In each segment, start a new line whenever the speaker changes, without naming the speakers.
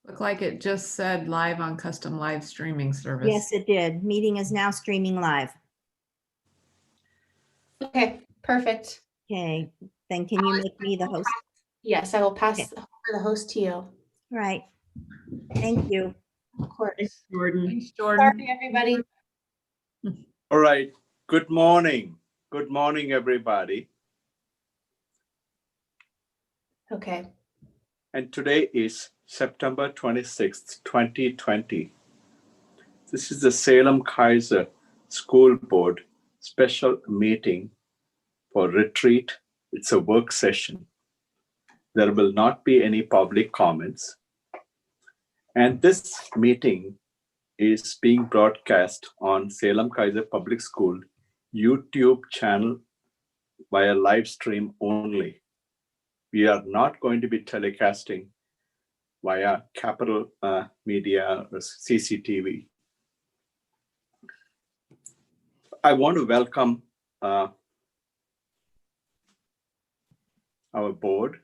Looked like it just said live on custom live streaming service.
Yes, it did. Meeting is now streaming live.
Okay, perfect.
Okay, then can you make me the host?
Yes, I will pass
Okay.
the host to you.
Right. Thank you.
Of course.
Thanks, Jordan.
Thanks, Jordan.
Sorry, everybody.
All right. Good morning. Good morning, everybody.
Okay.
And today is September 26th, 2020. This is the Salem-Keizer School Board special meeting for retreat. It's a work session. There will not be any public comments. And this meeting is being broadcast on Salem-Keizer Public School YouTube channel via live stream only. We are not going to be telecasting via Capital Media or CCTV. I want to welcome our board,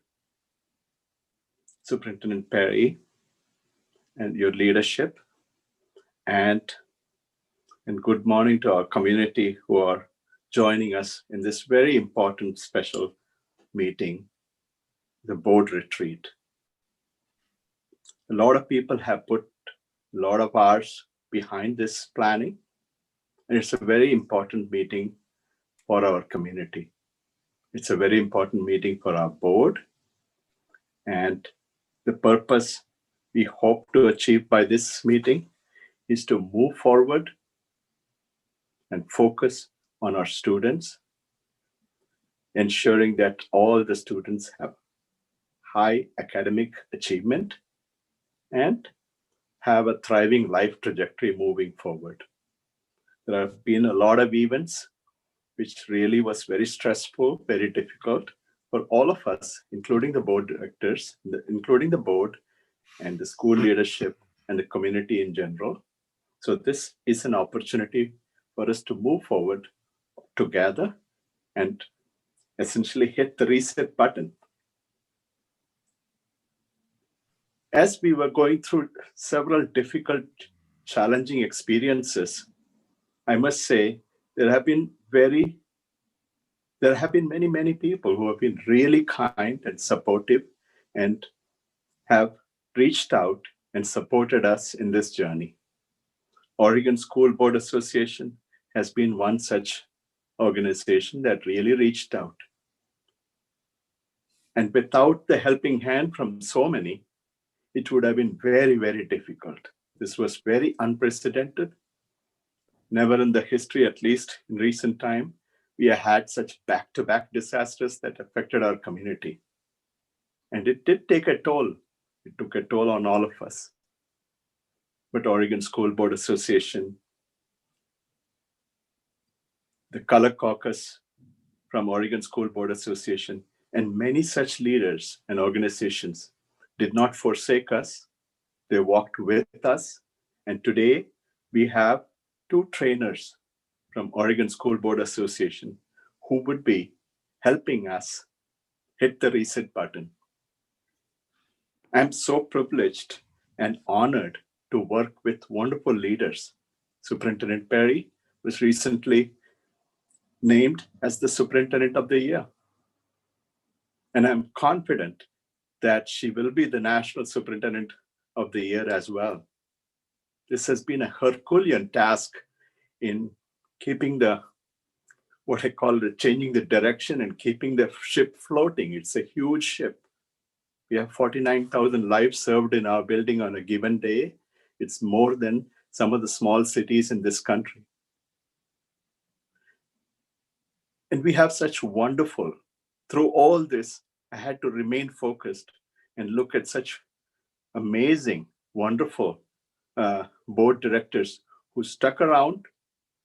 Superintendent Perry, and your leadership, and good morning to our community who are joining us in this very important special meeting, the board retreat. A lot of people have put a lot of hours behind this planning, and it's a very important meeting for our community. It's a very important meeting for our board, and the purpose we hope to achieve by this meeting is to move forward and focus on our students, ensuring that all the students have high academic achievement and have a thriving life trajectory moving forward. There have been a lot of events which really was very stressful, very difficult for all of us, including the board directors, including the board and the school leadership and the community in general. So this is an opportunity for us to move forward together and essentially hit the reset button. As we were going through several difficult, challenging experiences, I must say there have been many, many people who have been really kind and supportive and have reached out and supported us in this journey. Oregon School Board Association has been one such organization that really reached out. And without the helping hand from so many, it would have been very, very difficult. This was very unprecedented. Never in the history, at least in recent time, we have had such back-to-back disasters that affected our community. And it did take a toll. It took a toll on all of us. But Oregon School Board Association, the Color Caucus from Oregon School Board Association, and many such leaders and organizations did not forsake us. They walked with us. And today we have 2 trainers from Oregon School Board Association who would be helping us hit the reset button. I'm so privileged and honored to work with wonderful leaders. Superintendent Perry was recently named as the Superintendent of the Year. And I'm confident that she will be the National Superintendent of the Year as well. This has been a Herculean task in keeping changing the direction and keeping the ship floating. It's a huge ship. We have 49,000 lives served in our building on a given day. It's more than some of the small cities in this country. And we have such wonderful, through all this, I had to remain focused and look at such amazing, wonderful board directors who stuck around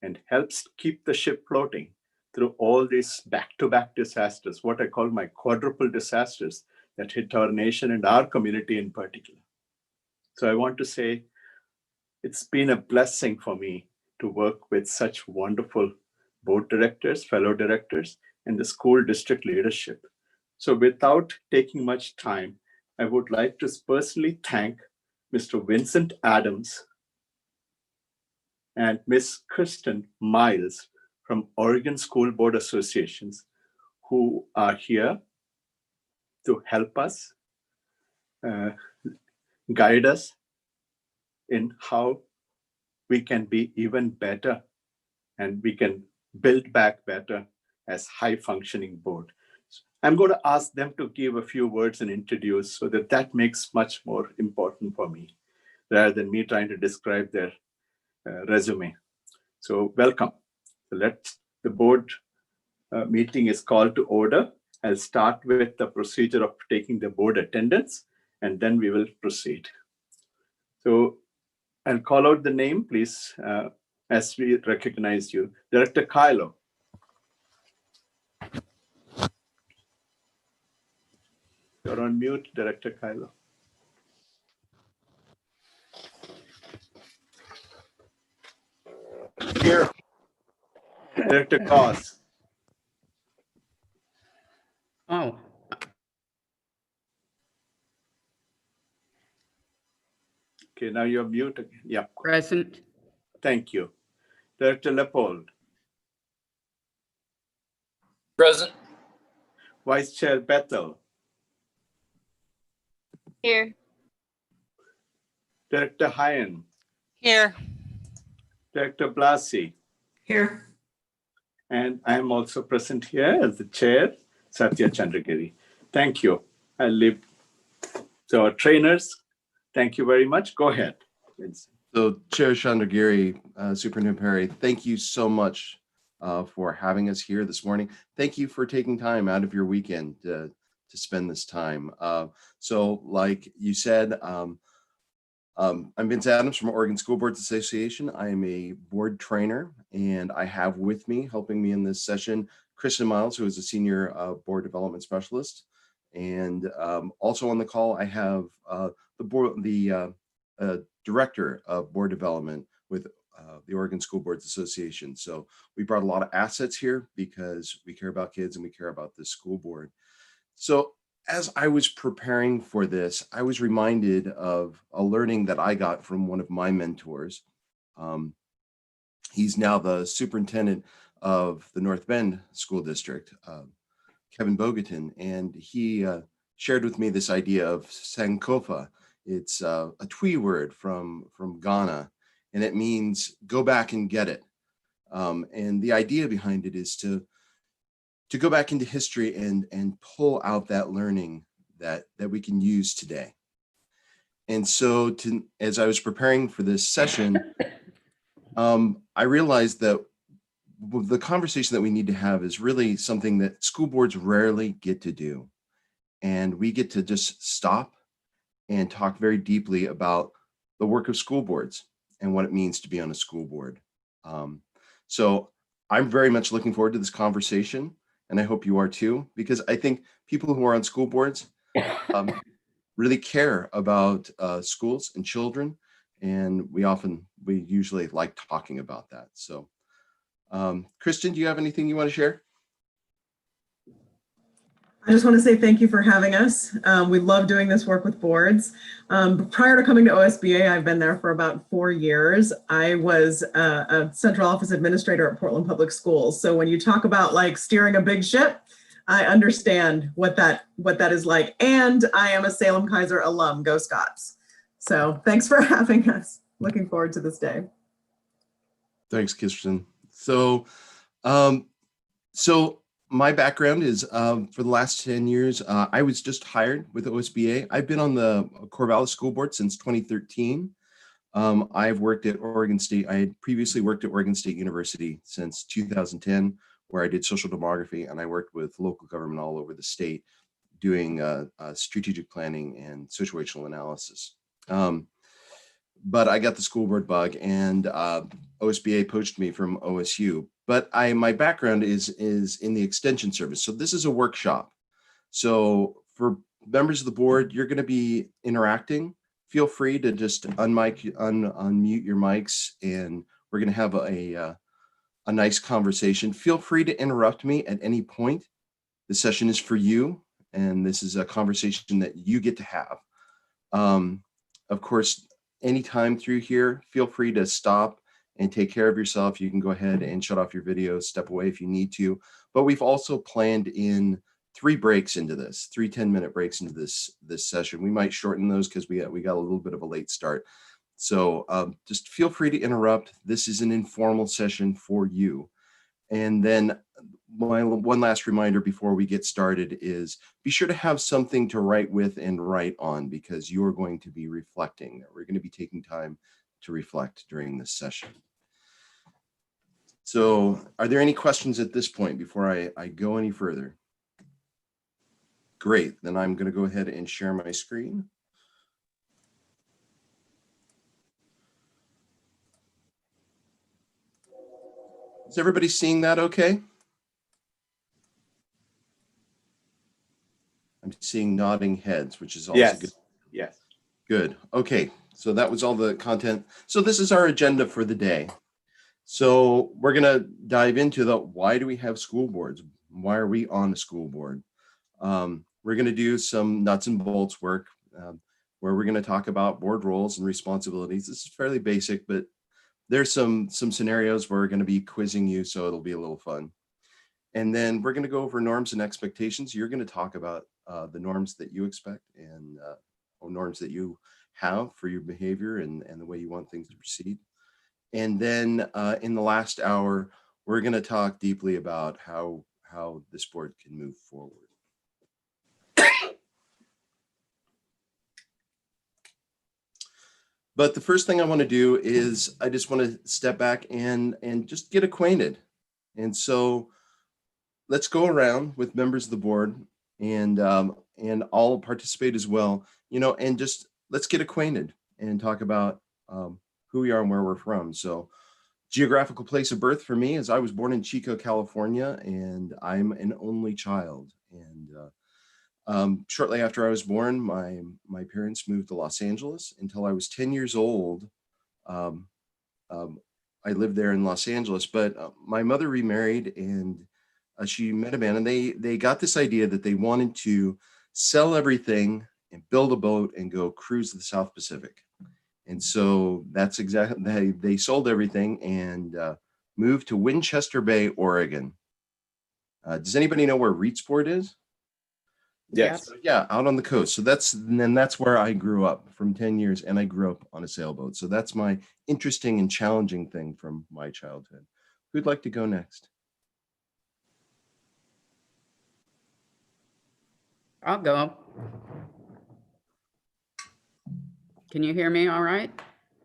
and helped keep the ship floating through all these back-to-back disasters, what I call my quadruple disasters that hit our nation and our community in particular. So I want to say it's been a blessing for me to work with such wonderful board directors, fellow directors, and the school district leadership. So without taking much time, I would like to personally thank Mr. Vincent Adams, and Miss Kristen Miles from Oregon School Board Associations, who are here to help us, guide us in how we can be even better and we can build back better as high functioning board. I'm going to ask them to give a few words and introduce, so that makes much more important for me rather than me trying to describe their resume. So welcome. The board meeting is called to order. I'll start with the procedure of taking the board attendance, and then we will proceed. So I'll call out the name, please, as we recognize you. Director Kylo. You're on mute, Director Kylo.
Here.
Director Goss.
Oh,
Okay, now you're mute again. Yeah,
present.
thank you. Director Leopold.
Present.
Vice Chair Bethel.
Here.
Director Hyen.
Here.
Director Blasi.
Here.
And I am also present here as the chair, Satya Chandragiri. Thank you. I'll leave. So our trainers, thank you very much. Go ahead, Vincent.
So Chair Chandragiri, Superintendent Perry, thank you so much for having us here this morning. Thank you for taking time out of your weekend to spend this time. So like you said, I'm Vince Adams from Oregon School Boards Association. I am a board trainer, and I have with me, helping me in this session, Kristen Miles, who is a senior board development specialist. And also on the call, I have the director of board development with the Oregon School Boards Association. So we brought a lot of assets here because we care about kids and we care about this school board. So as I was preparing for this, I was reminded of a learning that I got from one of my mentors. He's now the superintendent of the North Bend School District, Kevin Bogatin, and he shared with me this idea of Sankofa. It's a Twi word from Ghana, and it means go back and get it. And the idea behind it is to go back into history and pull out that learning that we can use today. And so as I was preparing for this session, I realized that the conversation that we need to have is really something that school boards rarely get to do. And we get to just stop and talk very deeply about the work of school boards and what it means to be on a school board. So I'm very much looking forward to this conversation, and I hope you are too, because I think people who are on school boards really care about schools and children, and we usually like talking about that. So Kristen, do you have anything you want to share?
I just want to say thank you for having us. We love doing this work with boards. Prior to coming to OSBA, I've been there for about 4 years. I was a central office administrator at Portland Public Schools. So when you talk about like steering a big ship, I understand what that is like. And I am a Salem-Keizer alum, go Scots. So thanks for having us. Looking forward to this day.
Thanks, Kristen. So, my background is for the last 10 years, I was just hired with OSBA. I've been on the Corvallis School Board since 2013. I've worked at Oregon State. I had previously worked at Oregon State University since 2010, where I did social demography, and I worked with local government all over the state doing strategic planning and situational analysis. But I got the school board bug, and OSBA poached me from OSU. But my background is in the extension service. So this is a workshop. So for members of the board, you're going to be interacting. Feel free to just unmute your mics, and we're going to have a nice conversation. Feel free to interrupt me at any point. The session is for you, and this is a conversation that you get to have. Of course, anytime through here, feel free to stop and take care of yourself. You can go ahead and shut off your video, step away if you need to. But we've also planned in 3 breaks into this, 3 10-minute breaks into this session. We might shorten those because we got a little bit of a late start. So just feel free to interrupt. This is an informal session for you. And then my one last reminder before we get started is be sure to have something to write with and write on, because you are going to be reflecting. We're going to be taking time to reflect during this session. So are there any questions at this point before I go any further? Great, then I'm going to go ahead and share my screen. Is everybody seeing that okay? I'm seeing nodding heads, which is also
Yes.
good.
Yes.
Good. Okay, so that was all the content. So this is our agenda for the day. So we're going to dive into the why do we have school boards? Why are we on a school board? We're going to do some nuts and bolts work where we're going to talk about board roles and responsibilities. This is fairly basic, but there's some scenarios where we're going to be quizzing you, so it'll be a little fun. And then we're going to go over norms and expectations. You're going to talk about the norms that you expect and norms that you have for your behavior and the way you want things to proceed. And then in the last hour, we're going to talk deeply about how this board can move forward. But the first thing I want to do is I just want to step back and just get acquainted. And so let's go around with members of the board and I'll participate as well, and just let's get acquainted and talk about who we are and where we're from. So geographical place of birth for me is I was born in Chico, California, and I'm an only child. And shortly after I was born, my parents moved to Los Angeles. Until I was 10 years old, I lived there in Los Angeles, but my mother remarried and she met a man, and they got this idea that they wanted to sell everything and build a boat and go cruise the South Pacific. And so that's exactly, they sold everything and moved to Winchester Bay, Oregon. Does anybody know where Reedsport is?
Yes.
So, yeah, out on the coast. So that's where I grew up from 10 years, and I grew up on a sailboat. So that's my interesting and challenging thing from my childhood. Who'd like to go next?
I'll go. Can you hear me all right?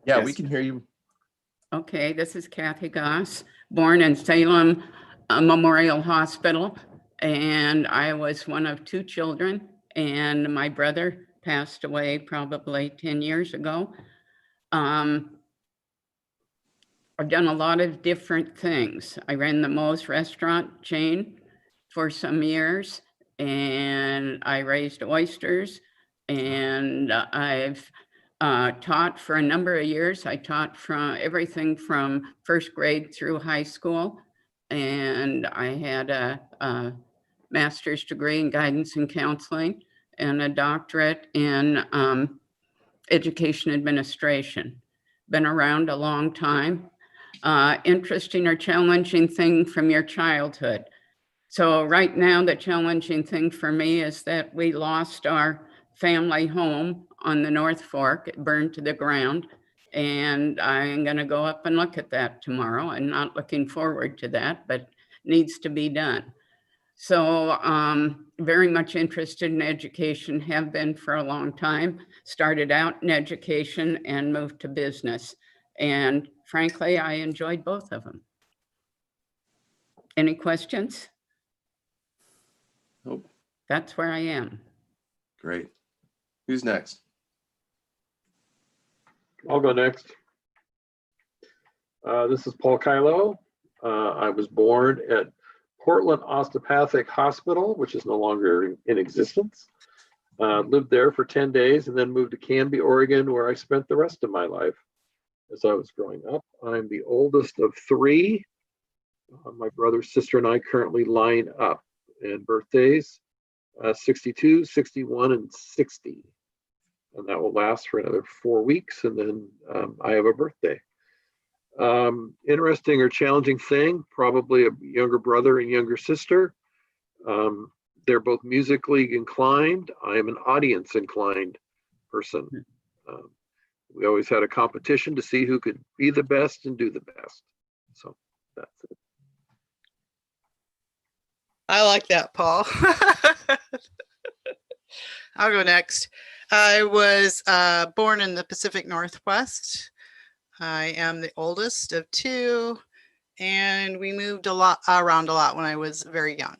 Yeah,
Yes.
we can hear you.
Okay, this is Kathy Goss, born in Salem Memorial Hospital, and I was one of 2 children, and my brother passed away probably 10 years ago. I've done a lot of different things. I ran the Moe's restaurant chain for some years, and I raised oysters, and I've taught for a number of years. I taught from everything from first grade through high school, and I had a master's degree in guidance and counseling and a doctorate in education administration. Been around a long time. Interesting or challenging thing from your childhood? So right now, the challenging thing for me is that we lost our family home on the North Fork. It burned to the ground. And I'm going to go up and look at that tomorrow. I'm not looking forward to that, but needs to be done. So very much interested in education, have been for a long time. Started out in education and moved to business. And frankly, I enjoyed both of them. Any questions?
Nope.
That's where I am.
Great. Who's next?
I'll go next. This is Paul Kylo. I was born at Portland Osteopathic Hospital, which is no longer in existence. Lived there for 10 days and then moved to Canby, Oregon, where I spent the rest of my life as I was growing up. I'm the oldest of 3. My brother, sister, and I currently line up. And birthdays, 62, 61, and 60. and that will last for another 4 weeks. And then I have a birthday. Interesting or challenging thing, probably a younger brother and younger sister. They're both musically inclined. I am an audience inclined person. We always had a competition to see who could be the best and do the best. So that's it.
I like that, Paul. I'll go next. I was born in the Pacific Northwest. I am the oldest of two, and we moved around a lot when I was very young.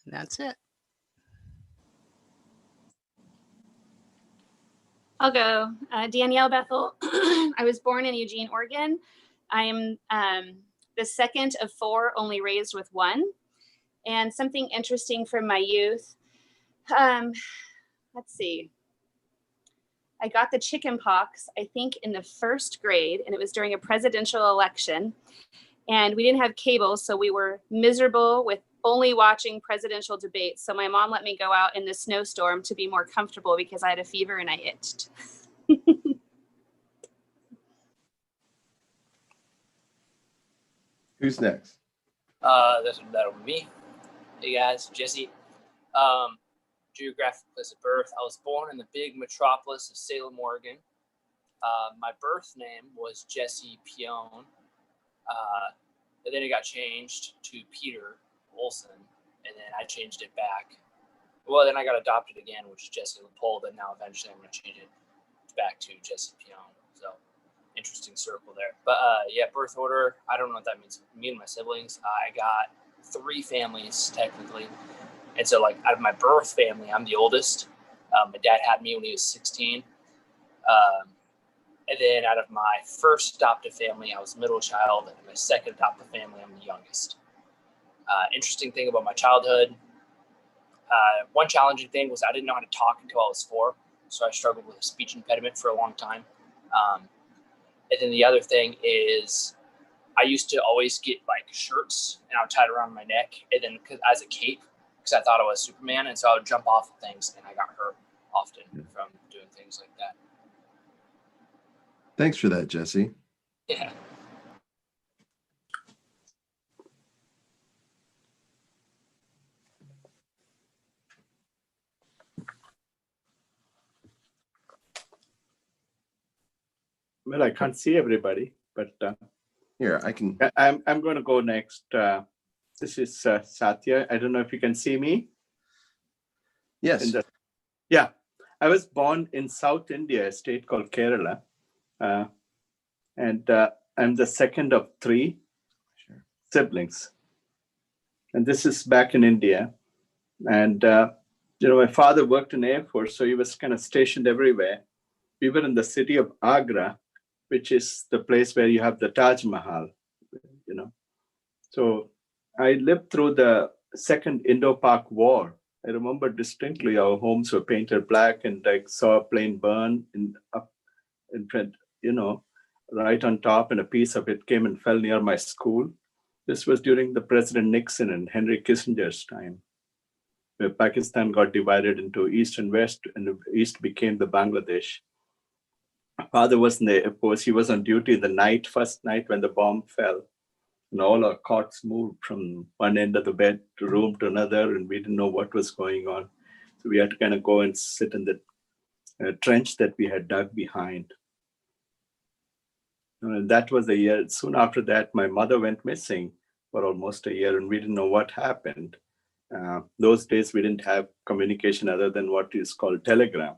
And that's it.
I'll go. Danielle Bethel. I was born in Eugene, Oregon. I am the second of four, only raised with one. And something interesting from my youth. Let's see. I got the chicken pox, I think, in the first grade, and it was during a presidential election. And we didn't have cable, so we were miserable with only watching presidential debates. So my mom let me go out in the snowstorm to be more comfortable because I had a fever and I itched.
Who's next?
That'll be me. Hey guys, Jesse. Geographic place of birth. I was born in the big metropolis of Salem, Oregon. My birth name was Jesse Pion. And then it got changed to Peter Olson, and then I changed it back. Well, then I got adopted again, which is Jesse Leopold, and now eventually I'm going to change it back to Jesse Pion. So, interesting circle there. But yeah, birth order, I don't know what that means. Me and my siblings, I got 3 families technically. And so, like, out of my birth family, I'm the oldest. My dad had me when he was 16. And then out of my first adoptive family, I was middle child. And my second adoptive family, I'm the youngest. Interesting thing about my childhood. One challenging thing was I didn't know how to talk until I was 4. So I struggled with a speech impediment for a long time. And then the other thing is I used to always get like shirts and I would tie it around my neck and then as a cape because I thought I was Superman. And so I would jump off of things and I got hurt often from doing things like that.
Thanks for that, Jesse.
Yeah.
Well, I can't see everybody, but
Here, I can.
I'm going to go next. This is Satya. I don't know if you can see me.
Yes.
Yeah, I was born in South India, a state called Kerala, and I'm the second of 3 siblings. And this is back in India. And my father worked in the Air Force, so he was kind of stationed everywhere. We were in the city of Agra, which is the place where you have the Taj Mahal, So I lived through the Second Indo-Pak War. I remember distinctly our homes were painted black, and I saw a plane burn up in front, right on top, and a piece of it came and fell near my school. This was during the President Nixon and Henry Kissinger's time, where Pakistan got divided into East and West, and the East became the Bangladesh. My father was in the Air Force. He was on duty the first night when the bomb fell. And all our cots moved from one end of the bedroom to another, and we didn't know what was going on. So we had to kind of go and sit in the trench that we had dug behind. And that was the year. Soon after that, my mother went missing for almost a year, and we didn't know what happened. Those days, we didn't have communication other than what is called telegram.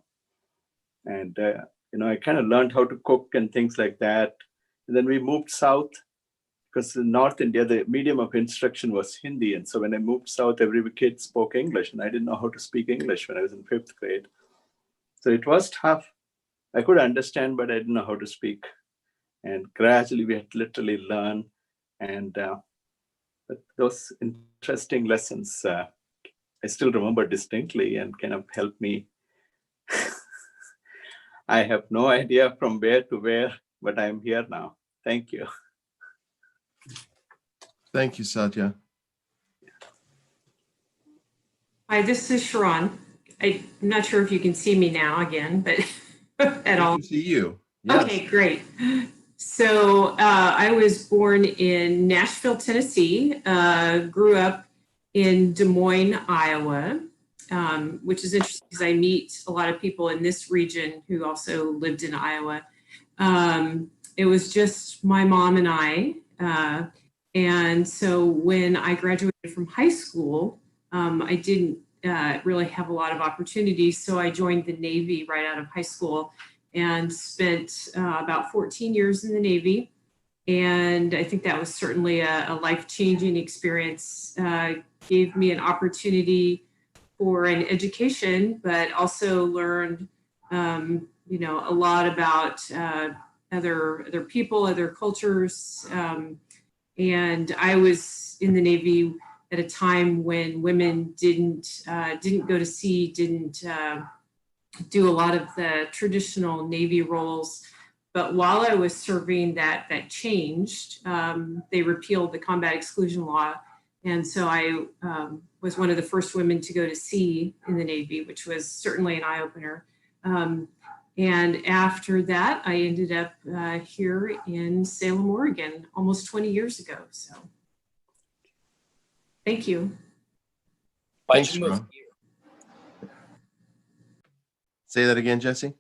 And I kind of learned how to cook and things like that. And then we moved south because in North India, the medium of instruction was Hindi. And so when I moved south, every kid spoke English, and I didn't know how to speak English when I was in 5th grade. So it was tough. I could understand, but I didn't know how to speak. And gradually we had to literally learn. And but those interesting lessons, I still remember distinctly and kind of helped me. I have no idea from where to where, but I'm here now. Thank you.
Thank you, Satya.
Hi, this is Sharon. I'm not sure if you can see me now again, but at all?
Good to see you. Yes.
Okay, great. So I was born in Nashville, Tennessee, grew up in Des Moines, Iowa, which is interesting because I meet a lot of people in this region who also lived in Iowa. It was just my mom and I. And so when I graduated from high school, I didn't really have a lot of opportunities. So I joined the Navy right out of high school and spent about 14 years in the Navy. And I think that was certainly a life-changing experience. Gave me an opportunity for an education, but also learned, a lot about other people, other cultures. And I was in the Navy at a time when women didn't go to sea, didn't do a lot of the traditional Navy roles. But while I was serving, that changed. They repealed the combat exclusion law. And so I was one of the first women to go to sea in the Navy, which was certainly an eye-opener. And after that, I ended up here in Salem, Oregon, almost 20 years ago. So thank you.
Why'd
Thanks,
you move
Ron.
here?
Say that again, Jesse.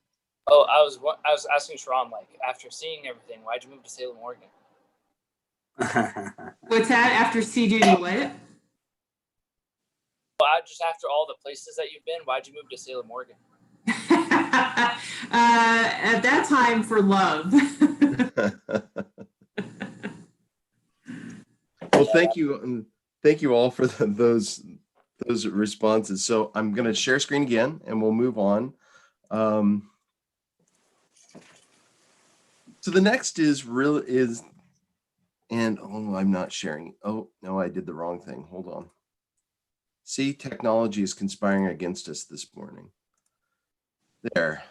Oh, I was asking Sharon, like, after seeing everything, why'd you move to Salem, Oregon?
What's that? After sea duty, what?
Well, just after all the places that you've been, why'd you move to Salem, Oregon?
At that time, for love.
Well, thank you. Thank you all for those responses. So I'm going to share screen again and we'll move on. So the next I'm not sharing. Oh, no, I did the wrong thing. Hold on. See, technology is conspiring against us this morning. There.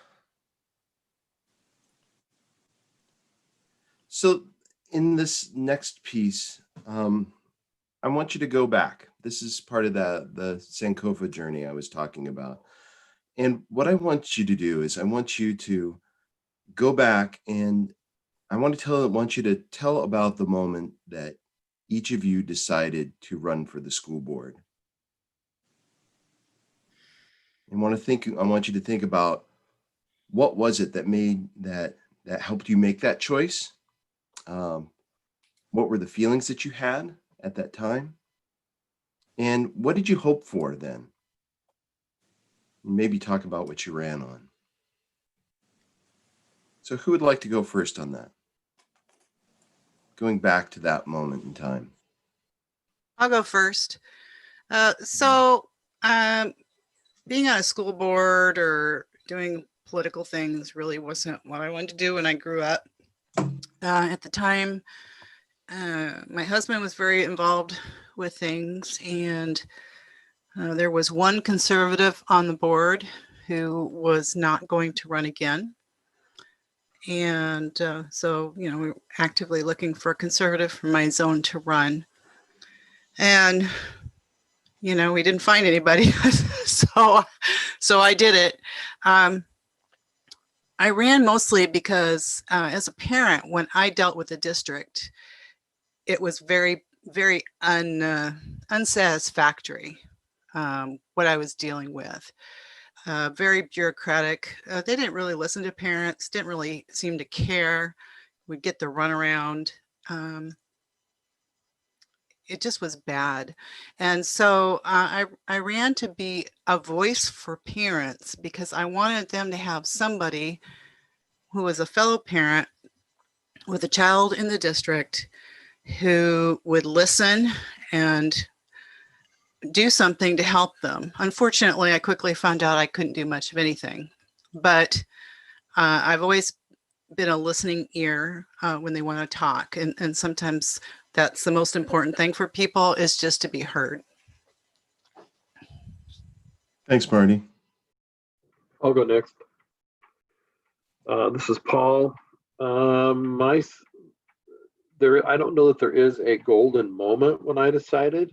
So in this next piece, I want you to go back. This is part of the Sankofa journey I was talking about. And what I want you to do is I want you to go back and I want you to tell about the moment that each of you decided to run for the school board. I want you to think about what was it that helped you make that choice? What were the feelings that you had at that time? And what did you hope for then? Maybe talk about what you ran on. So who would like to go first on that? Going back to that moment in time.
I'll go first. Being on a school board or doing political things really wasn't what I wanted to do when I grew up. At the time, my husband was very involved with things, and there was one conservative on the board who was not going to run again. And so we were actively looking for a conservative from my zone to run. And, we didn't find anybody. so I did it. I ran mostly because as a parent, when I dealt with the district, it was very, very unsatisfactory, what I was dealing with. Very bureaucratic. They didn't really listen to parents, didn't really seem to care. We'd get the runaround. It just was bad. And so I ran to be a voice for parents because I wanted them to have somebody who was a fellow parent with a child in the district who would listen and do something to help them. Unfortunately, I quickly found out I couldn't do much of anything, but I've always been a listening ear when they want to talk. And sometimes that's the most important thing for people, is just to be heard.
Thanks, Marty.
I'll go next. This is Paul. I don't know that there is a golden moment when I decided.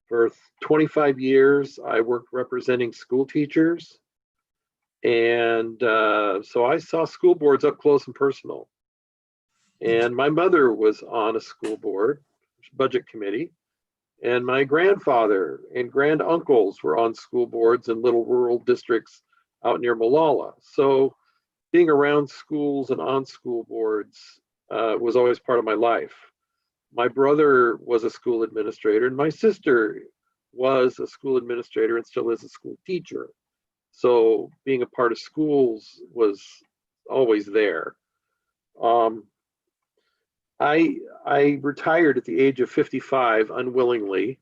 For 25 years, I worked representing school teachers. And so I saw school boards up close and personal. And my mother was on a school board, budget committee, and my grandfather and granduncles were on school boards in little rural districts out near Malala. So being around schools and on school boards was always part of my life. My brother was a school administrator, and my sister was a school administrator and still is a school teacher. So being a part of schools was always there. I retired at the age of 55 unwillingly,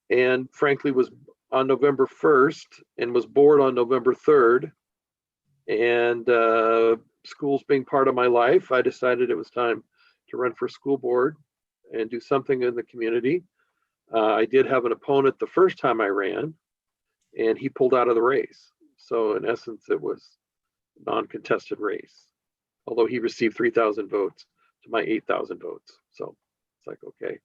and frankly was on November 1st and was bored on November 3rd. And schools being part of my life, I decided it was time to run for school board and do something in the community. I did have an opponent the first time I ran, and he pulled out of the race. So in essence, it was a non-contested race, although he received 3,000 votes to my 8,000 votes. So it's like, okay.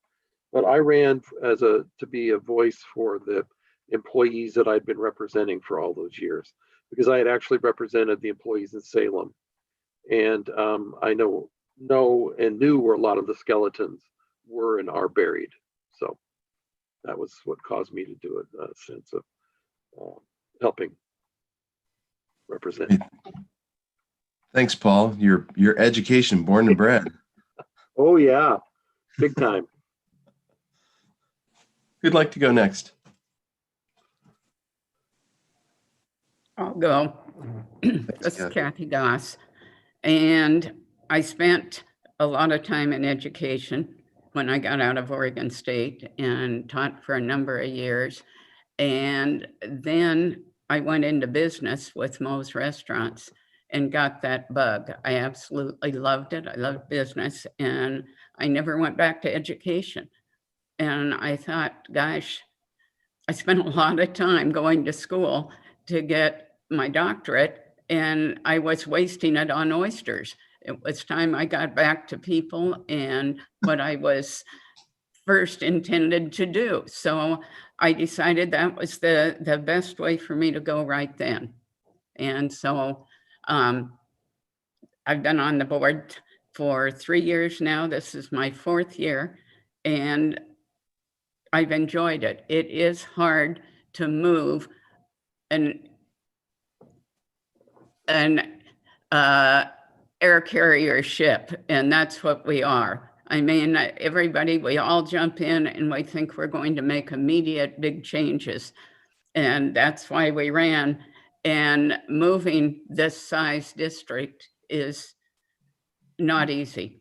But I ran to be a voice for the employees that I'd been representing for all those years, because I had actually represented the employees in Salem. And I know and knew where a lot of the skeletons were and are buried. So that was what caused me to do it, a sense of helping represent.
Thanks, Paul. Your education, born and bred.
Oh yeah, big time.
Who'd like to go next?
I'll go. This is
Kathy.
Kathy Goss. And I spent a lot of time in education when I got out of Oregon State and taught for a number of years. And then I went into business with Moe's Restaurants and got that bug. I absolutely loved it. I loved business, and I never went back to education. And I thought, gosh, I spent a lot of time going to school to get my doctorate, and I was wasting it on oysters. It was time I got back to people and what I was first intended to do. So I decided that was the best way for me to go right then. And so I've been on the board for 3 years now. This is my 4th year, and I've enjoyed it. It is hard to move an air carrier ship, and that's what we are. I mean, everybody, we all jump in and we think we're going to make immediate big changes. And that's why we ran. And moving this size district is not easy.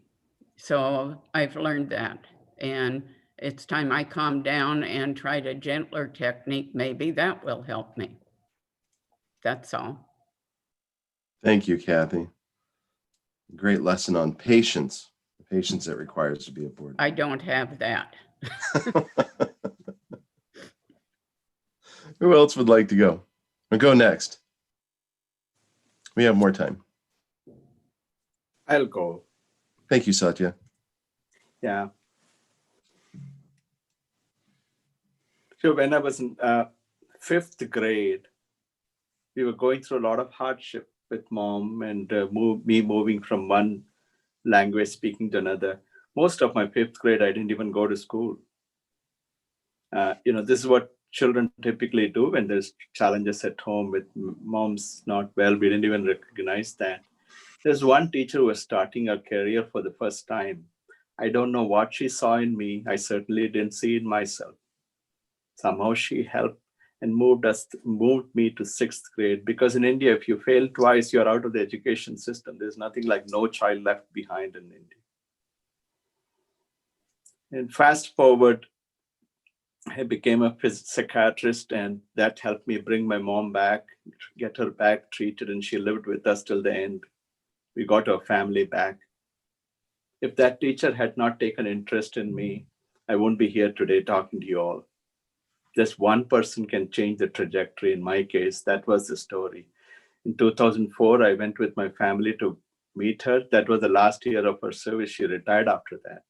So I've learned that. And it's time I calm down and tried a gentler technique. Maybe that will help me. That's all.
Thank you, Kathy. Great lesson on patience, the patience it requires to be a board.
I don't have that.
Who else would like to go? Or go next? We have more time.
I'll go.
Thank you, Satya.
Yeah. So when I was in 5th grade, we were going through a lot of hardship with mom and me moving from one language speaking to another. Most of my 5th grade, I didn't even go to school. This is what children typically do when there's challenges at home with mom's not well. We didn't even recognize that. There's one teacher who was starting her career for the first time. I don't know what she saw in me. I certainly didn't see in myself. Somehow she helped and moved me to 6th grade, because in India, if you fail twice, you're out of the education system. There's nothing like no child left behind in India. And fast forward, I became a psychiatrist, and that helped me bring my mom back, get her back treated, and she lived with us till the end. We got our family back. If that teacher had not taken interest in me, I wouldn't be here today talking to you all. Just one person can change the trajectory. In my case, that was the story. In 2004, I went with my family to meet her. That was the last year of her service. She retired after that.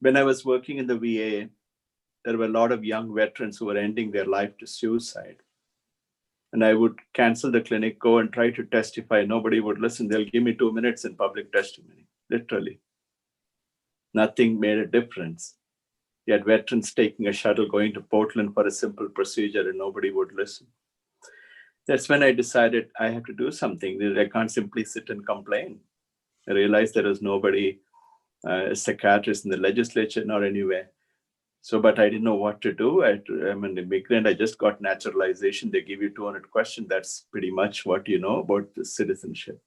When I was working in the VA, there were a lot of young veterans who were ending their life to suicide. And I would cancel the clinic, go and try to testify. Nobody would listen. They'll give me 2 minutes in public testimony, literally. Nothing made a difference. You had veterans taking a shuttle going to Portland for a simple procedure and nobody would listen. That's when I decided I have to do something. I can't simply sit and complain. I realized there was nobody, a psychiatrist in the legislature nor anywhere. So, but I didn't know what to do. I'm an immigrant. I just got naturalization. They give you 200 questions. That's pretty much what you know about the citizenship.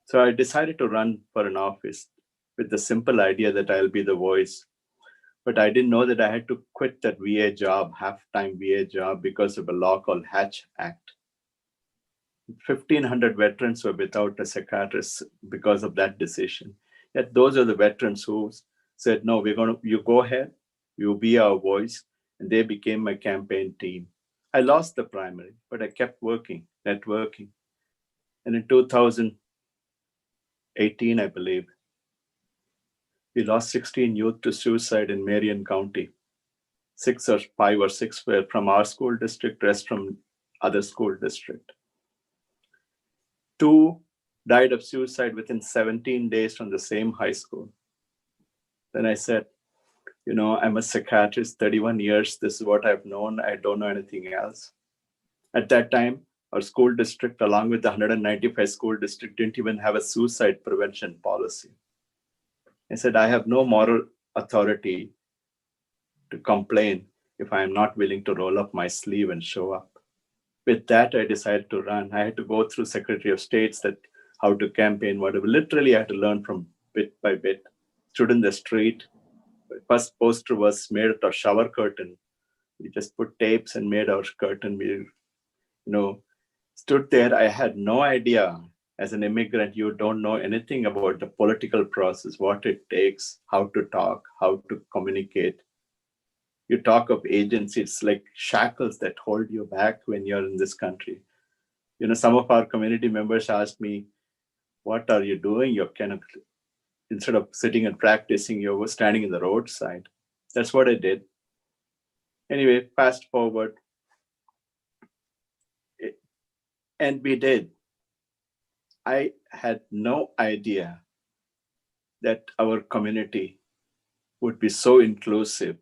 So I decided to run for an office with the simple idea that I'll be the voice. But I didn't know that I had to quit that VA job, half-time VA job, because of a law called Hatch Act. 1,500 veterans were without a psychiatrist because of that decision. Yet those are the veterans who said, no, you go ahead, you be our voice. And they became my campaign team. I lost the primary, but I kept working, networking. And in 2018, I believe, we lost 16 youth to suicide in Marion County. 5 or 6 were from our school district, rest from other school district. 2 died of suicide within 17 days from the same high school. Then I said, I'm a psychiatrist, 31 years. This is what I've known. I don't know anything else. At that time, our school district, along with the 195 school district, didn't even have a suicide prevention policy. I said, I have no moral authority to complain if I am not willing to roll up my sleeve and show up. With that, I decided to run. I had to go through Secretary of State's how to campaign, whatever. Literally, I had to learn from bit by bit. Stood in the street. My first poster was made out of shower curtain. We just put tapes and made our curtain. We, stood there. I had no idea. As an immigrant, you don't know anything about the political process, what it takes, how to talk, how to communicate. You talk of agencies, it's like shackles that hold you back when you're in this country. Some of our community members asked me, what are you doing? You're kind of, instead of sitting and practicing, you were standing in the roadside. That's what I did. Anyway, fast forward. And we did. I had no idea that our community would be so inclusive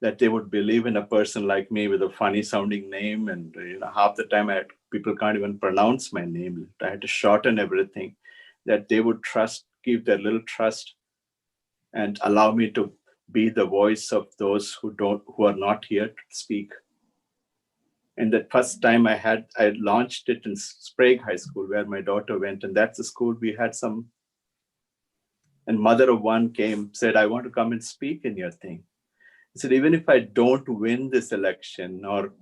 that they would believe in a person like me with a funny sounding name. And half the time people can't even pronounce my name. I had to shorten everything, that they would give their little trust and allow me to be the voice of those who are not here to speak. And the first time I launched it in Sprague High School, where my daughter went. And that's the school we had and mother of one came, said, I want to come and speak in your thing. I said, even if I don't win this election, or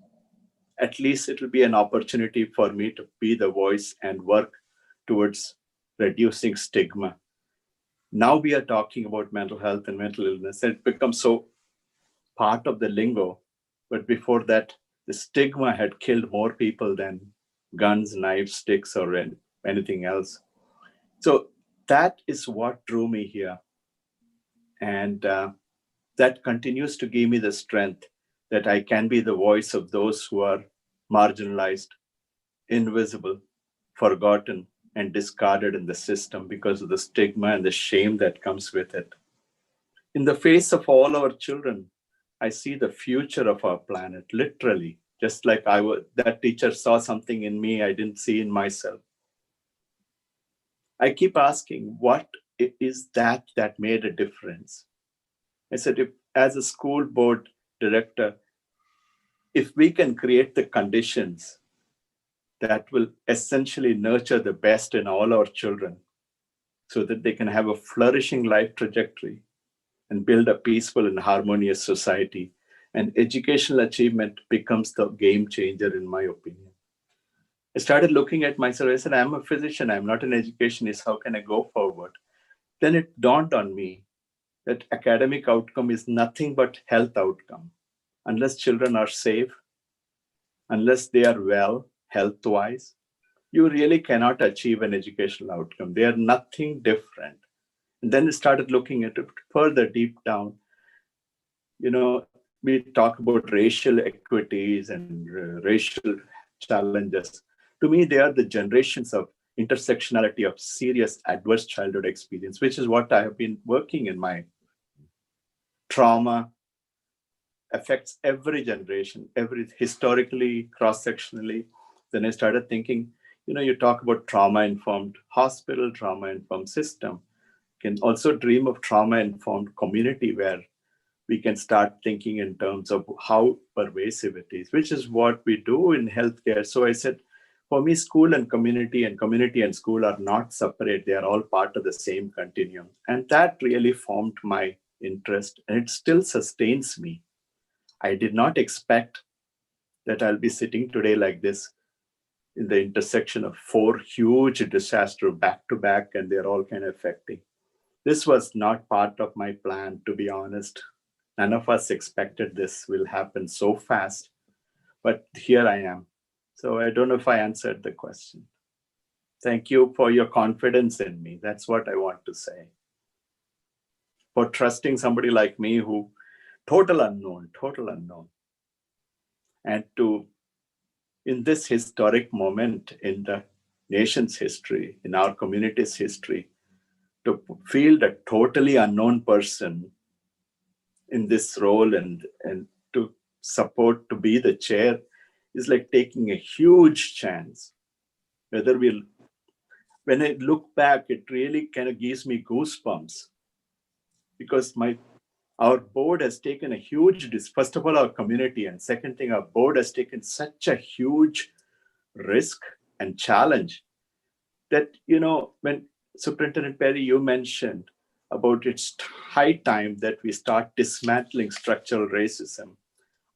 at least it'll be an opportunity for me to be the voice and work towards reducing stigma. Now we are talking about mental health and mental illness. It becomes so part of the lingo. But before that, the stigma had killed more people than guns, knives, sticks, or anything else. So that is what drew me here. And that continues to give me the strength that I can be the voice of those who are marginalized, invisible, forgotten, and discarded in the system because of the stigma and the shame that comes with it. In the face of all our children, I see the future of our planet, literally, just like that teacher saw something in me I didn't see in myself. I keep asking, what is that made a difference? I said, as a school board director, if we can create the conditions that will essentially nurture the best in all our children so that they can have a flourishing life trajectory and build a peaceful and harmonious society, and educational achievement becomes the game changer, in my opinion. I started looking at myself. I said, I'm a physician. I'm not an educationist. How can I go forward? Then it dawned on me that academic outcome is nothing but health outcome. Unless children are safe, unless they are well health-wise, you really cannot achieve an educational outcome. They are nothing different. And then I started looking at it further deep down. We talk about racial equities and racial challenges. To me, they are the generations of intersectionality of serious adverse childhood experience, which is what I have been working in. My trauma affects every generation, every historically, cross-sectionally. Then I started thinking, you talk about trauma-informed hospital, trauma-informed system. You can also dream of trauma-informed community where we can start thinking in terms of how pervasive it is, which is what we do in healthcare. So I said, for me, school and community and school are not separate. They are all part of the same continuum. And that really formed my interest, and it still sustains me. I did not expect that I'll be sitting today like this in the intersection of 4 huge disasters back to back, and they're all kind of affecting. This was not part of my plan, to be honest. None of us expected this will happen so fast, but here I am. So I don't know if I answered the question. Thank you for your confidence in me. That's what I want to say. For trusting somebody like me who total unknown. And in this historic moment in the nation's history, in our community's history, to field a totally unknown person in this role and to support, to be the chair, is like taking a huge chance. When I look back, it really kind of gives me goosebumps, because our board has taken a huge, first of all, our community, and second thing, our board has taken such a huge risk and challenge that, when Superintendent Perry, you mentioned about it's high time that we start dismantling structural racism.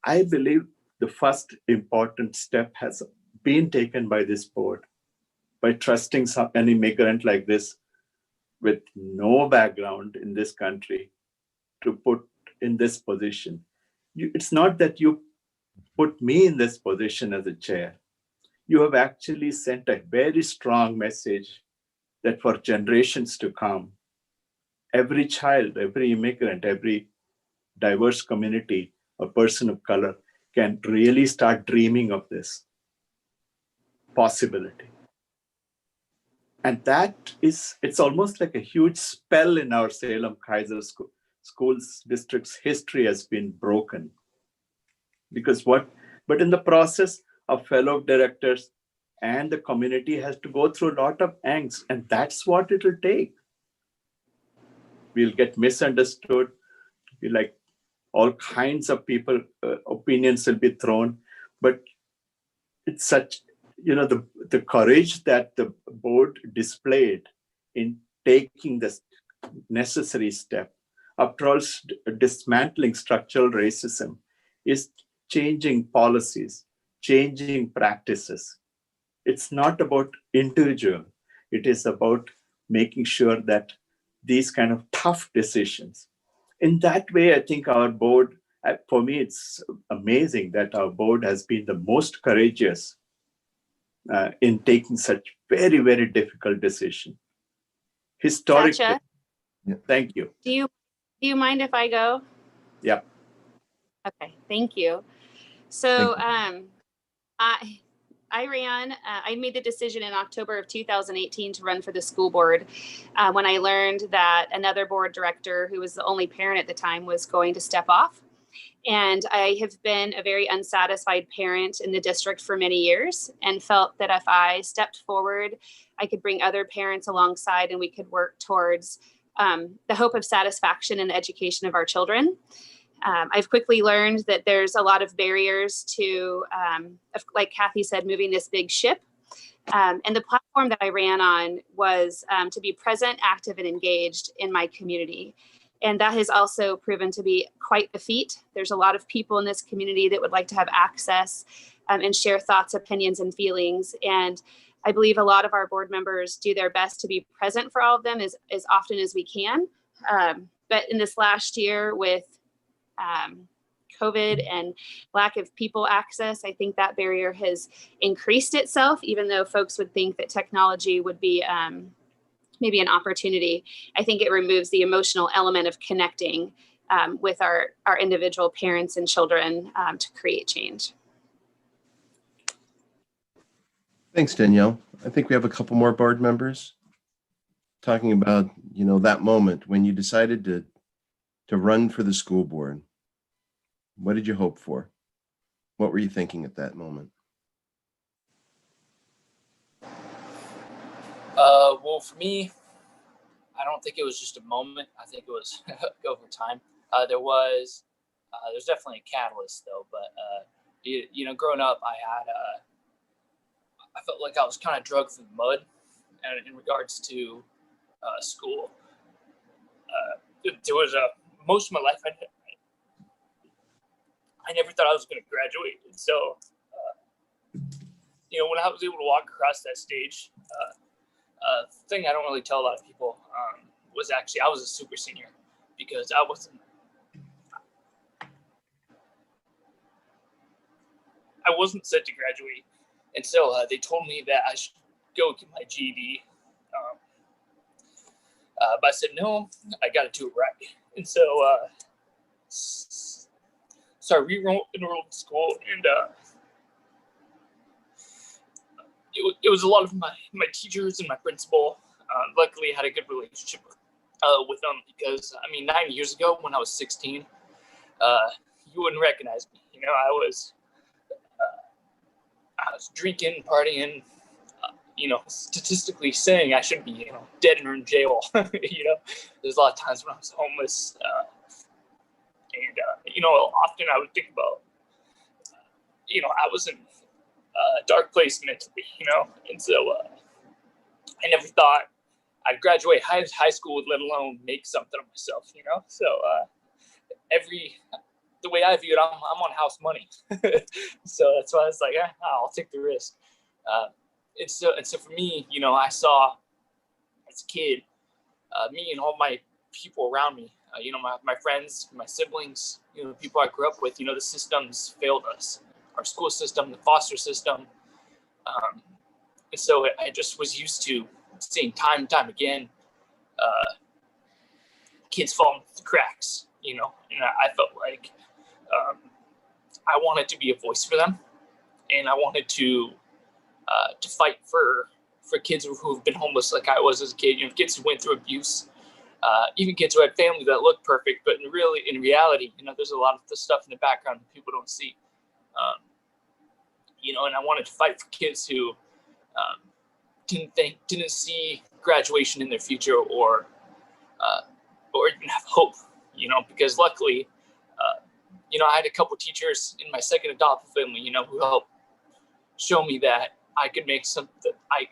I believe the first important step has been taken by this board by trusting an immigrant like this with no background in this country to put in this position. It's not that you put me in this position as a chair. You have actually sent a very strong message that for generations to come, every child, every immigrant, every diverse community or person of color can really start dreaming of this possibility. And it's almost like a huge spell in our Salem-Keizer schools district's history has been broken. But in the process, our fellow directors and the community has to go through a lot of angst, and that's what it'll take. We'll get misunderstood. Like all kinds of people, opinions will be thrown, but it's such, the courage that the board displayed in taking this necessary step. After all, dismantling structural racism is changing policies, changing practices. It's not about individual. It is about making sure that these kind of tough decisions. In that way, I think our board, for me, it's amazing that our board has been the most courageous in taking such very, very difficult decision. Historically.
Satya,
Thank you.
do you mind if I go?
Yeah.
Okay, thank you. So I made the decision in October of 2018 to run for the school board when I learned that another board director, who was the only parent at the time, was going to step off. And I have been a very unsatisfied parent in the district for many years, and felt that if I stepped forward, I could bring other parents alongside and we could work towards the hope of satisfaction in the education of our children. I've quickly learned that there's a lot of barriers to, like Kathy said, moving this big ship. And the platform that I ran on was to be present, active, and engaged in my community. And that has also proven to be quite the feat. There's a lot of people in this community that would like to have access and share thoughts, opinions, and feelings. And I believe a lot of our board members do their best to be present for all of them as often as we can. But in this last year with COVID and lack of people access, I think that barrier has increased itself, even though folks would think that technology would be maybe an opportunity. I think it removes the emotional element of connecting with our individual parents and children to create change.
Thanks, Danielle. I think we have a couple more board members talking about, that moment when you decided to run for the school board. What did you hope for? What were you thinking at that moment?
Well, for me, I don't think it was just a moment. I think it was over time. There's definitely a catalyst though, but growing up, I felt like I was kind of drugged through the mud, and in regards to school, there was most of my life I never thought I was going to graduate, and so when I was able to walk across that stage, thing I don't really tell a lot of people was actually I was a super senior because I wasn't set to graduate, and so they told me that I should go get my GED. But I said no, I got to do it right, and so I re-enrolled in school, and it was a lot of my teachers and my principal. Luckily, I had a good relationship with them because 9 years ago when I was 16, you wouldn't recognize me. I was drinking, partying. Statistically saying I should be, dead or in jail. There's a lot of times when I was homeless, and often I would think about, I was in a dark place mentally, and so I never thought I'd graduate high school, let alone make something of myself, So the way I view it, I'm on house money, so that's why I was like, I'll take the risk. And so for me, I saw as a kid, me and all my people around me, my friends, my siblings, people I grew up with, the systems failed us, our school system, the foster system. And so I just was used to seeing time and time again, kids falling through the cracks, and I felt like I wanted to be a voice for them, and I wanted to fight for kids who've been homeless like I was as a kid, kids who went through abuse, even kids who had families that looked perfect, but in reality, there's a lot of the stuff in the background that people don't see. And I wanted to fight for kids who didn't see graduation in their future or even have hope, because luckily, I had a couple teachers in my second adoptive family, who helped show me that I could make something. I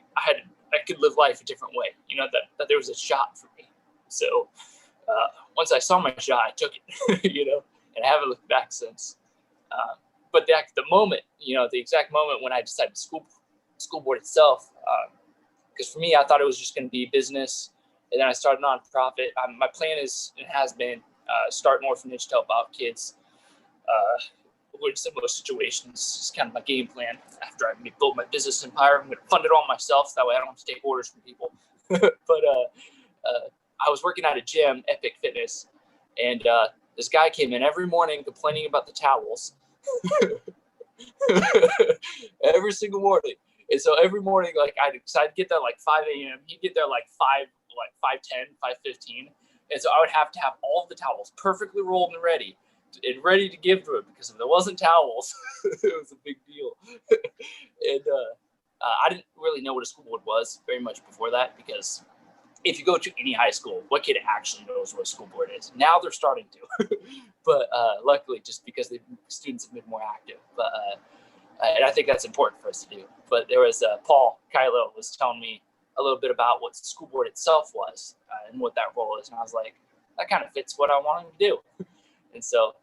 could live life a different way. That there was a shot for me. So once I saw my shot, I took it. And I haven't looked back since. But the moment, the exact moment when I decided school board itself, because for me, I thought it was just going to be business, and then I started a nonprofit. My plan is and has been start an orphanage to help out kids who are in similar situations. It's kind of my game plan. After I build my business empire, I'm going to fund it all myself. That way, I don't have to take orders from people. But I was working at a gym, Epic Fitness, and this guy came in every morning complaining about the towels. Every single morning. And so every morning, I'd get there like 5 a.m. He'd get there like 5:10, 5:15. And so I would have to have all of the towels perfectly rolled and ready to give to him, because if there wasn't towels, it was a big deal. And I didn't really know what a school board was very much before that, because if you go to any high school, what kid actually knows what a school board is? Now they're starting to. But luckily, just because the students have been more active. But and I think that's important for us to do. But there was Paul Kylo was telling me a little bit about what the school board itself was and what that role is. And I was like, that kind of fits what I want him to do. And so,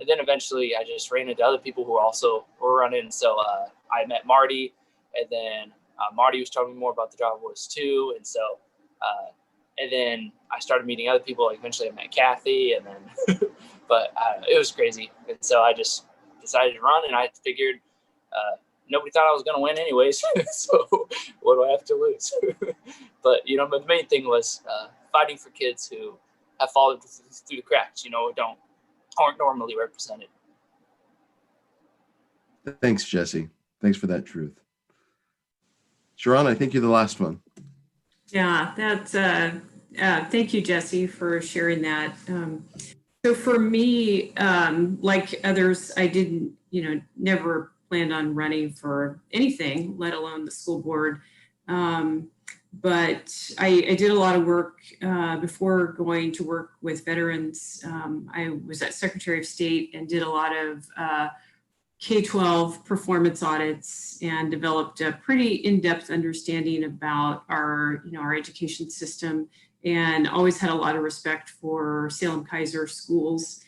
then eventually I just ran into other people who also were running. So I met Marty, and then Marty was telling me more about the job was too. And so, and then I started meeting other people. Like eventually I met Kathy, and then, but it was crazy. And so I just decided to run, and I figured nobody thought I was going to win anyways. So what do I have to lose? But, the main thing was fighting for kids who have fallen through the cracks, aren't normally represented.
Thanks, Jesse. Thanks for that truth. Sharon, I think you're the last one.
Yeah, that's, thank you, Jesse, for sharing that. So for me, like others, I didn't, never planned on running for anything, let alone the school board. But I did a lot of work before going to work with veterans. I was at Secretary of State and did a lot of K-12 performance audits and developed a pretty in-depth understanding about our education system, and always had a lot of respect for Salem-Keizer schools.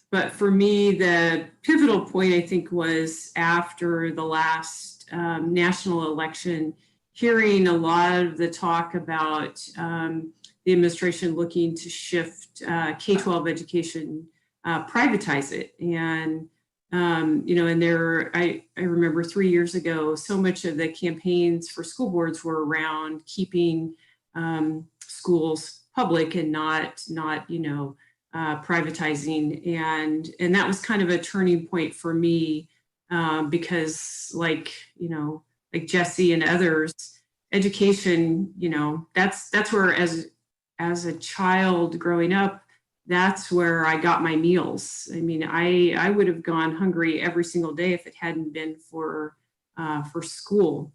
But for me, the pivotal point, I think, was after the last national election, hearing a lot of the talk about the administration looking to shift K-12 education, privatize it. And and I remember 3 years ago, so much of the campaigns for school boards were around keeping schools public and not privatizing. And that was kind of a turning point for me because like Jesse and others, education, that's where as a child growing up, that's where I got my meals. I mean, I would have gone hungry every single day if it hadn't been for school.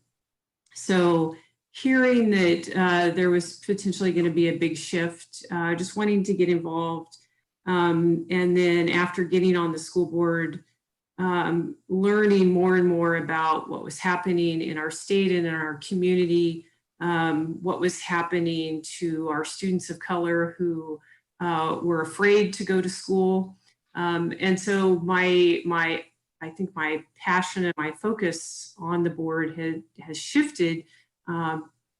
So hearing that there was potentially going to be a big shift, just wanting to get involved. And then after getting on the school board, learning more and more about what was happening in our state and in our community, what was happening to our students of color who were afraid to go to school. And so I think my passion and my focus on the board has shifted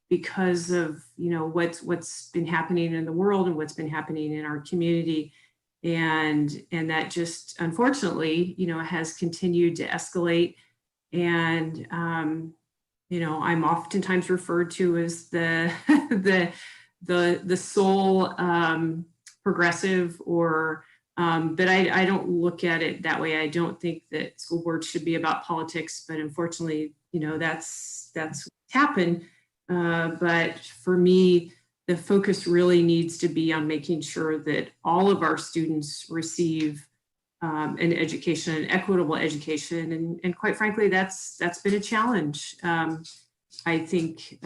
because of what's been happening in the world and what's been happening in our community, and that just unfortunately has continued to escalate. And I'm oftentimes referred to as the the sole progressive, or but I don't look at it that way. I don't think that school boards should be about politics, but unfortunately, that's what's happened. But for me, the focus really needs to be on making sure that all of our students receive an education, an equitable education, and quite frankly, that's been a challenge. I think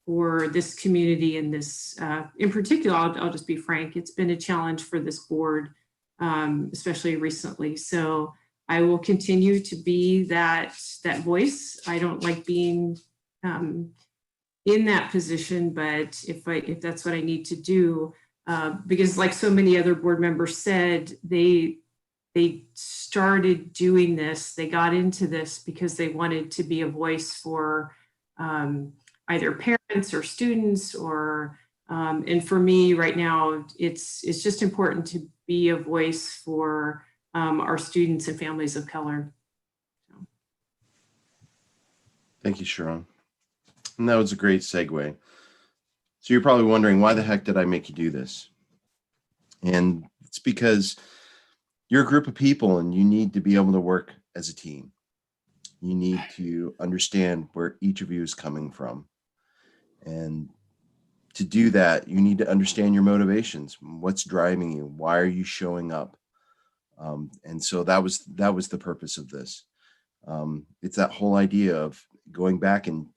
for this community and this, in particular, I'll just be frank, it's been a challenge for this board, especially recently. So I will continue to be that voice. I don't like being in that position, but if that's what I need to do, because like so many other board members said, they started doing this, they got into this because they wanted to be a voice for either parents or students, or and for me right now, it's just important to be a voice for our students and families of color.
Thank you, Sharon. And that was a great segue. So you're probably wondering, why the heck did I make you do this? And it's because you're a group of people and you need to be able to work as a team. You need to understand where each of you is coming from. And to do that, you need to understand your motivations. What's driving you? Why are you showing up? And so that was the purpose of this. It's that whole idea of going back and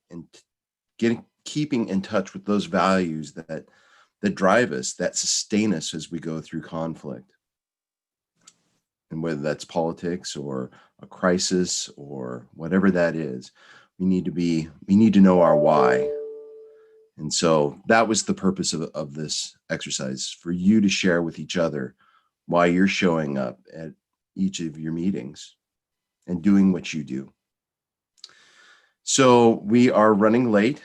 keeping in touch with those values that drive us, that sustain us as we go through conflict. And whether that's politics or a crisis or whatever that is, we need to know our why. And so that was the purpose of this exercise, for you to share with each other why you're showing up at each of your meetings and doing what you do. So we are running late,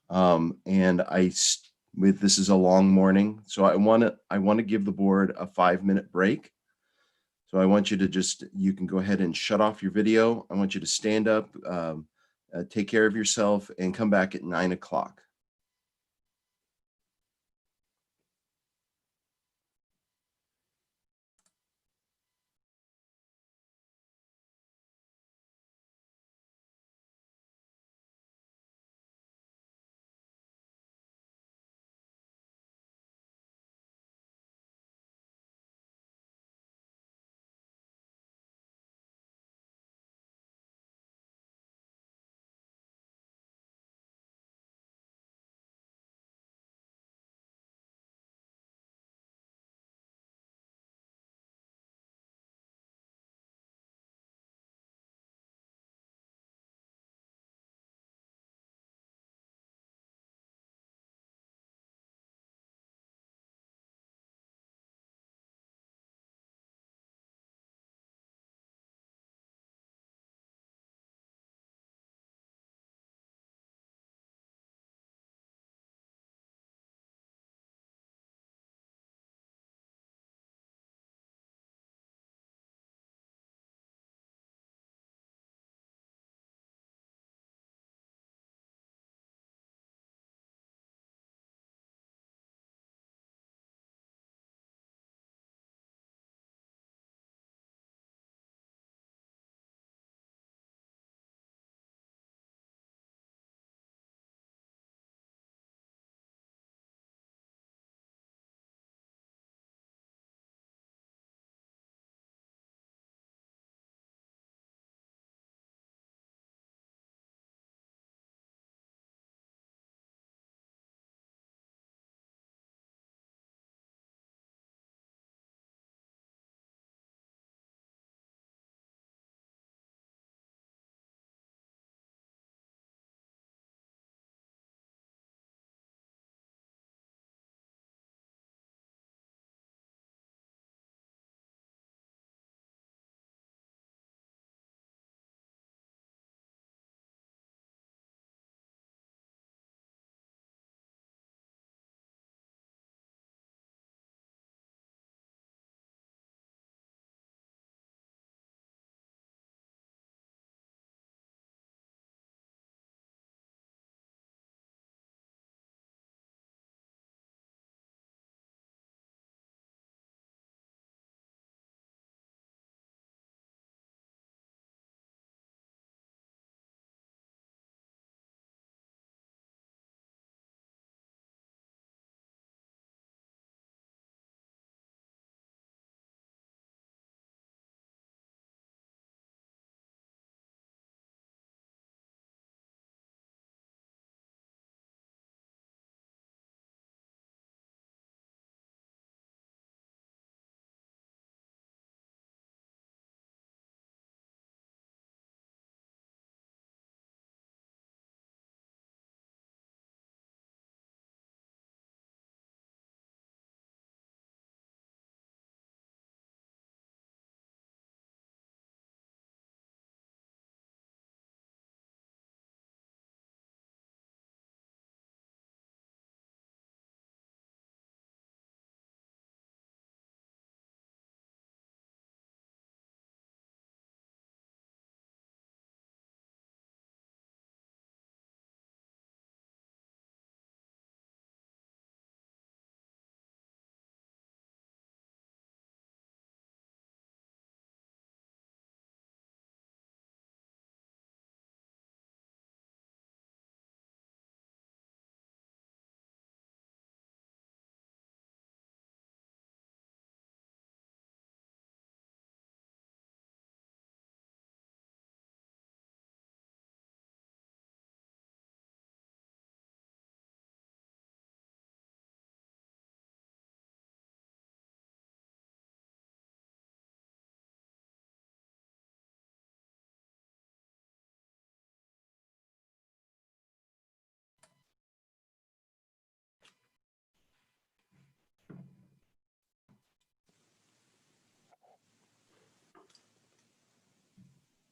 and this is a long morning, so I want to give the board a 5-minute break. So I want you to you can go ahead and shut off your video. I want you to stand up, take care of yourself, and come back at 9 o'clock.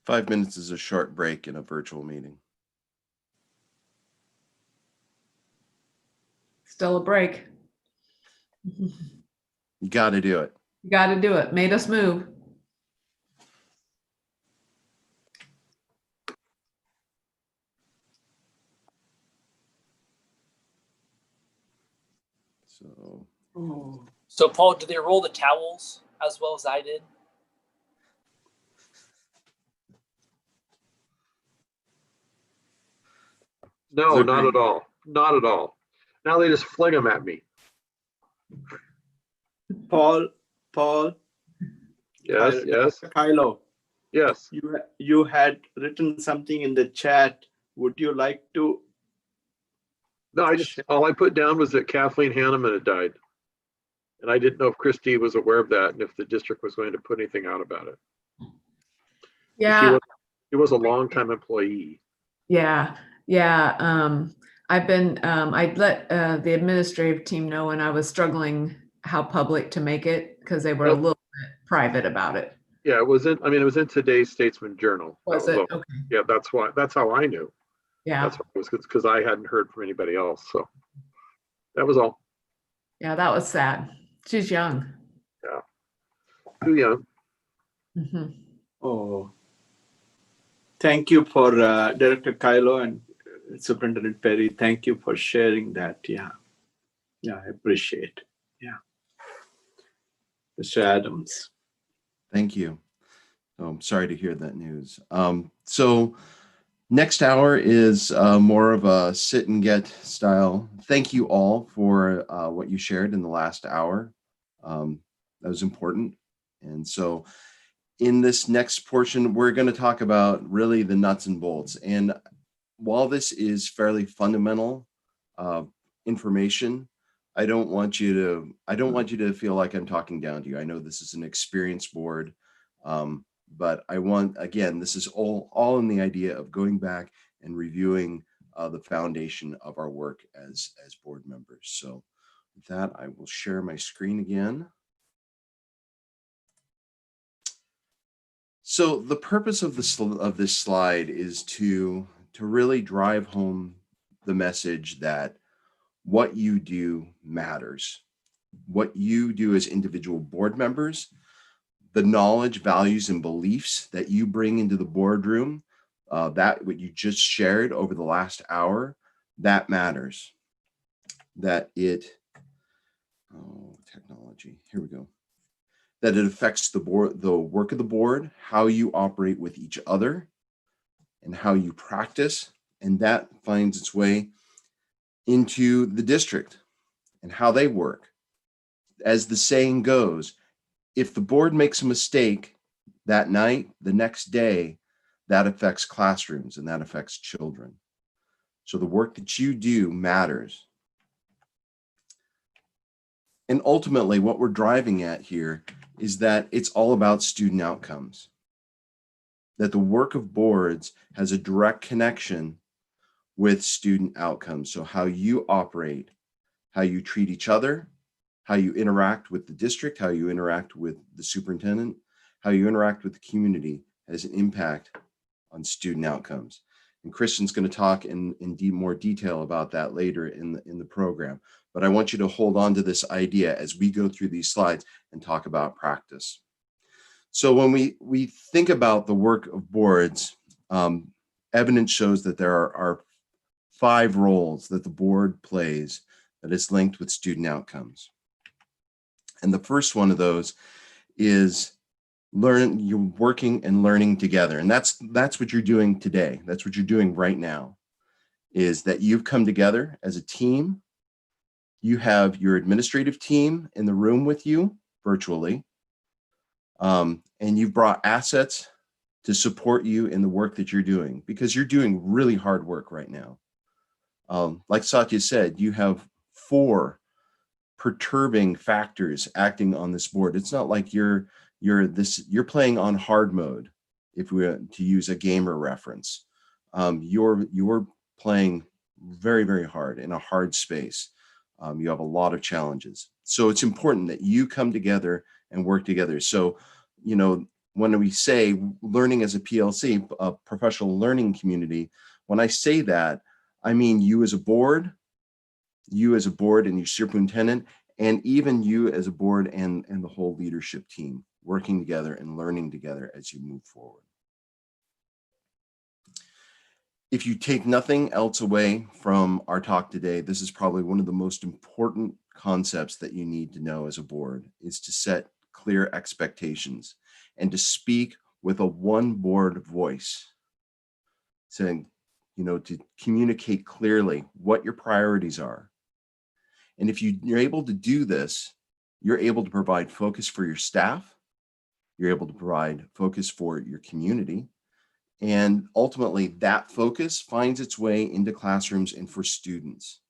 5 minutes is a short break in a virtual meeting.
Still a break.
You got to do it.
You got to do it. Made us move.
So
So, Paul, did they roll the towels as well as I did?
No,
They're
not
great.
at all. Not at all. Now they just fling them at me.
Paul,
Yes, yes,
Kylo,
yes.
you had written something in the chat. Would you like to?
No, all I put down was that Kathleen Hanneman had died. And I didn't know if Christie was aware of that and if the district was going to put anything out about it.
Yeah.
She was a longtime employee.
Yeah. I'd let the administrative team know when I was struggling how public to make it because they were a
Nope.
little bit private about it.
Yeah, it was in today's Statesman Journal.
Was
That
it?
all.
Okay.
Yeah, that's how I knew.
Yeah.
That's what it was, because I hadn't heard from anybody else. So that was all.
Yeah, that was sad. She's young.
Yeah. Too young.
Mhm.
Oh, thank you for Director Kylo and Superintendent Perry. Thank you for sharing that. Yeah, I appreciate. Yeah, Mr. Adams.
Thank you. I'm sorry to hear that news. So next hour is more of a sit and get style. Thank you all for what you shared in the last hour. That was important. And so in this next portion, we're going to talk about really the nuts and bolts. And while this is fairly fundamental information, I don't want you to feel like I'm talking down to you. I know this is an experienced board, but I want, again, this is all in the idea of going back and reviewing the foundation of our work as board members. So with that, I will share my screen again. So the purpose of this slide is to really drive home the message that what you do matters. What you do as individual board members, the knowledge, values, and beliefs that you bring into the boardroom, that what you just shared over the last hour, that matters. That it, technology, here we go. That it affects the work of the board, how you operate with each other, and how you practice, and that finds its way into the district and how they work. As the saying goes, if the board makes a mistake that night, the next day, that affects classrooms and that affects children. So the work that you do matters. And ultimately, what we're driving at here is that it's all about student outcomes. That the work of boards has a direct connection with student outcomes. So how you operate, how you treat each other, how you interact with the district, how you interact with the superintendent, how you interact with the community has an impact on student outcomes. And Christian's going to talk in more detail about that later in the program. But I want you to hold on to this idea as we go through these slides and talk about practice. So when we think about the work of boards, evidence shows that there are 5 roles that the board plays that is linked with student outcomes. And the first one of those is you're working and learning together. And that's what you're doing today. That's what you're doing right now, is that you've come together as a team. You have your administrative team in the room with you virtually. And you've brought assets to support you in the work that you're doing, because you're doing really hard work right now. Like Satya said, you have 4 perturbing factors acting on this board. It's not like you're playing on hard mode, if we were to use a gamer reference. You're playing very, very hard in a hard space. You have a lot of challenges. So it's important that you come together and work together. So, when we say learning as a PLC, a professional learning community, when I say that, I mean you as a board and your superintendent, and even you as a board and the whole leadership team working together and learning together as you move forward. If you take nothing else away from our talk today, this is probably one of the most important concepts that you need to know as a board, is to set clear expectations and to speak with a one board voice, saying, to communicate clearly what your priorities are. And if you're able to do this, you're able to provide focus for your staff, you're able to provide focus for your community, and ultimately that focus finds its way into classrooms and for students.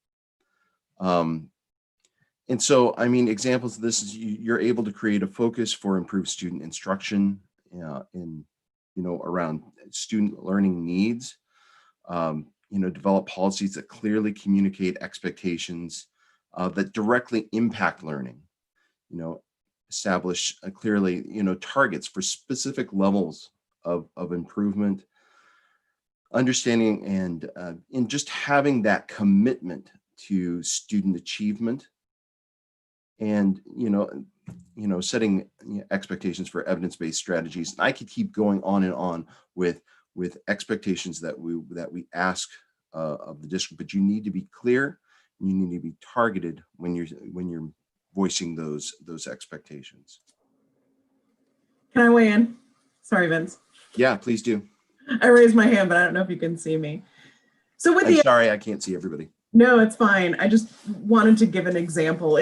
And so, I mean, examples of this is you're able to create a focus for improved student instruction around student learning needs, develop policies that clearly communicate expectations that directly impact learning, establish clearly, targets for specific levels of improvement, understanding and in just having that commitment to student achievement, and setting expectations for evidence-based strategies. And I could keep going on and on with expectations that we ask of the district, but you need to be clear, and you need to be targeted when you're voicing those expectations.
Can I weigh in? Sorry, Vince.
Yeah, please do.
I raised my hand, but I don't know if you can see me. So with
I'm sorry, I can't see everybody.
No, it's fine. I just wanted to give an example.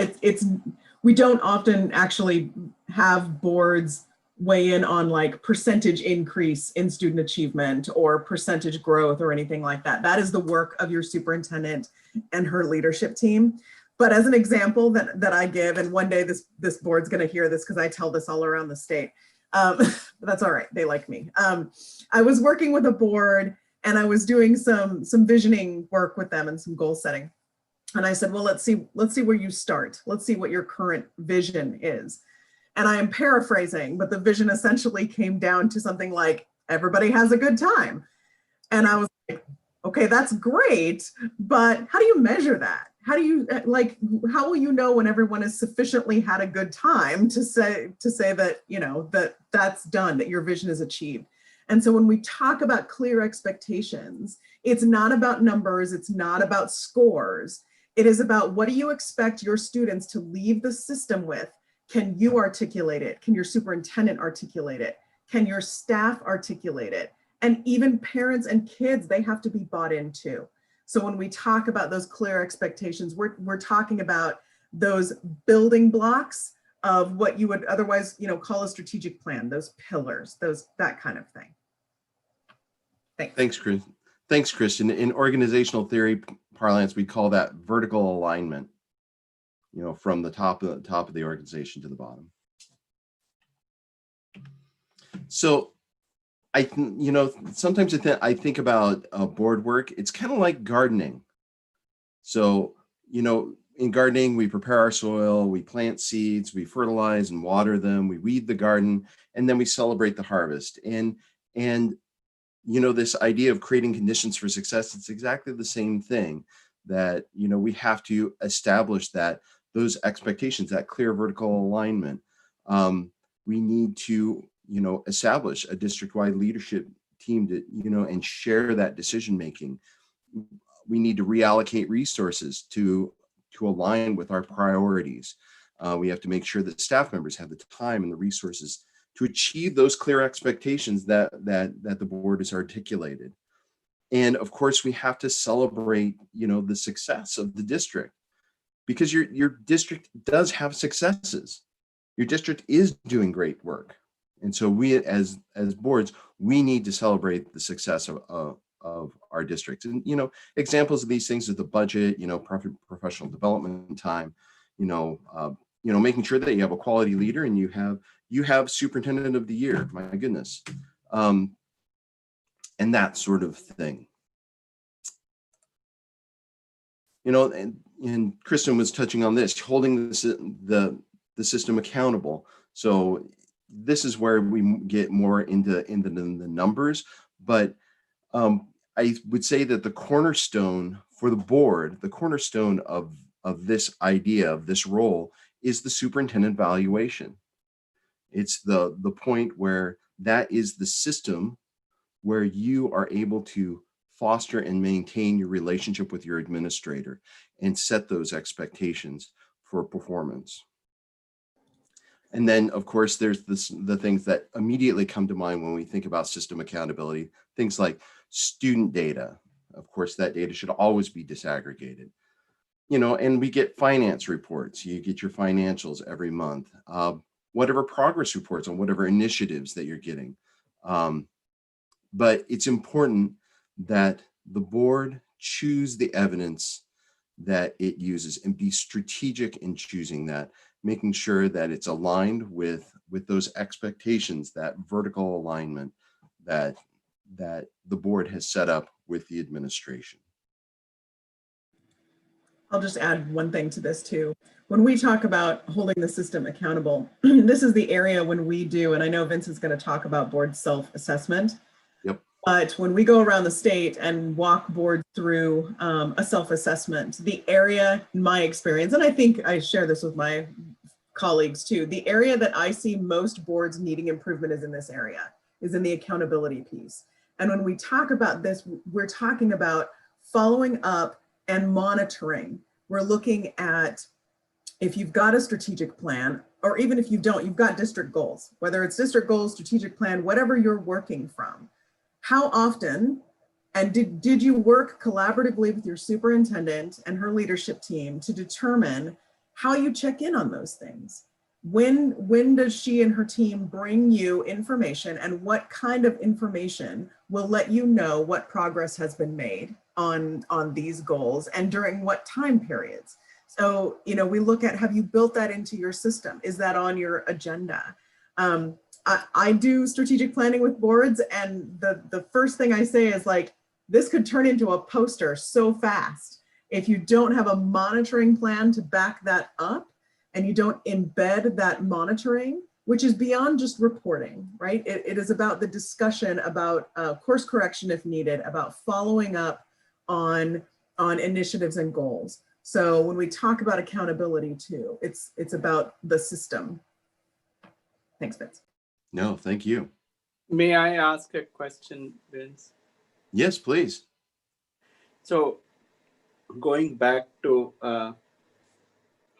We don't often actually have boards weigh in on like percentage increase in student achievement or percentage growth or anything like that. That is the work of your superintendent and her leadership team. But as an example that I give, and one day this board's going to hear this because I tell this all around the state. But that's all right. They like me. I was working with a board and I was doing some visioning work with them and some goal setting. And I said, well, let's see where you start. Let's see what your current vision is. And I am paraphrasing, but the vision essentially came down to something like, everybody has a good time. And I was like, okay, that's great, but how do you measure that? How will you know when everyone has sufficiently had a good time to say that, that's done, that your vision is achieved? And so when we talk about clear expectations, it's not about numbers, it's not about scores. It is about, what do you expect your students to leave the system with? Can you articulate it? Can your superintendent articulate it? Can your staff articulate it? And even parents and kids, they have to be bought into. So when we talk about those clear expectations, we're talking about those building blocks of what you would otherwise, call a strategic plan, those pillars, that kind of thing.
Thanks, Chris. Thanks, Kristen. In organizational theory parlance, we call that vertical alignment, from the top of the organization to the bottom. So sometimes I think about board work. It's kind of like gardening. So, in gardening, we prepare our soil, we plant seeds, we fertilize and water them, we weed the garden, and then we celebrate the harvest. And this idea of creating conditions for success, it's exactly the same thing, that, we have to establish those expectations, that clear vertical alignment. We need to, establish a district-wide leadership team to, and share that decision-making. We need to reallocate resources to align with our priorities. We have to make sure that staff members have the time and the resources to achieve those clear expectations that the board has articulated. And of course, we have to celebrate, the success of the district, because your district does have successes. Your district is doing great work. And so we, as boards, we need to celebrate the success of our districts. And, examples of these things are the budget, professional development time, making sure that you have a quality leader and you have superintendent of the year, my goodness, and that sort of thing. And Kristen was touching on this, holding the system accountable. So, this is where we get more into the numbers, but I would say that the cornerstone for the board, the cornerstone of this idea, of this role, is the superintendent valuation. It's the point where that is the system where you are able to foster and maintain your relationship with your administrator and set those expectations for performance. And then, of course, there's the things that immediately come to mind when we think about system accountability, things like student data. Of course, that data should always be disaggregated. And we get finance reports. You get your financials every month, whatever progress reports on whatever initiatives that you're getting. But it's important that the board choose the evidence that it uses and be strategic in choosing that, making sure that it's aligned with those expectations, that vertical alignment that the board has set up with the administration.
I'll just add one thing to this too. When we talk about holding the system accountable, this is the area when we do, and I know Vince is going to talk about board self-assessment.
Yep.
But when we go around the state and walk boards through a self-assessment, the area, in my experience, and I think I share this with my colleagues too, the area that I see most boards needing improvement is in this area, is in the accountability piece. And when we talk about this, we're talking about following up and monitoring. We're looking at, if you've got a strategic plan, or even if you don't, you've got district goals, whether it's district goals, strategic plan, whatever you're working from. How often, and did you work collaboratively with your superintendent and her leadership team to determine how you check in on those things? When does she and her team bring you information, and what kind of information will let you know what progress has been made on these goals and during what time periods? So, we look at, have you built that into your system? Is that on your agenda? I do strategic planning with boards, and the first thing I say is like, this could turn into a poster so fast if you don't have a monitoring plan to back that up, and you don't embed that monitoring, which is beyond just reporting, right? It is about the discussion about course correction if needed, about following up on initiatives and goals. So when we talk about accountability too, it's about the system. Thanks, Vince.
No, thank you.
May I ask a question, Vince?
Yes, please.
So going back to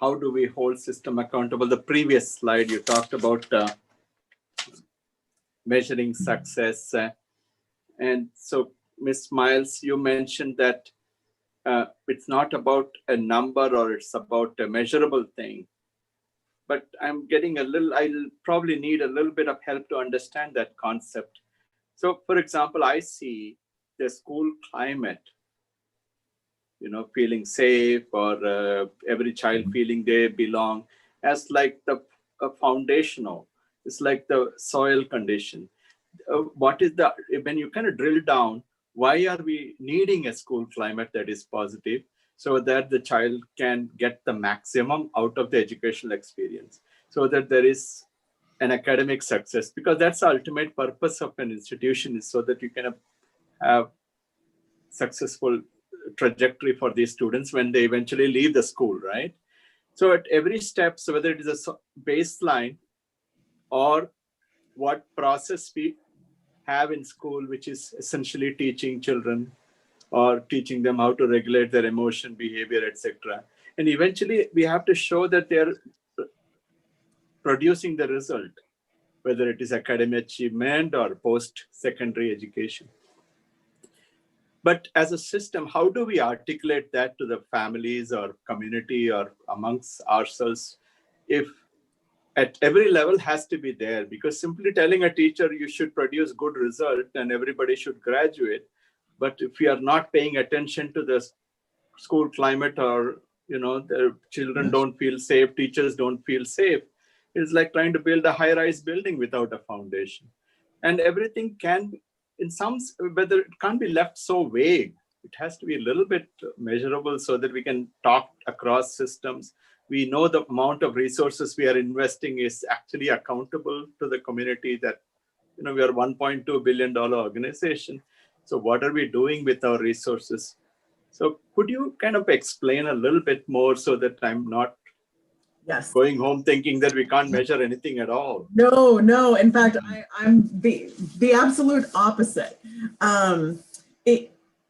how do we hold system accountable? The previous slide, you talked about measuring success. And so, Ms. Miles, you mentioned that it's not about a number, or it's about a measurable thing. But I'm getting I'll probably need a little bit of help to understand that concept. So, for example, I see the school climate, feeling safe, or every child feeling they belong, as like the foundational. It's like the soil condition. What is when you kind of drill down, why are we needing a school climate that is positive, so that the child can get the maximum out of the educational experience, so that there is an academic success? Because that's the ultimate purpose of an institution, is so that you can have successful trajectory for these students when they eventually leave the school, right? So at every step, so whether it is a baseline or what process we have in school, which is essentially teaching children or teaching them how to regulate their emotion, behavior, etc. And eventually we have to show that they're producing the result, whether it is academic achievement or post-secondary education. But as a system, how do we articulate that to the families or community or amongst ourselves, if at every level has to be there? Because simply telling a teacher you should produce good result and everybody should graduate, but if we are not paying attention to the school climate, or the children don't feel safe, teachers don't feel safe, it's like trying to build a high-rise building without a foundation. And everything can, in some, whether it can't be left so vague, it has to be a little bit measurable, so that we can talk across systems, we know the amount of resources we are investing is actually accountable to the community, that we are a $1.2 billion organization. So what are we doing with our resources? So could you kind of explain a little bit more so that I'm not
Yes.
going home thinking that we can't measure anything at all?
No. In fact, I'm the absolute opposite.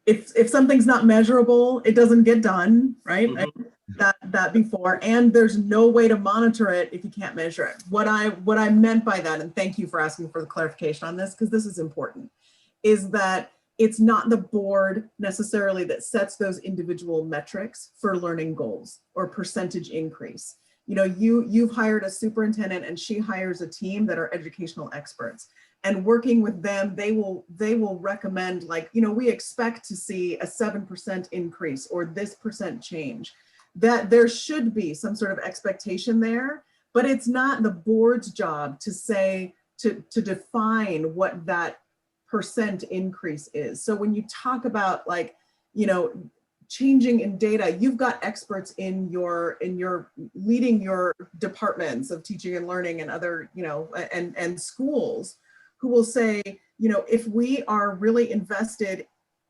If something's not measurable, it doesn't get done, right?
Mhm.
That before, and there's no way to monitor it if you can't measure it. What I meant by that, and thank you for asking for the clarification on this, because this is important, is that it's not the board necessarily that sets those individual metrics for learning goals or percentage increase. You've hired a superintendent and she hires a team that are educational experts, and working with them, they will recommend, like, we expect to see a 7% increase or this percent change. That there should be some sort of expectation there, but it's not the board's job to say, to define what that percent increase is. So when you talk about, like, changing in data, you've got experts in your leading your departments of teaching and learning and other, and schools, who will say, if we are really invested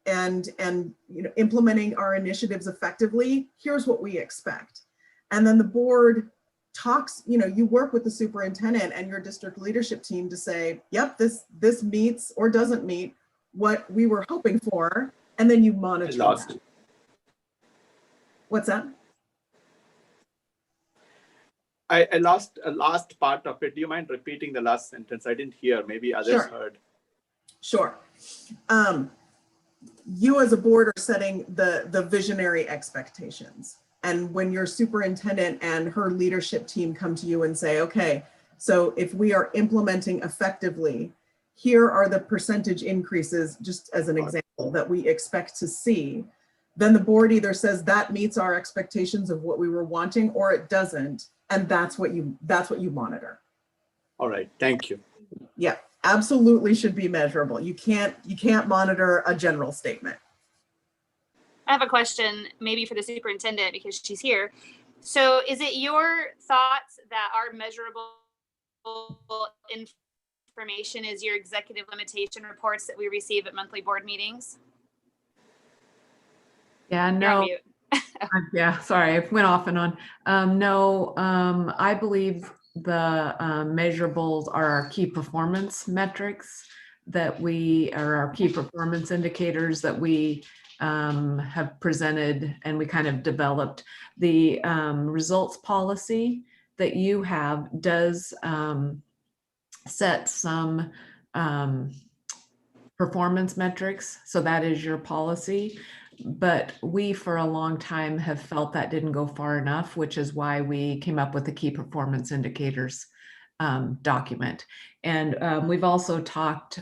and implementing our initiatives effectively, here's what we expect. And then the board talks, you work with the superintendent and your district leadership team to say, yep, this meets or doesn't meet what we were hoping for, and then you monitor that. What's that?
I lost a last part of it. Do you mind repeating the last sentence? I didn't hear. Maybe others heard.
Sure. You as a board are setting the visionary expectations. And when your superintendent and her leadership team come to you and say, okay, so if we are implementing effectively, here are the percentage increases, just as an example, that we expect to see, then the board either says that meets our expectations of what we were wanting, or it doesn't. And that's what you monitor.
All right, thank you.
Yeah, absolutely should be measurable. You can't monitor a general statement.
I have a question maybe for the superintendent because she's here. So is it your thoughts that our measurable information is your executive limitation reports that we receive at monthly board meetings?
Yeah,
You're on
no.
mute.
Yeah, sorry, I went off and on. No, I believe the measurables are our key performance metrics that are our key performance indicators that we have presented, and we kind of developed. The results policy that you have does set some performance metrics, so that is your policy. But we, for a long time, have felt that didn't go far enough, which is why we came up with the key performance indicators document. And we've also talked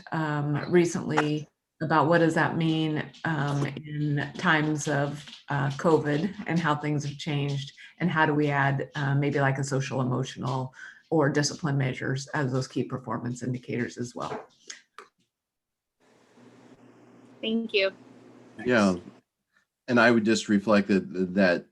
recently about what does that mean in times of COVID and how things have changed, and how do we add maybe like a social emotional or discipline measures as those key performance indicators as well.
Thank you.
Yeah. And I would just reflect that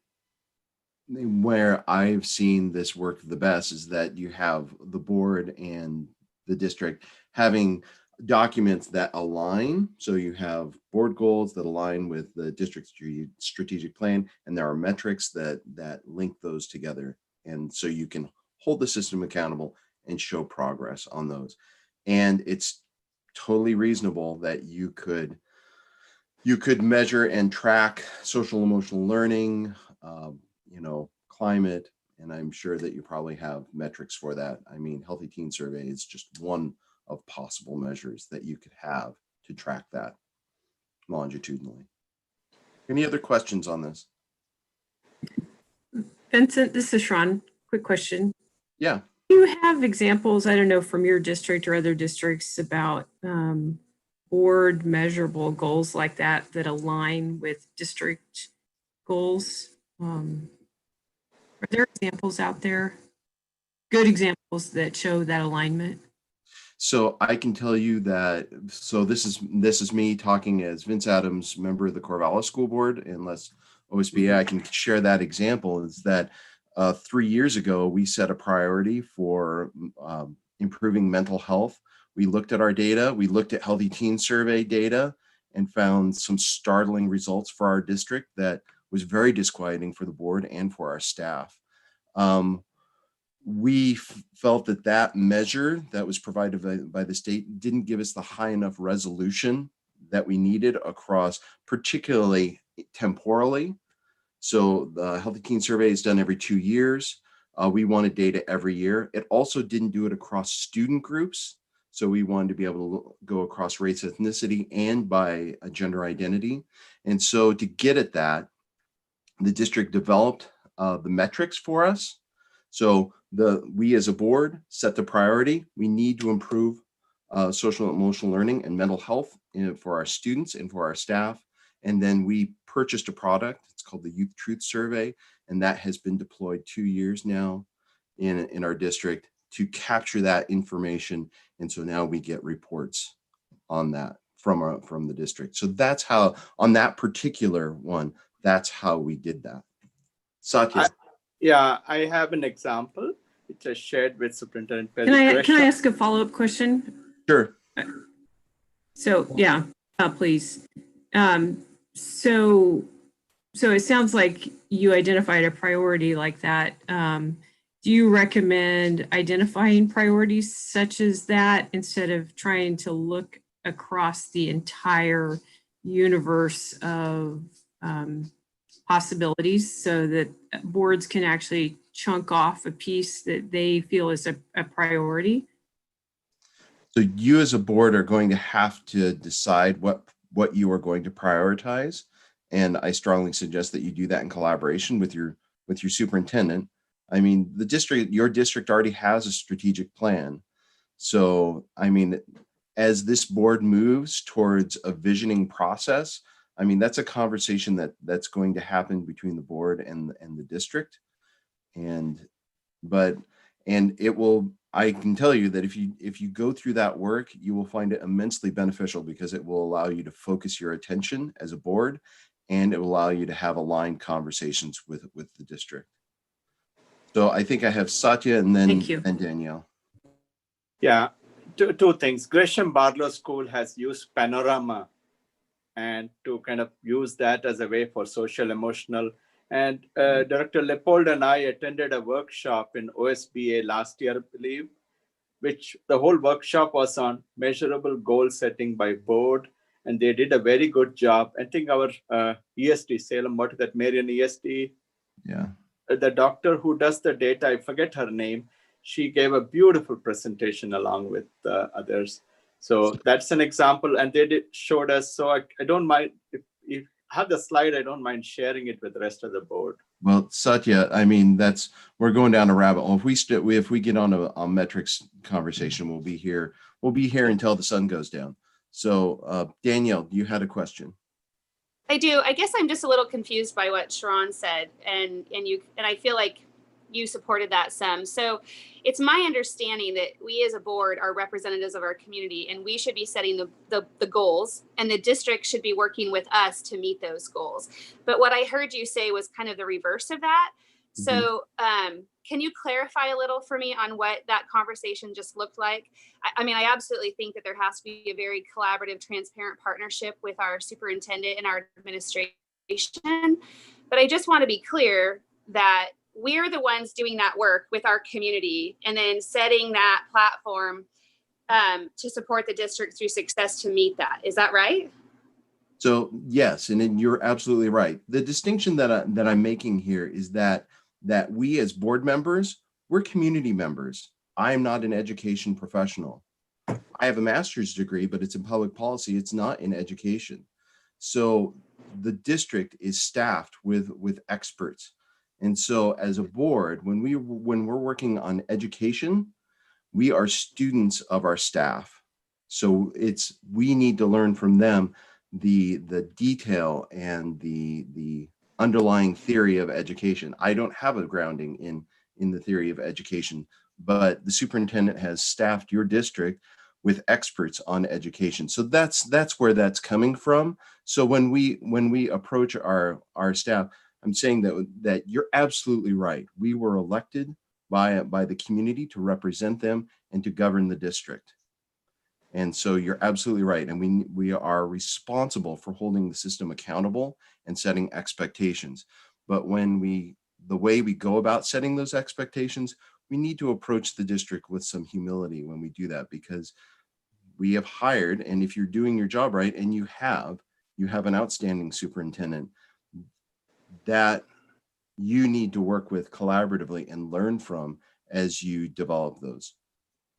where I've seen this work the best is that you have the board and the district having documents that align. So you have board goals that align with the district's strategic plan, and there are metrics that link those together. And so you can hold the system accountable and show progress on those. And it's totally reasonable that you could measure and track social emotional learning, climate, and I'm sure that you probably have metrics for that. I mean, Healthy Teen Survey is just one of possible measures that you could have to track that longitudinally. Any other questions on this?
Vincent, this is Sharon. Quick question.
Yeah.
Do you have examples, I don't know, from your district or other districts about board measurable goals like that align with district goals? Are there examples out there, good examples that show that alignment?
So I can tell you that, so this is me talking as Vince Adams, member of the Corvallis School Board, unless OSBA, I can share that example, is that 3 years ago, we set a priority for improving mental health. We looked at our data, we looked at Healthy Teen Survey data, and found some startling results for our district that was very disquieting for the board and for our staff. We felt that that measure that was provided by the state didn't give us the high enough resolution that we needed across, particularly temporally. So the Healthy Teen Survey is done every 2 years. We wanted data every year. It also didn't do it across student groups. So we wanted to be able to go across race, ethnicity, and by gender identity. And so to get at that, the district developed the metrics for us. So we as a board set the priority. We need to improve social and emotional learning and mental health for our students and for our staff. And then we purchased a product. It's called the Youth Truth Survey, and that has been deployed 2 years now in our district to capture that information. And so now we get reports on that from the district. So that's how, on that particular one, that's how we did that. Satya.
I have an example which I shared with Superintendent Perry.
Can I ask a follow-up question?
Sure.
So, yeah, please. So it sounds like you identified a priority like that. Do you recommend identifying priorities such as that instead of trying to look across the entire universe of possibilities so that boards can actually chunk off a piece that they feel is a priority?
So you as a board are going to have to decide what you are going to prioritize. And I strongly suggest that you do that in collaboration with your superintendent. I mean, your district already has a strategic plan. So, I mean, as this board moves towards a visioning process, I mean, that's a conversation that's going to happen between the board and the district. I can tell you that if you go through that work, you will find it immensely beneficial because it will allow you to focus your attention as a board, and it will allow you to have aligned conversations with the district. So I think I have Satya and then Danielle.
Yeah, two things. Gresham Barlow School has used Panorama and to kind of use that as a way for social emotional. And Director Leopold and I attended a workshop in OSBA last year, I believe, which the whole workshop was on measurable goal setting by board. And they did a very good job. I think our ESD, Salem, what is that, Marion ESD?
Yeah.
The doctor who does the data, I forget her name, she gave a beautiful presentation along with others. So that's an example. And they showed us, so I don't mind, if you have the slide, I don't mind sharing it with the rest of the board.
Well, Satya, I mean, we're going down a rabbit hole. If we get on a metrics conversation, we'll be here until the sun goes down. So Danielle, you had a question.
I do. I guess I'm just a little confused by what Sharon said, and I feel like you supported that some. So it's my understanding that we as a board are representatives of our community, and we should be setting the goals, and the district should be working with us to meet those goals. But what I heard you say was kind of the reverse of that. So can you clarify a little for me on what that conversation just looked like? I mean, I absolutely think that there has to be a very collaborative, transparent partnership with our superintendent and our administration. But I just want to be clear that we're the ones doing that work with our community and then setting that platform to support the district through success to meet that. Is that right?
So yes, and you're absolutely right. The distinction that I'm making here is that we as board members, we're community members. I am not an education professional. I have a master's degree, but it's in public policy. It's not in education. So the district is staffed with experts. And so as a board, when we're working on education, we are students of our staff. So we need to learn from them the detail and the underlying theory of education. I don't have a grounding in the theory of education, but the superintendent has staffed your district with experts on education. So that's where that's coming from. So when we approach our staff, I'm saying that you're absolutely right. We were elected by the community to represent them and to govern the district. And so you're absolutely right. And we are responsible for holding the system accountable and setting expectations. But the way we go about setting those expectations, we need to approach the district with some humility when we do that, because we have hired, and if you're doing your job right, and you have an outstanding superintendent that you need to work with collaboratively and learn from as you develop those.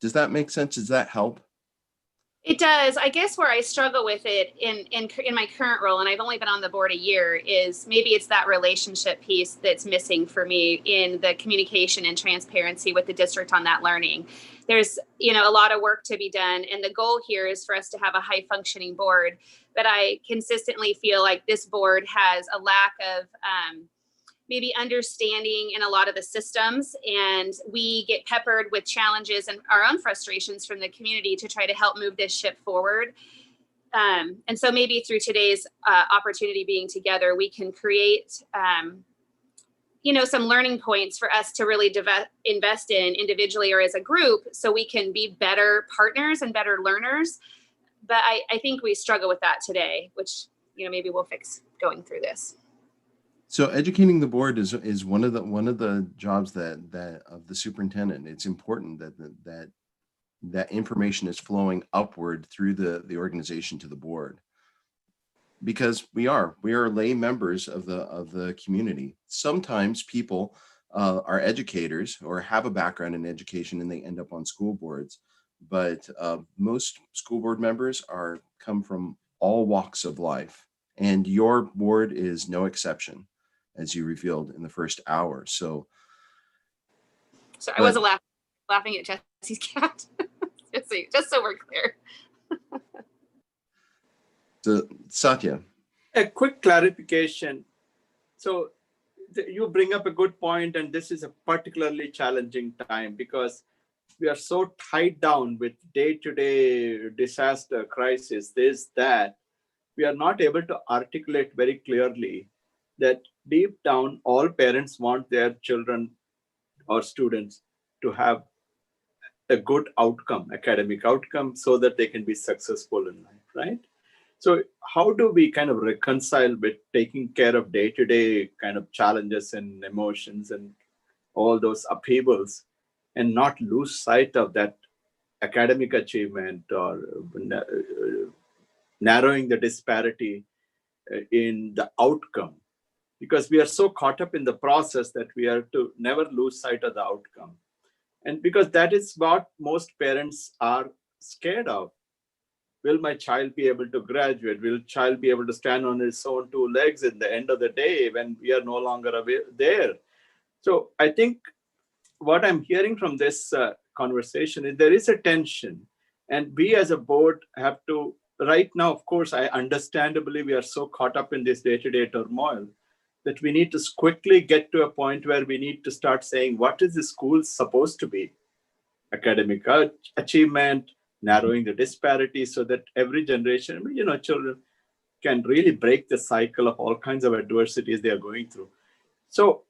Does that make sense? Does that help?
It does. I guess where I struggle with it in my current role, and I've only been on the board a year, is maybe it's that relationship piece that's missing for me in the communication and transparency with the district on that learning. There's, a lot of work to be done, and the goal here is for us to have a high functioning board. But I consistently feel like this board has a lack of maybe understanding in a lot of the systems, and we get peppered with challenges and our own frustrations from the community to try to help move this ship forward. And so maybe through today's opportunity being together, we can create, some learning points for us to really invest in individually or as a group, so we can be better partners and better learners. But I think we struggle with that today, which, maybe we'll fix going through this.
So educating the board is one of the jobs that of the superintendent. It's important that information is flowing upward through the organization to the board, because we are lay members of the community. Sometimes people are educators or have a background in education and they end up on school boards, but most school board members come from all walks of life, and your board is no exception, as you revealed in the first hour. So
I wasn't laughing at Jesse's cat. just so we're clear.
So, Satya.
A quick clarification. So you bring up a good point, and this is a particularly challenging time because we are so tied down with day-to-day disaster, crisis, this, that. We are not able to articulate very clearly that deep down, all parents want their children or students to have a good outcome, academic outcome, so that they can be successful in life, right? So how do we kind of reconcile with taking care of day-to-day kind of challenges and emotions and all those upheavals and not lose sight of that academic achievement or narrowing the disparity in the outcome? Because we are so caught up in the process that we are to never lose sight of the outcome. And because that is what most parents are scared of. Will my child be able to graduate? Will child be able to stand on his own two legs at the end of the day when we are no longer there? So I think what I'm hearing from this conversation is there is a tension. And we as a board have to, right now, of course, understandably, we are so caught up in this day-to-day turmoil that we need to quickly get to a point where we need to start saying, what is the school supposed to be? Academic achievement, narrowing the disparity so that every generation, children can really break the cycle of all kinds of adversities they are going through. So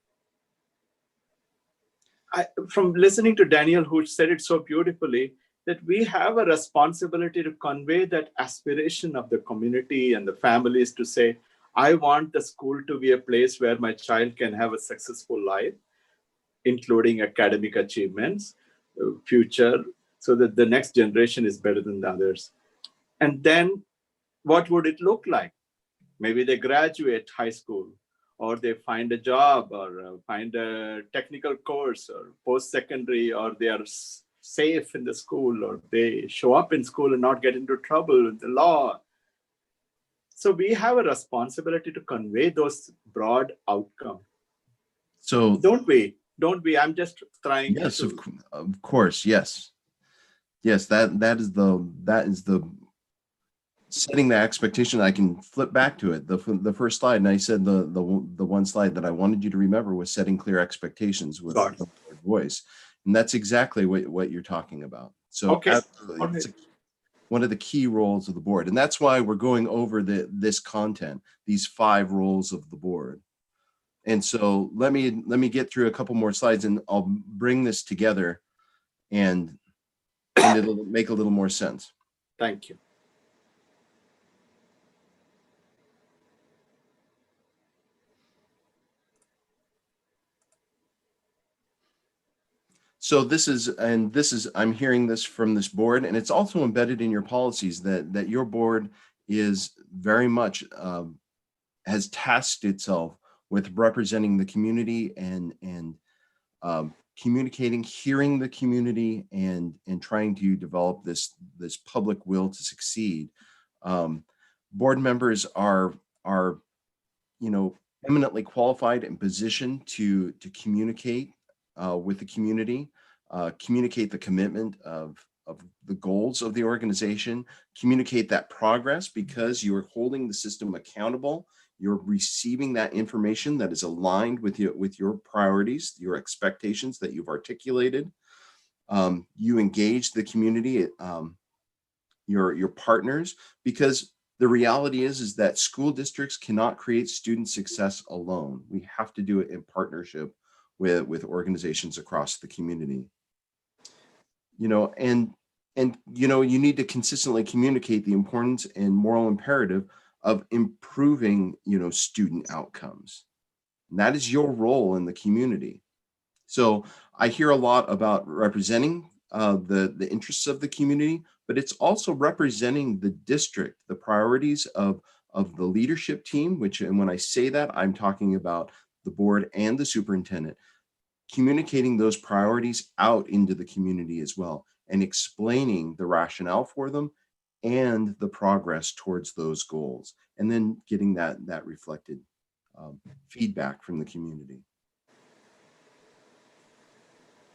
from listening to Daniel, who said it so beautifully, that we have a responsibility to convey that aspiration of the community and the families to say, I want the school to be a place where my child can have a successful life, including academic achievements, future, so that the next generation is better than the others. And then what would it look like? Maybe they graduate high school, or they find a job, or find a technical course, or post-secondary, or they are safe in the school, or they show up in school and not get into trouble with the law. So we have a responsibility to convey those broad outcomes.
So
don't we? I'm just trying.
Yes, to... of course. Yes. That is the setting the expectation. I can flip back to it. The first slide, and I said the one slide that I wanted you to remember was setting clear expectations with a voice, and that's exactly what you're talking about. So
okay.
Absolutely, it's one of the key roles of the board, and that's why we're going over this content, these 5 roles of the board. And so let me get through a couple more slides and I'll bring this together and it'll make a little more sense.
Thank you.
So I'm hearing this from this board, and it's also embedded in your policies that your board is very much has tasked itself with representing the community and communicating, hearing the community, and trying to develop this public will to succeed. Board members are eminently qualified and positioned to communicate with the community, communicate the commitment of the goals of the organization, communicate that progress because you're holding the system accountable. You're receiving that information that is aligned with your priorities, your expectations that you've articulated. You engage the community, your partners, because the reality is that school districts cannot create student success alone. We have to do it in partnership with organizations across the community. And you need to consistently communicate the importance and moral imperative of improving, student outcomes. And that is your role in the community. So I hear a lot about representing the interests of the community, but it's also representing the district, the priorities of the leadership team, and when I say that, I'm talking about the board and the superintendent, communicating those priorities out into the community as well, and explaining the rationale for them and the progress towards those goals, and then getting that reflected feedback from the community.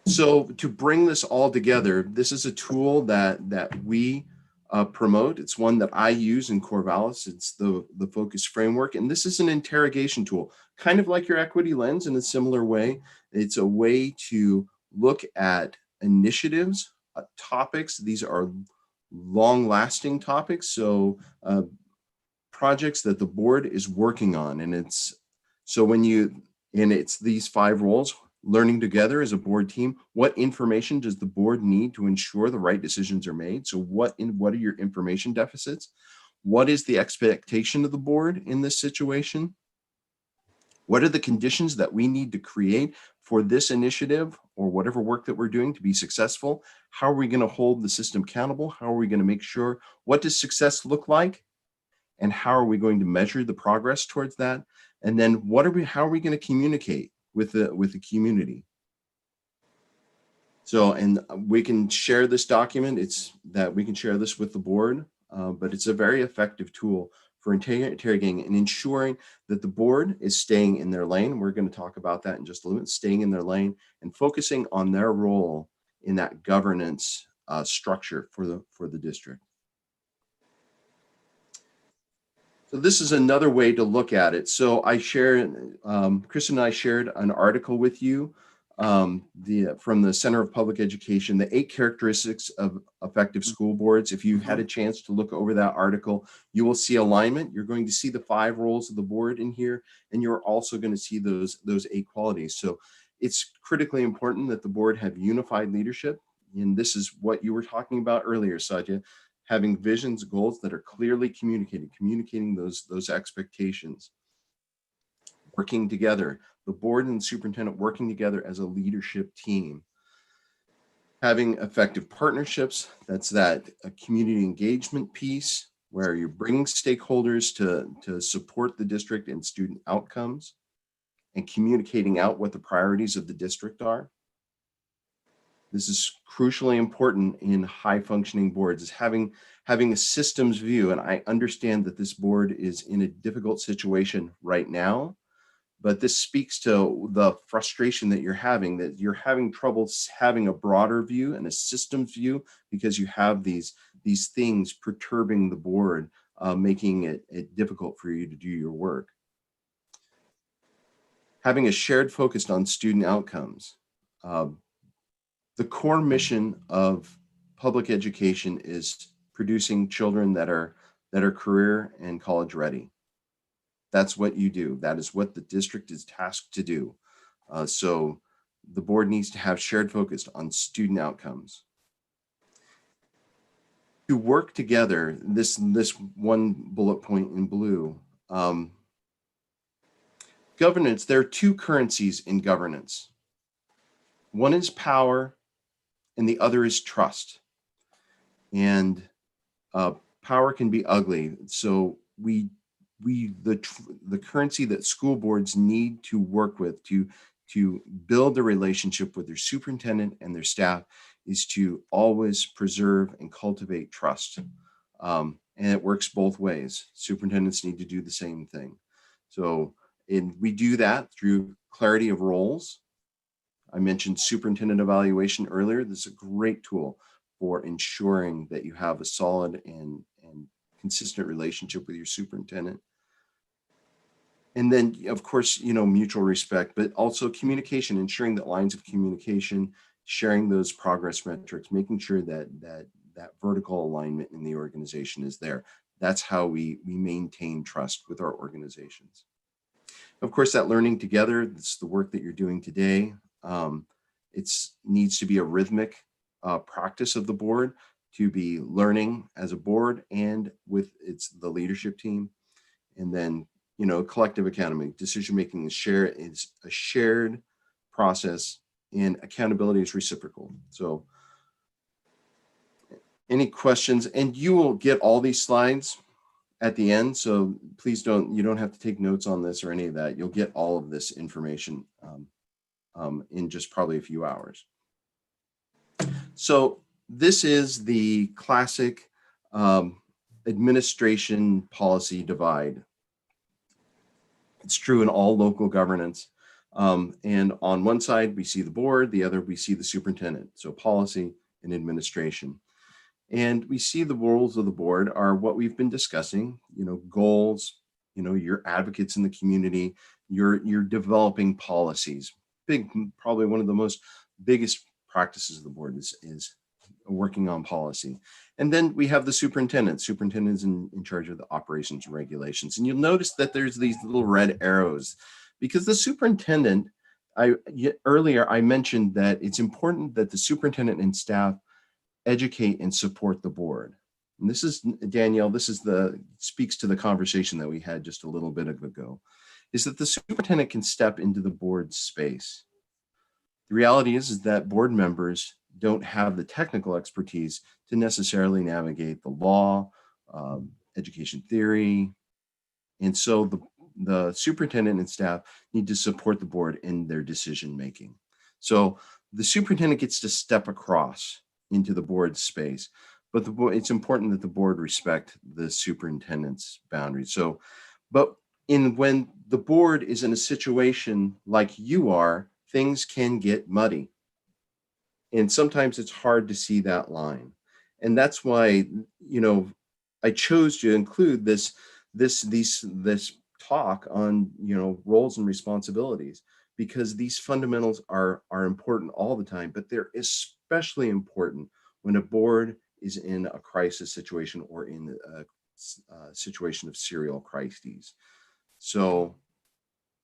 So to bring this all together, this is a tool that we promote. It's one that I use in Corvallis. It's the focus framework. And this is an interrogation tool, kind of like your equity lens in a similar way. It's a way to look at initiatives, topics. These are long-lasting topics. So projects that the board is working on. And it's these 5 roles: learning together as a board team. What information does the board need to ensure the right decisions are made? So what are your information deficits? What is the expectation of the board in this situation? What are the conditions that we need to create for this initiative or whatever work that we're doing to be successful? How are we going to hold the system accountable? How are we going to make sure? What does success look like? And how are we going to measure the progress towards that? And then how are we going to communicate with the community? So, and we can share this document. We can share this with the board, but it's a very effective tool for interrogating and ensuring that the board is staying in their lane. We're going to talk about that in just a little bit, staying in their lane and focusing on their role in that governance structure for the district. So this is another way to look at it. So I shared, Chris and I shared an article with you from the Center of Public Education, the 8 characteristics of effective school boards. If you had a chance to look over that article, you will see alignment. You're going to see the 5 roles of the board in here, and you're also going to see those 8 qualities. So it's critically important that the board have unified leadership. And this is what you were talking about earlier, Satya. Having visions, goals that are clearly communicating those expectations, working together, the board and the superintendent working together as a leadership team, having effective partnerships. That's that community engagement piece where you're bringing stakeholders to support the district and student outcomes and communicating out what the priorities of the district are. This is crucially important in high functioning boards, is having a systems view. And I understand that this board is in a difficult situation right now, but this speaks to the frustration that you're having trouble having a broader view and a systems view because you have these things perturbing the board, making it difficult for you to do your work. Having a shared focus on student outcomes. The core mission of public education is producing children that are career and college ready. That's what you do. That is what the district is tasked to do. So the board needs to have shared focus on student outcomes. To work together, this one bullet point in blue, governance, there are two currencies in governance. One is power and the other is trust. And power can be ugly. So the currency that school boards need to work with to build a relationship with their superintendent and their staff is to always preserve and cultivate trust. And it works both ways. Superintendents need to do the same thing. So, and we do that through clarity of roles. I mentioned superintendent evaluation earlier. This is a great tool for ensuring that you have a solid and consistent relationship with your superintendent. And then, of course, mutual respect, but also communication, ensuring that lines of communication, sharing those progress metrics, making sure that vertical alignment in the organization is there. That's how we maintain trust with our organizations. Of course, that learning together, it's the work that you're doing today. It needs to be a rhythmic practice of the board to be learning as a board and with the leadership team. And then, collective accountability, decision-making is a shared process and accountability is reciprocal. So any questions? And you will get all these slides at the end. So please you don't have to take notes on this or any of that. You'll get all of this information in just probably a few hours. So this is the classic administration policy divide. It's true in all local governance. And on one side, we see the board, the other, we see the superintendent. So policy and administration. And we see the roles of the board are what we've been discussing, goals, your advocates in the community, you're developing policies. Probably one of the biggest practices of the board is working on policy. And then we have the superintendent. Superintendent is in charge of the operations and regulations. And you'll notice that there's these little red arrows because the superintendent, earlier I mentioned that it's important that the superintendent and staff educate and support the board. And this is, Danielle, speaks to the conversation that we had just a little bit ago, is that the superintendent can step into the board's space. The reality is that board members don't have the technical expertise to necessarily navigate the law, education theory. And so the superintendent and staff need to support the board in their decision-making. So the superintendent gets to step across into the board's space, but it's important that the board respect the superintendent's boundaries. So, but when the board is in a situation like you are, things can get muddy. And sometimes it's hard to see that line. And that's why, I chose to include this talk on, roles and responsibilities, because these fundamentals are important all the time, but they're especially important when a board is in a crisis situation or in a situation of serial crises. So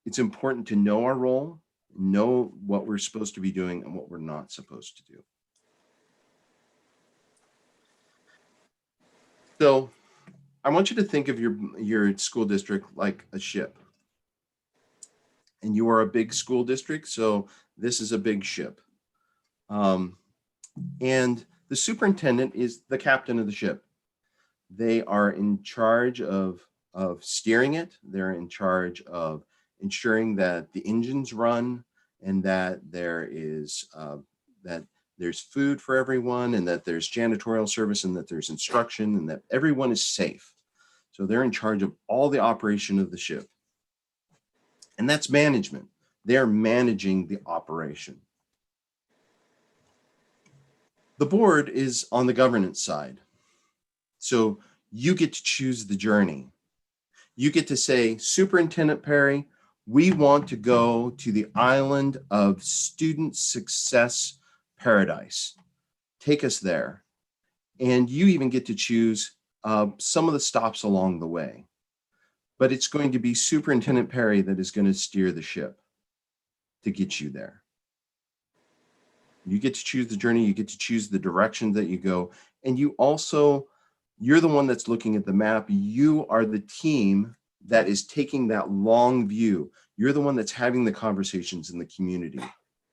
it's important to know our role, know what we're supposed to be doing and what we're not supposed to do. So I want you to think of your school district like a ship. And you are a big school district, so this is a big ship. And the superintendent is the captain of the ship. They are in charge of steering it. They're in charge of ensuring that the engines run and that there's food for everyone and that there's janitorial service and that there's instruction and that everyone is safe. So they're in charge of all the operation of the ship. And that's management. They're managing the operation. The board is on the governance side. So you get to choose the journey. You get to say, Superintendent Perry, we want to go to the island of student success paradise. Take us there. And you even get to choose some of the stops along the way. but it's going to be Superintendent Perry that is going to steer the ship to get you there. You get to choose the journey, you get to choose the direction that you go, and you're the one that's looking at the map. You are the team that is taking that long view. You're the one that's having the conversations in the community.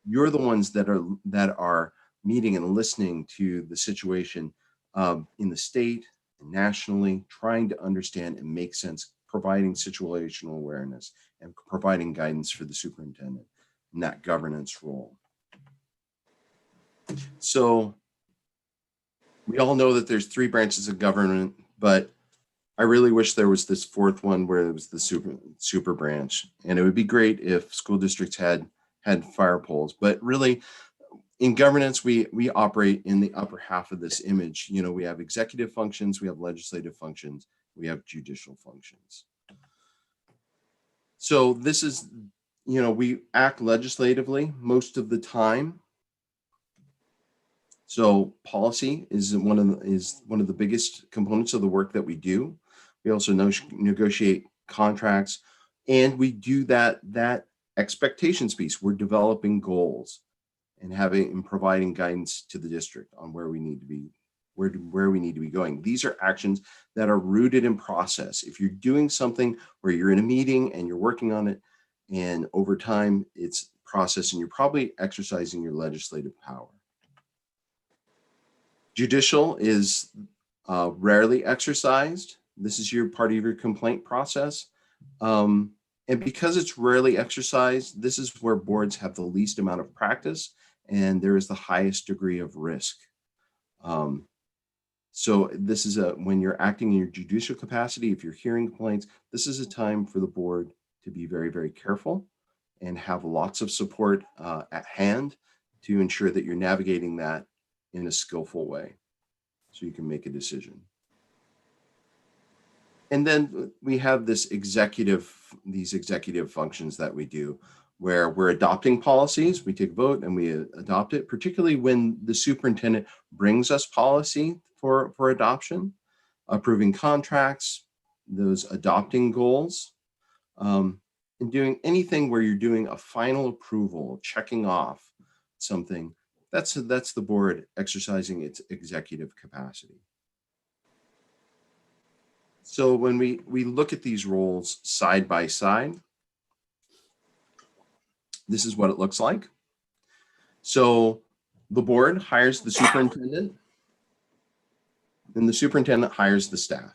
You're the ones that are meeting and listening to the situation in the state, nationally, trying to understand and make sense, providing situational awareness and providing guidance for the superintendent in that governance role. So we all know that there's 3 branches of government, but I really wish there was this 4th one where it was the super branch. And it would be great if school districts had fire poles, but really in governance, we operate in the upper half of this image. You know, we have executive functions, we have legislative functions, we have judicial functions. So this is, you know, we act legislatively most of the time. So policy is one of the biggest components of the work that we do. We also negotiate contracts, and we do that expectations piece. We're developing goals and providing guidance to the district on where we need to be, where we need to be going. These are actions that are rooted in process. If you're doing something where you're in a meeting and you're working on it, and over time it's process, and you're probably exercising your legislative power. Judicial is rarely exercised. This is your part of your complaint process. And because it's rarely exercised, this is where boards have the least amount of practice, and there is the highest degree of risk. So this is when you're acting in your judicial capacity, if you're hearing complaints, this is a time for the board to be very, very careful and have lots of support at hand to ensure that you're navigating that in a skillful way so you can make a decision. And then we have these executive functions that we do where we're adopting policies. We take a vote and we adopt it, particularly when the superintendent brings us policy for adoption, approving contracts, those adopting goals, and doing anything where you're doing a final approval, checking off something. That's the board exercising its executive capacity. So when we look at these roles side by side, this is what it looks like. So the board hires the superintendent, and the superintendent hires the staff.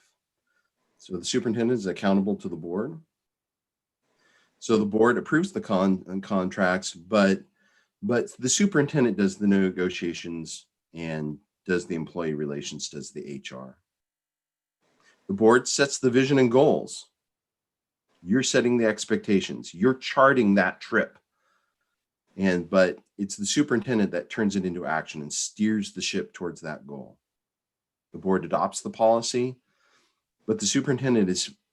So the superintendent is accountable to the board. So the board approves the contracts, but the superintendent does the negotiations and does the employee relations, does the HR. The board sets the vision and goals. You're setting the expectations. You're charting that trip. But it's the superintendent that turns it into action and steers the ship towards that goal. The board adopts the policy, but the superintendent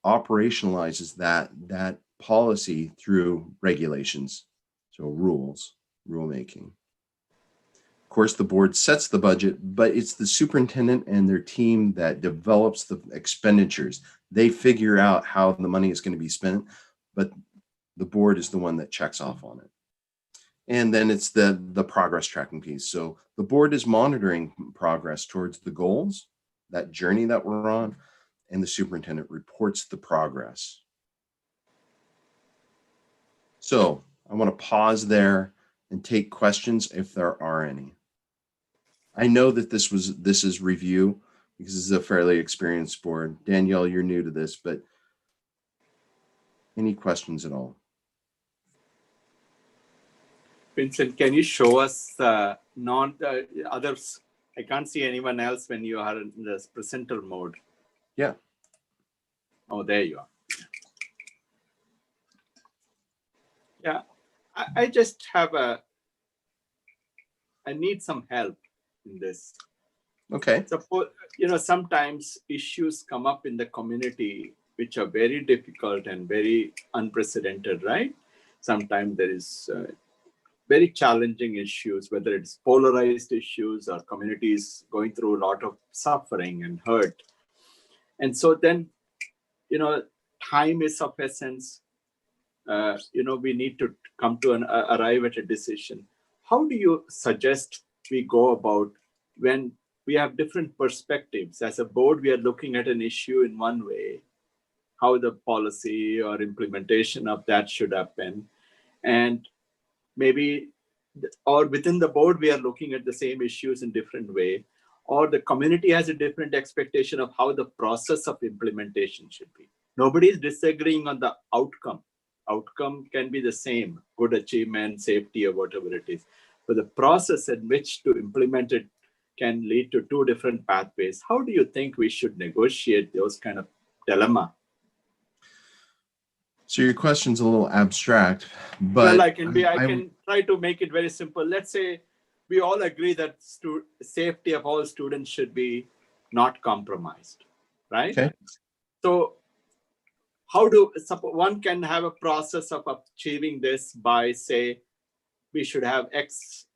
operationalizes that policy through regulations, so rules, rulemaking. Of course, the board sets the budget, but it's the superintendent and their team that develops the expenditures. They figure out how the money is going to be spent, but the board is the one that checks off on it. And then it's the progress tracking piece. So the board is monitoring progress towards the goals, that journey that we're on, and the superintendent reports the progress. So I want to pause there and take questions if there are any. I know that this is review because this is a fairly experienced board. Danielle, you're new to this, but any questions at all?
Vincent, can you show us others? I can't see anyone else when you are in the presenter mode.
Yeah.
Oh, there you are. Yeah, I just have I need some help in this.
Okay.
Suppose, sometimes issues come up in the community which are very difficult and very unprecedented, right? Sometimes there is very challenging issues, whether it's polarized issues or communities going through a lot of suffering and hurt. And so then, time is of essence. We need to come to arrive at a decision. How do you suggest we go about when we have different perspectives? As a board, we are looking at an issue in one way, how the policy or implementation of that should happen. And maybe, or within the board, we are looking at the same issues in different way, or the community has a different expectation of how the process of implementation should be. Nobody is disagreeing on the outcome. Outcome can be the same, good achievement, safety, or whatever it is. But the process in which to implement it can lead to two different pathways. How do you think we should negotiate those kind of dilemma?
So your question's a little abstract, but
well, I can try to make it very simple. Let's say we all agree that safety of all students should be not compromised, right?
Okay.
So one can have a process of achieving this by, say, we should have X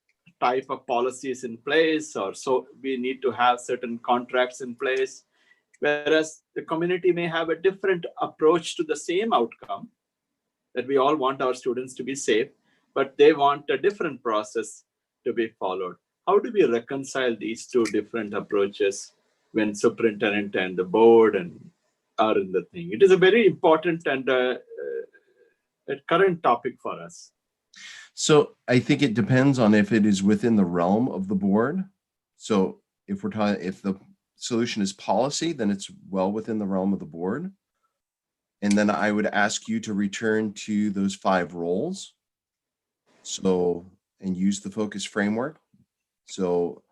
type of policies in place, or so we need to have certain contracts in place, whereas the community may have a different approach to the same outcome, that we all want our students to be safe, but they want a different process to be followed. How do we reconcile these two different approaches when superintendent and the board are in the thing? It is a very important and a current topic for us.
So I think it depends on if it is within the realm of the board. So if the solution is policy, then it's well within the realm of the board. And then I would ask you to return to those 5 roles. So, and use the focus framework. So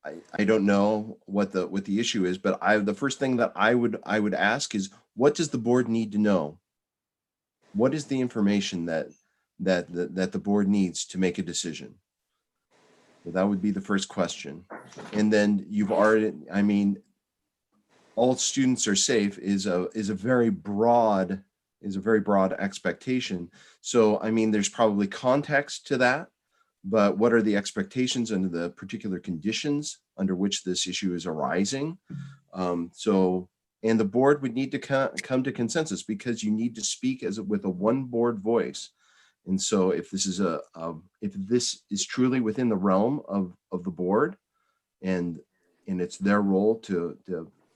I don't know what the issue is, but the first thing that I would ask is, what does the board need to know? What is the information that the board needs to make a decision? So that would be the first question. And then all students are safe is a very broad expectation. So there's probably context to that, but what are the expectations under the particular conditions under which this issue is arising? And the board would need to come to consensus, because you need to speak with a one board voice. And so if this is truly within the realm of the board, and it's their role to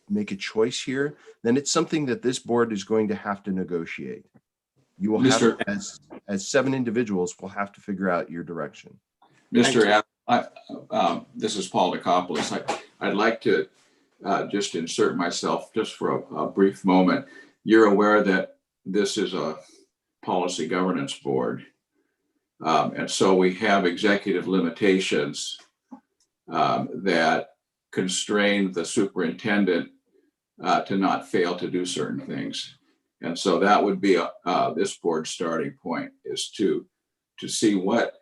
make a choice here, then it's something that this board is going to have to negotiate. You will have, as 7 individuals, will have to figure out your direction.
Mr. This is Paul Nicopoulos. I'd like to just insert myself just for a brief moment. You're aware that this is a policy governance board. And so we have executive limitations that constrain the superintendent to not fail to do certain things. And so that would be this board's starting point, is to see what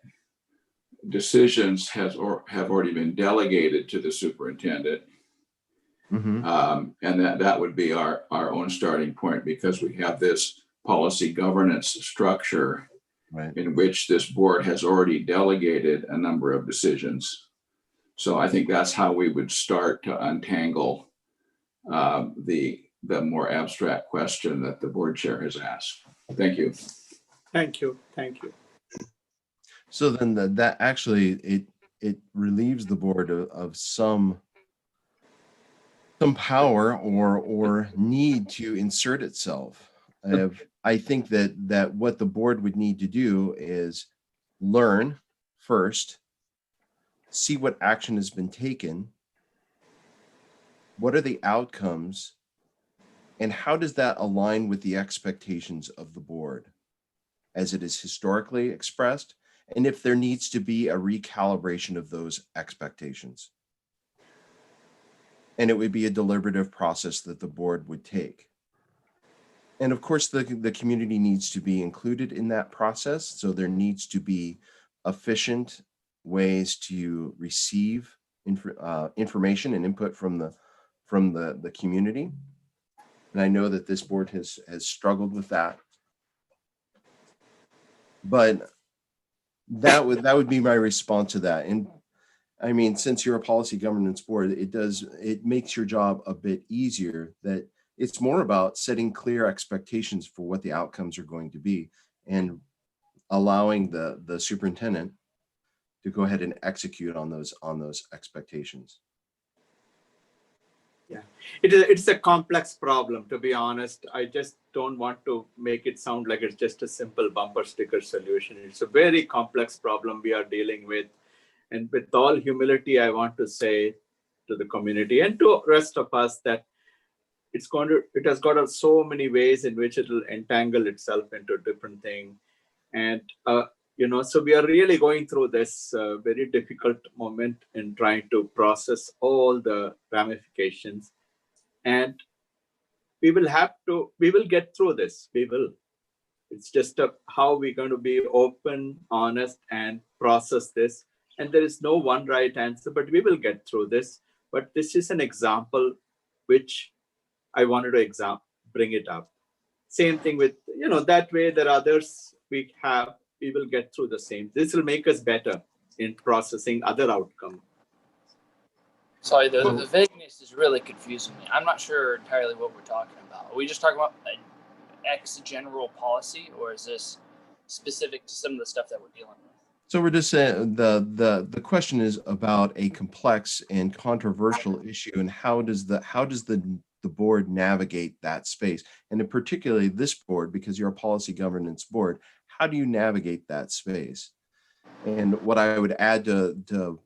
decisions have already been delegated to the superintendent.
Mm-hmm.
And that would be our own starting point, because we have this policy governance structure, right, in which this board has already delegated a number of decisions. So I think that's how we would start to untangle the more abstract question that the board chair has asked. Thank you.
Thank you. Thank you.
So then that actually it relieves the board of some power or need to insert itself. I think that what the board would need to do is learn first, see what action has been taken, what are the outcomes, and how does that align with the expectations of the board as it is historically expressed, and if there needs to be a recalibration of those expectations. And it would be a deliberative process that the board would take. And of course, the community needs to be included in that process. So there needs to be efficient ways to receive information and input from the community. And I know that this board has struggled with that. But that would be my response to that. And I mean, since you're a policy governance board, it makes your job a bit easier that It's more about setting clear expectations for what the outcomes are going to be and allowing the superintendent to go ahead and execute on those expectations.
Yeah, it's a complex problem, to be honest. I just don't want to make it sound like it's just a simple bumper sticker solution. It's a very complex problem we are dealing with. And with all humility, I want to say to the community and to rest of us that it has got so many ways in which it will entangle itself into different things. And, so we are really going through this very difficult moment in trying to process all the ramifications. And we will get through this. We will. It's just how we're going to be open, honest, and process this. And there is no one right answer, but we will get through this. But this is an example which I wanted to bring it up. Same thing with, that way there are others we will get through the same. This will make us better in processing other outcomes.
Sorry, the vagueness is really confusing me. I'm not sure entirely what we're talking about. Are we just talking about an X general policy, or is this specific to some of the stuff that we're dealing with?
So we're just saying the question is about a complex and controversial issue, and how does the board navigate that space, and in particularly this board, because you're a policy governance board, how do you navigate that space? And what I would add to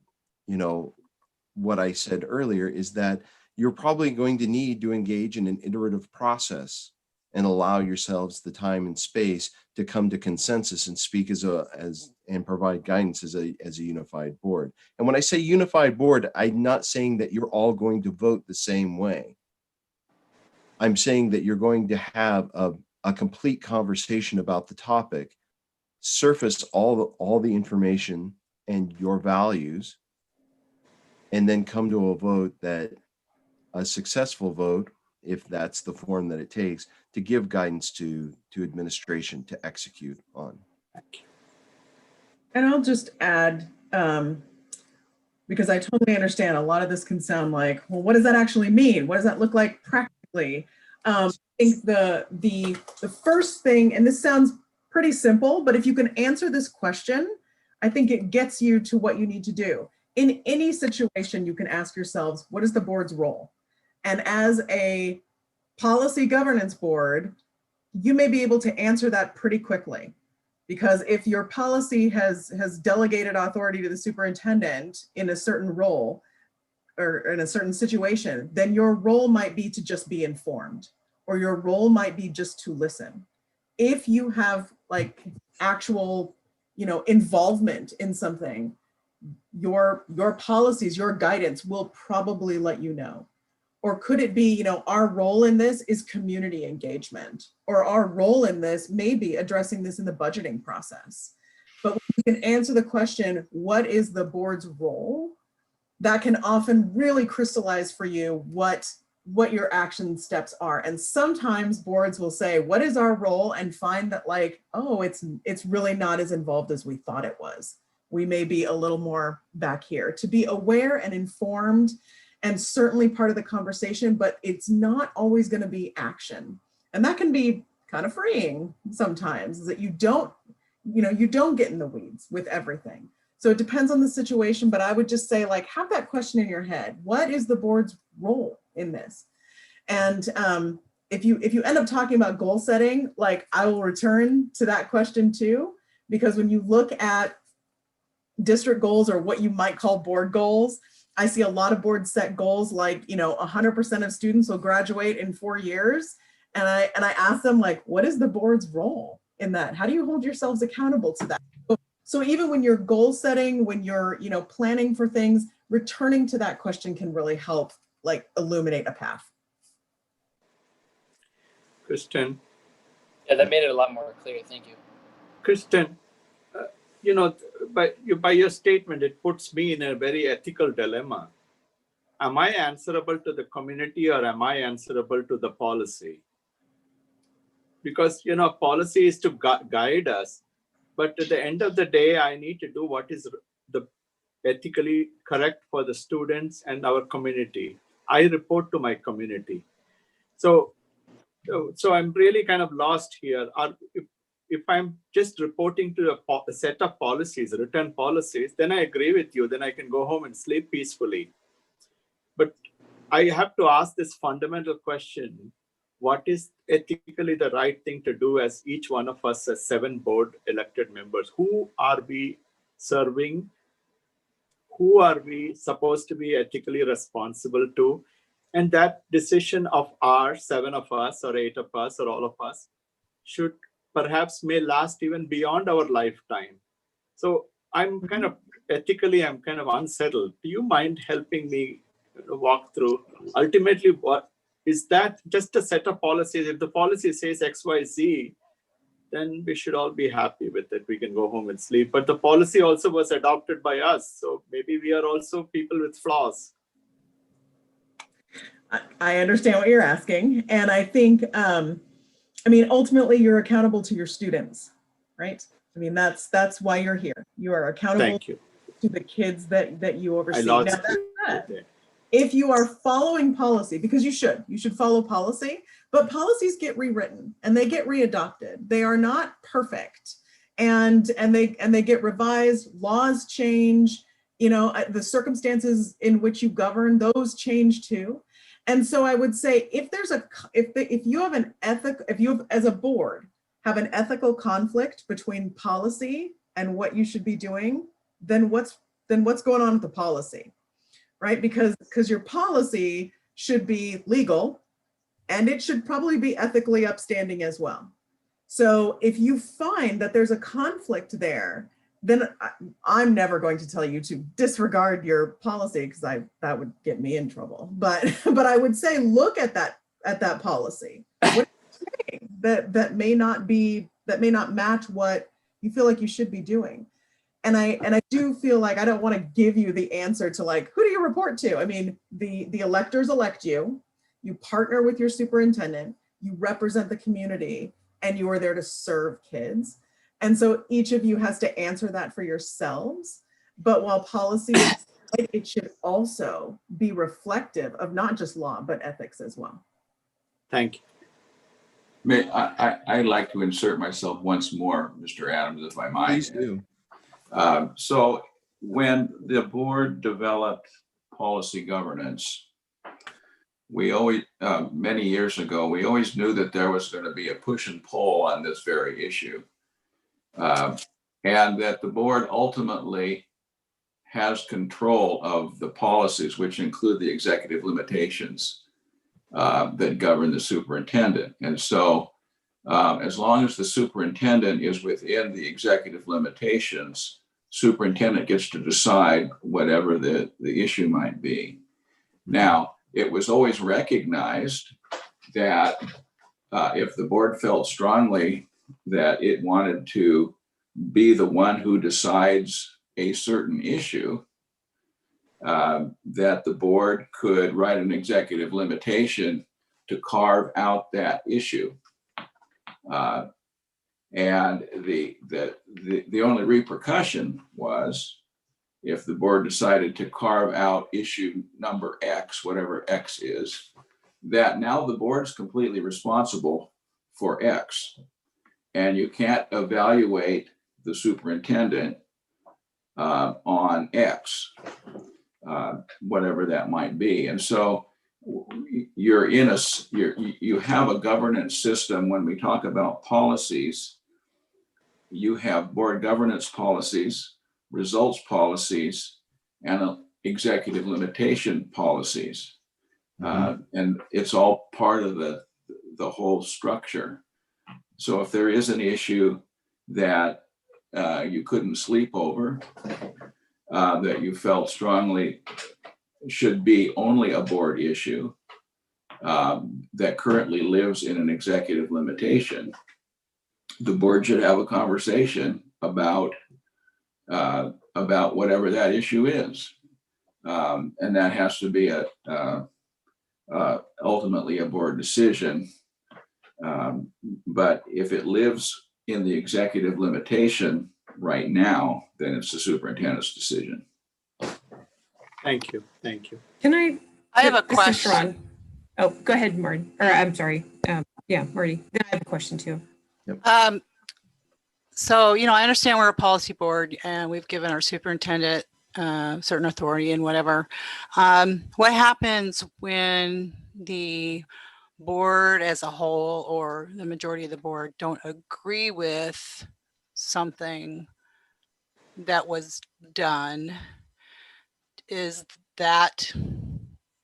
what I said earlier is that you're probably going to need to engage in an iterative process and allow yourselves the time and space to come to consensus and speak and provide guidance as a unified board. And when I say unified board, I'm not saying that you're all going to vote the same way. I'm saying that you're going to have a complete conversation about the topic, surface all the information and your values, and then come to a vote a successful vote, if that's the form that it takes, to give guidance to administration to execute on.
And I'll just add, because I totally understand a lot of this can sound like, well, what does that actually mean? What does that look like practically? I think the first thing, and this sounds pretty simple, but if you can answer this question, I think it gets you to what you need to do. In any situation, you can ask yourselves, what is the board's role? And as a policy governance board, you may be able to answer that pretty quickly. Because if your policy has delegated authority to the superintendent in a certain role or in a certain situation, then your role might be to just be informed, or your role might be just to listen. If you have like actual, involvement in something, your policies, your guidance will probably let you know. Or could it be, our role in this is community engagement, or our role in this may be addressing this in the budgeting process. But when you can answer the question, what is the board's role? That can often really crystallize for you what your action steps are. And sometimes boards will say, what is our role? And find that like, oh, it's really not as involved as we thought it was. We may be a little more back here. To be aware and informed, and certainly part of the conversation, but it's not always going to be action. And that can be kind of freeing sometimes, is that you don't get in the weeds with everything. So it depends on the situation, but I would just say, like, have that question in your head. What is the board's role in this? And if you end up talking about goal setting, like, I will return to that question too, because when you look at district goals, or what you might call board goals, I see a lot of boards set goals like, 100% of students will graduate in 4 years. And I ask them, like, what is the board's role in that? How do you hold yourselves accountable to that? So even when you're goal setting, when you're, planning for things, returning to that question can really help, like, illuminate a path.
Kristen.
Yeah, that made it a lot more clear. Thank you.
Kristen, by your statement, it puts me in a very ethical dilemma. Am I answerable to the community, or am I answerable to the policy? Because, policy is to guide us. But at the end of the day, I need to do what is the ethically correct for the students and our community. I report to my community. So So I'm really kind of lost here. If I'm just reporting to a set of policies, written policies, then I agree with you. Then I can go home and sleep peacefully. But I have to ask this fundamental question: what is ethically the right thing to do as each one of us as 7 board elected members? Who are we serving? Who are we supposed to be ethically responsible to? And that decision of our 7 of us or 8 of us or all of us should perhaps may last even beyond our lifetime. So I'm kind of ethically, I'm kind of unsettled. Do you mind helping me walk through? Ultimately, what is that just a set of policies? If the policy says X, Y, Z, then we should all be happy with it. We can go home and sleep. But the policy also was adopted by us. So maybe we are also people with flaws.
I understand what you're asking. And I think, I mean, ultimately you're accountable to your students, right? I mean, that's why you're here. You are accountable to the kids that you oversee. Now, that said, if you are following policy, because you should follow policy, but policies get rewritten and they get readopted. They are not perfect, and they get revised. Laws change. You know, the circumstances in which you govern, those change too. And so I would say, if you have an ethic, if you have, as a board have an ethical conflict between policy and what you should be doing, then what's going on with the policy, right? Because your policy should be legal and it should probably be ethically upstanding as well. So if you find that there's a conflict there, then I'm never going to tell you to disregard your policy, because that would get me in trouble. But I would say, look at that policy. What are you saying that may not match what you feel like you should be doing? And I do feel like I don't want to give you the answer to like, who do you report to? I mean, the electors elect you, you partner with your superintendent, you represent the community, and you are there to serve kids. And so each of you has to answer that for yourselves. But while policy is, it should also be reflective of not just law, but ethics as well.
Thank you.
I'd like to insert myself once more, Mr. Adams, if I might.
Please do.
So when the board developed policy governance, we always, many years ago, we always knew that there was going to be a push and pull on this very issue. And that the board ultimately has control of the policies, which include the executive limitations that govern the superintendent. And so as long as the superintendent is within the executive limitations, superintendent gets to decide whatever the issue might be. Now, it was always recognized that if the board felt strongly that it wanted to be the one who decides a certain issue, that the board could write an executive limitation to carve out that issue. And the only repercussion was if the board decided to carve out issue number X, whatever X is, that now the board's completely responsible for X. And you can't evaluate the superintendent on X, whatever that might be. And so you have a governance system. When we talk about policies, you have board governance policies, results policies, and executive limitation policies. And it's all part of the whole structure. So if there is an issue that you couldn't sleep over, that you felt strongly should be only a board issue, that currently lives in an executive limitation, the board should have a conversation about whatever that issue is. And that has to be ultimately a board decision. But if it lives in the executive limitation right now, then it's the superintendent's decision.
Thank you. Thank you.
Can I
have a
Mr.
question.
Sharon. Oh, go ahead, Martin. Or I'm sorry. Yeah, Marty, then I have a question too.
So, I understand we're a policy board and we've given our superintendent certain authority and whatever. What happens when the board as a whole or the majority of the board don't agree with something that was done? Is that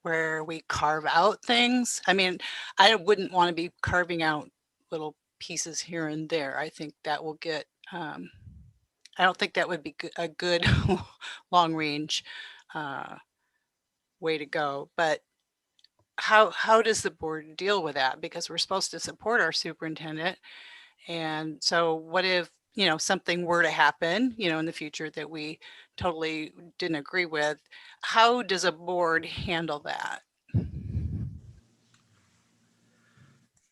where we carve out things? I mean, I wouldn't want to be carving out little pieces here and there. I think that will get, I don't think that would be a good long range way to go. But how does the board deal with that? Because we're supposed to support our superintendent. And so what if, something were to happen, in the future that we totally didn't agree with? How does a board handle that?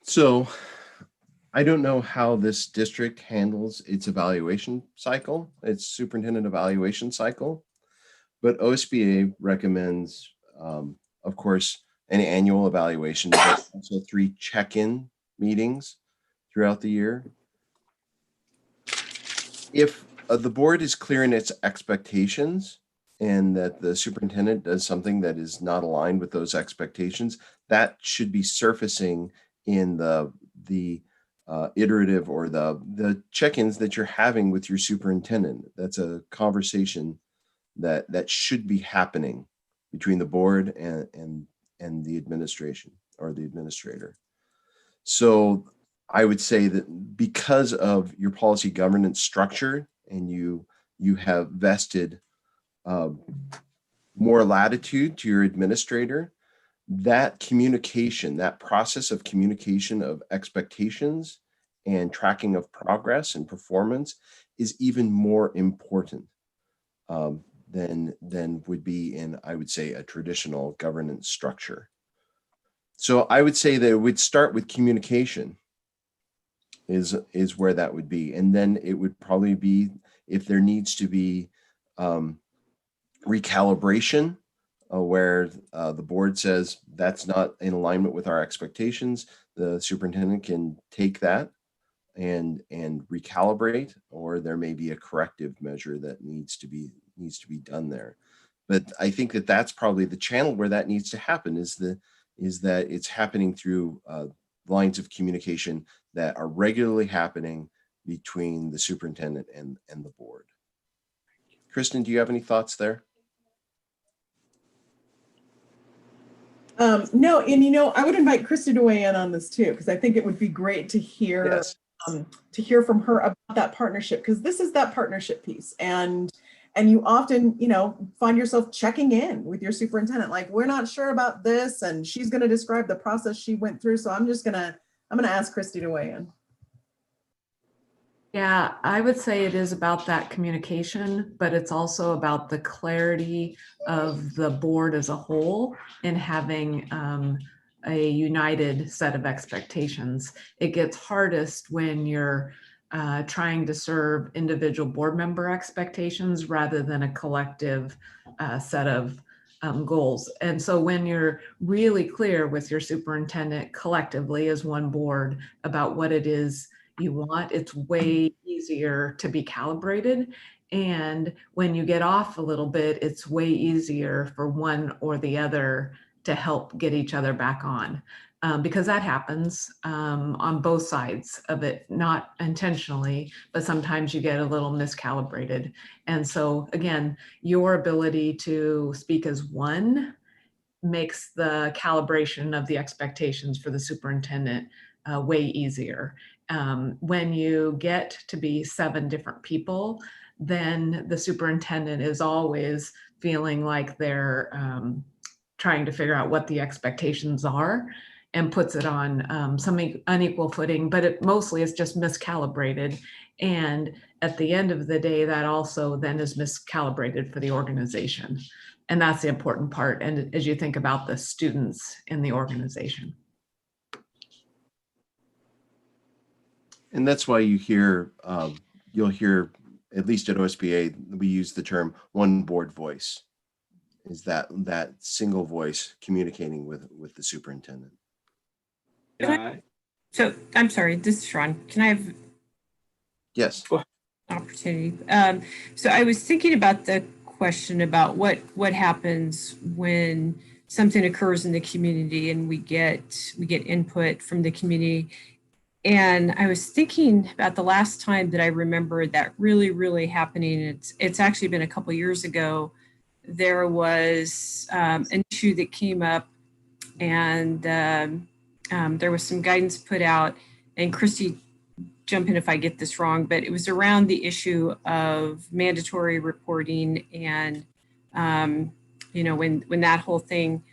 So I don't know how this district handles its evaluation cycle, its superintendent evaluation cycle, but OSBA recommends, of course, an annual evaluation, but also 3 check-in meetings throughout the year. If the board is clear in its expectations and that the superintendent does something that is not aligned with those expectations, that should be surfacing in the iterative or the check-ins that you're having with your superintendent. That's a conversation that should be happening between the board and the administration or the administrator. So I would say that because of your policy governance structure and you have vested more latitude to your administrator, that communication, that process of communication of expectations and tracking of progress and performance is even more important than would be in, I would say, a traditional governance structure. So I would say that it would start with communication is where that would be. And then it would probably be, if there needs to be recalibration, where the board says that's not in alignment with our expectations, the superintendent can take that and recalibrate, or there may be a corrective measure that needs to be done there. But I think that that's probably the channel where that needs to happen, is that it's happening through lines of communication that are regularly happening between the superintendent and the board. Kristen, do you have any thoughts there?
No, and I would invite Krista to weigh in on this too, because I think it would be great to hear from her about that partnership, because this is that partnership piece. And you often, find yourself checking in with your superintendent, like, we're not sure about this, and she's going to describe the process she went through. So I'm going to ask Christy to weigh in.
Yeah, I would say it is about that communication, but it's also about the clarity of the board as a whole and having a united set of expectations. It gets hardest when you're trying to serve individual board member expectations rather than a collective set of goals. And so when you're really clear with your superintendent collectively as one board about what it is you want, it's way easier to be calibrated. And when you get off a little bit, it's way easier for one or the other to help get each other back on, because that happens on both sides of it, not intentionally, but sometimes you get a little miscalibrated. And so again, your ability to speak as one makes the calibration of the expectations for the superintendent way easier. When you get to be 7 different people, then the superintendent is always feeling like they're trying to figure out what the expectations are and puts it on some unequal footing, but it mostly is just miscalibrated. And at the end of the day, that also then is miscalibrated for the organization. And that's the important part. And as you think about the students in the organization.
And that's why you hear, you'll hear, at least at OSBA, we use the term one board voice, is that single voice communicating with the superintendent.
Can
So I'm sorry, this is Sharon. Can I have
Yes.
opportunity? So I was thinking about the question about what happens when something occurs in the community and we get input from the community. And I was thinking about the last time that I remember that really happening. It's actually been a couple years ago. There was an issue that came up, and there was some guidance put out. And Christy, jump in if I get this wrong, but it was around the issue of mandatory reporting, and when that whole thing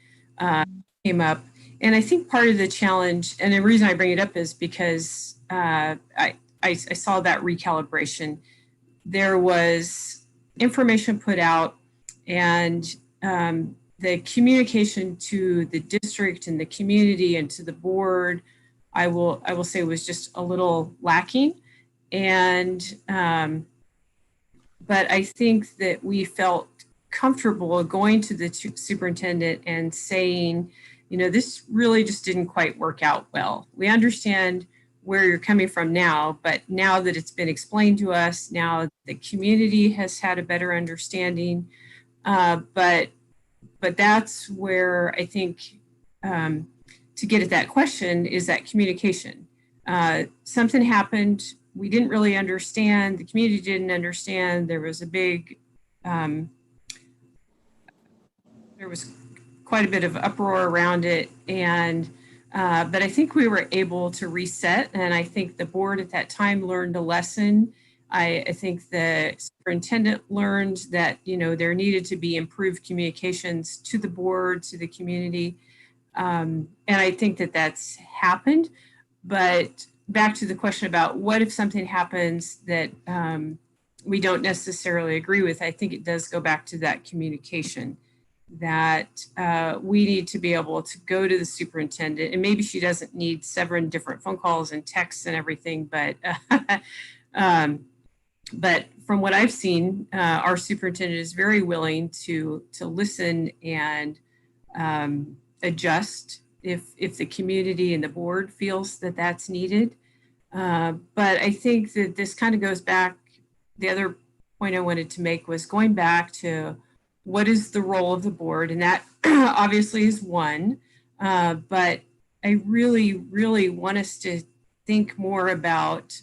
came up. And I think part of the challenge, and the reason I bring it up is because I saw that recalibration. There was information put out, and the communication to the district and the community and to the board, I will say, was just a little lacking. And but I think that we felt comfortable going to the superintendent and saying, this really just didn't quite work out well. We understand where you're coming from now, but now that it's been explained to us, now the community has had a better understanding. But that's where I think to get at that question is that communication. Something happened, we didn't really understand, the community didn't understand, there was a big, there was quite a bit of uproar around it. And but I think we were able to reset, and I think the board at that time learned a lesson. I think the superintendent learned that there needed to be improved communications to the board, to the community, and I think that that's happened. But back to the question about what if something happens that we don't necessarily agree with, I think it does go back to that communication, that we need to be able to go to the superintendent, and maybe she doesn't need 7 different phone calls and texts and everything, but from what I've seen, our superintendent is very willing to listen and adjust if the community and the board feels that that's needed. But I think that this kind of goes back, the other point I wanted to make was going back to what is the role of the board, and that obviously is one, but I really want us to think more about,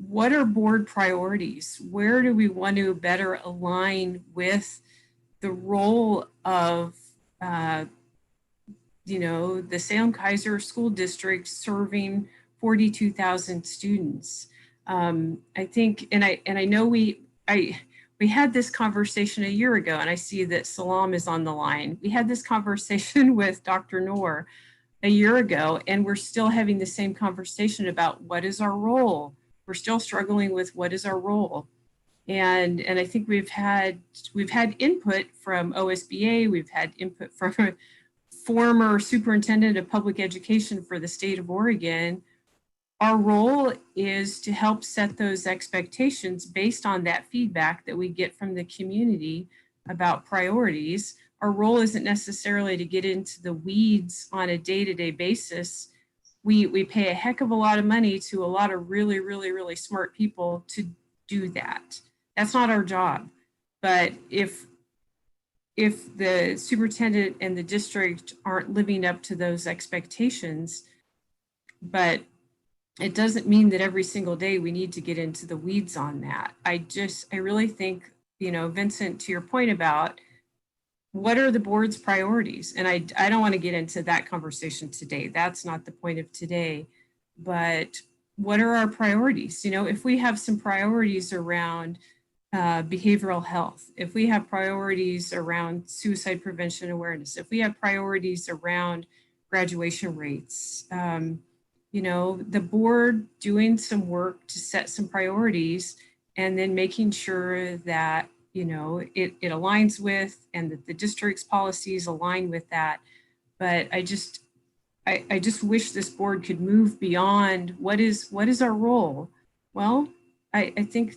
what are board priorities? Where do we want to better align with the role of, the Salem-Keizer School District serving 42,000 students? I think, and I know we had this conversation a year ago, and I see that Salam is on the line. We had this conversation with Dr. Noor a year ago, and we're still having the same conversation about what is our role. We're still struggling with what is our role. And I think we've had input from OSBA, we've had input from a former superintendent of public education for the state of Oregon. Our role is to help set those expectations based on that feedback that we get from the community about priorities. Our role isn't necessarily to get into the weeds on a day-to-day basis. We pay a heck of a lot of money to a lot of really smart people to do that. That's not our job. But if the superintendent and the district aren't living up to those expectations, but it doesn't mean that every single day we need to get into the weeds on that. I really think, Vincent, to your point about what are the board's priorities? And I don't want to get into that conversation today. That's not the point of today. But what are our priorities? If we have some priorities around behavioral health, if we have priorities around suicide prevention awareness, if we have priorities around graduation rates, the board doing some work to set some priorities and then making sure that it aligns with, and that the district's policies align with that. But I just wish this board could move beyond what is our role. Well, I think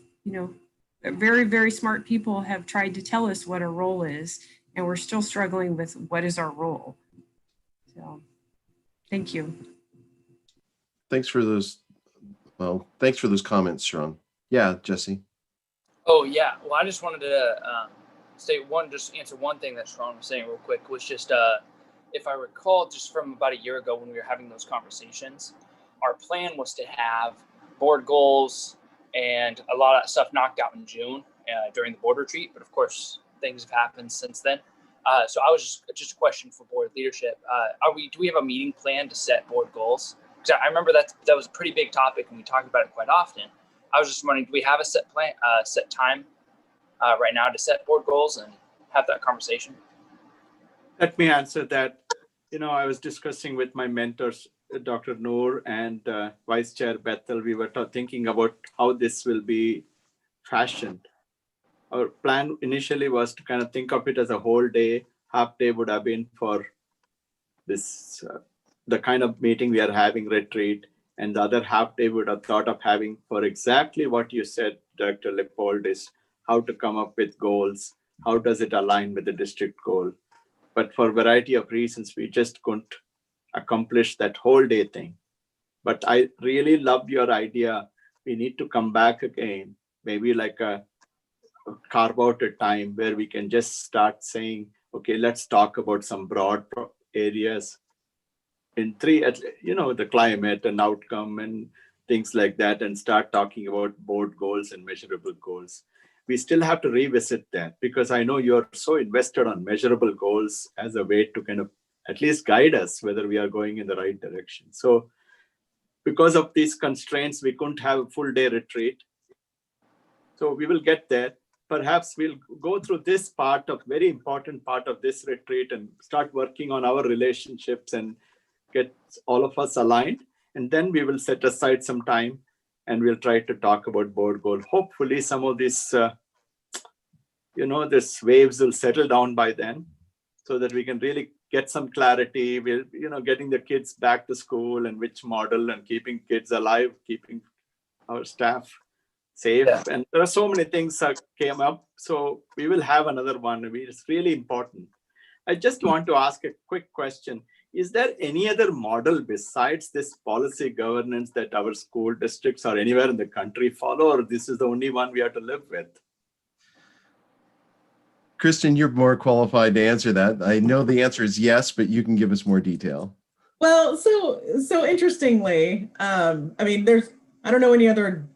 very smart people have tried to tell us what our role is, and we're still struggling with what is our role. So Thank you.
Thanks for those. Well, thanks for those comments, Sharon. Yeah, Jesse.
Oh yeah. Well, I just wanted to just answer one thing that Sharon was saying real quick, was just if I recall, just from about a year ago when we were having those conversations, our plan was to have board goals and a lot of that stuff knocked out in June during the board retreat. But of course, things have happened since then. So I was just a question for board leadership. Do we have a meeting plan to set board goals? Because I remember that was a pretty big topic and we talked about it quite often. I was just wondering, do we have a set plan, set time right now to set board goals and have that conversation?
Let me answer that. I was discussing with my mentors, Dr. Noor and Vice Chair Bethel. We were thinking about how this will be fashioned. Our plan initially was to kind of think of it as a whole day. Half day would have been for this, the kind of meeting we are having, retreat, and the other half day would have thought of having for exactly what you said, Dr. Leopold, is how to come up with goals. How does it align with the district goal? But for a variety of reasons, we just couldn't accomplish that whole day thing. But I really love your idea. We need to come back again, maybe like carve out a time where we can just start saying, okay, let's talk about some broad areas in the climate and outcome and things like that, and start talking about board goals and measurable goals. We still have to revisit that, because I know you're so invested on measurable goals as a way to kind of at least guide us whether we are going in the right direction. So because of these constraints, we couldn't have a full day retreat. So we will get there. Perhaps we'll go through this very important part of this retreat and start working on our relationships and get all of us aligned. And then we will set aside some time and we'll try to talk about board goal. Hopefully some of these, this waves will settle down by then so that we can really get some clarity. We're, getting the kids back to school and which model, and keeping kids alive, keeping our staff safe. Yeah. And there are so many things that came up. So we will have another one. It's really important. I just want to ask a quick question. Is there any other model besides this policy governance that our school districts or anywhere in the country follow, or this is the only one we have to live with?
Kristen, you're more qualified to answer that. I know the answer is yes, but you can give us more detail.
Well, so interestingly, I don't know any other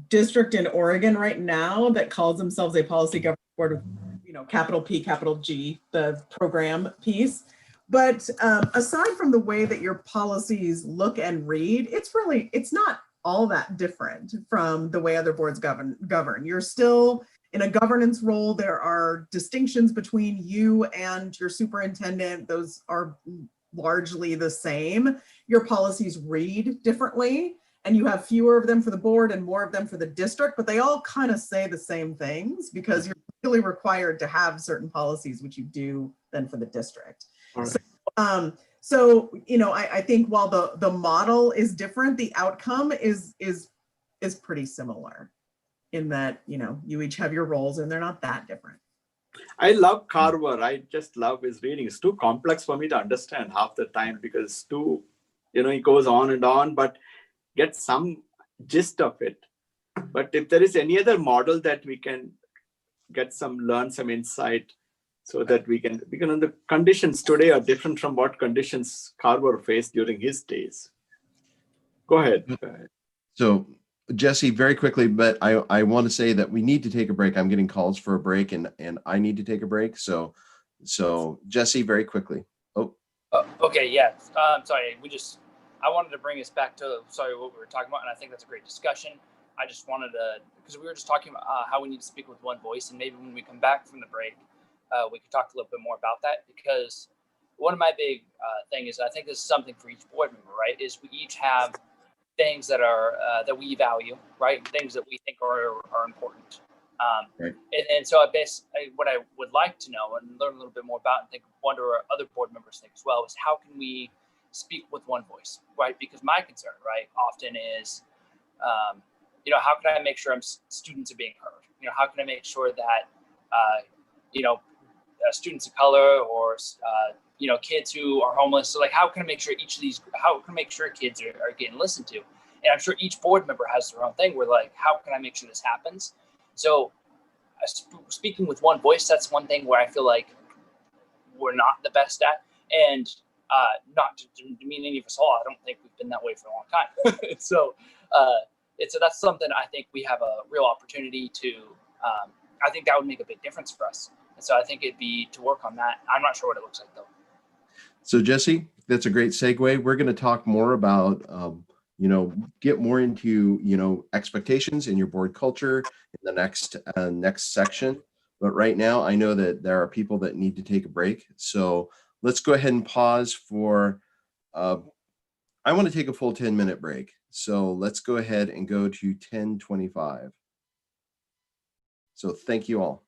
district in Oregon right now that calls themselves a policy governance board of, capital P, capital G, the program piece. But aside from the way that your policies look and read, it's not all that different from the way other boards govern. You're still in a governance role. There are distinctions between you and your superintendent. Those are largely the same. Your policies read differently, and you have fewer of them for the board and more of them for the district, but they all kind of say the same things because you're really required to have certain policies, which you do then for the district. Right. So, I think while the model is different, the outcome is pretty similar in that, you each have your roles and they're not that different.
I love Carver. I just love his reading. It's too complex for me to understand half the time because he goes on and on, but get some gist of it. But if there is any other model that we can learn some insight, so that we can, the conditions today are different from what conditions Carver faced during his days. Go ahead.
So Jesse, very quickly, but I want to say that we need to take a break. I'm getting calls for a break and I need to take a break. So Jesse, very quickly. Oh.
Okay, yeah. Sorry, I wanted to bring us back to, what we were talking about, and I think that's a great discussion. I just wanted to, because we were just talking about how we need to speak with one voice, and maybe when we come back from the break, we could talk a little bit more about that, because one of my big thing is, I think this is something for each board member, right, is we each have things that are that we value, right, things that we think are important. Right. And so what I would like to know and learn a little bit more about, and wonder what other board members think as well, is how can we speak with one voice, right? Because my concern, right, often is, how can I make sure students are being heard? How can I make sure that, students of color or you know, kids who are homeless. So like, how can I make sure how can I make sure kids are getting listened to? And I'm sure each board member has their own thing where like, how can I make sure this happens? So speaking with one voice, that's one thing where I feel like we're not the best at. And not to demean any of us all, I don't think we've been that way for a long time. So that's something I think we have a real opportunity to, I think that would make a big difference for us. And so I think it'd be to work on that. I'm not sure what it looks like though.
So Jesse, that's a great segue. We're going to talk more about, get more into, expectations in your board culture in the next section. But right now, I know that there are people that need to take a break. So let's go ahead and pause for, I want to take a full 10-minute break. So let's go ahead and go to 10:25. So thank you all.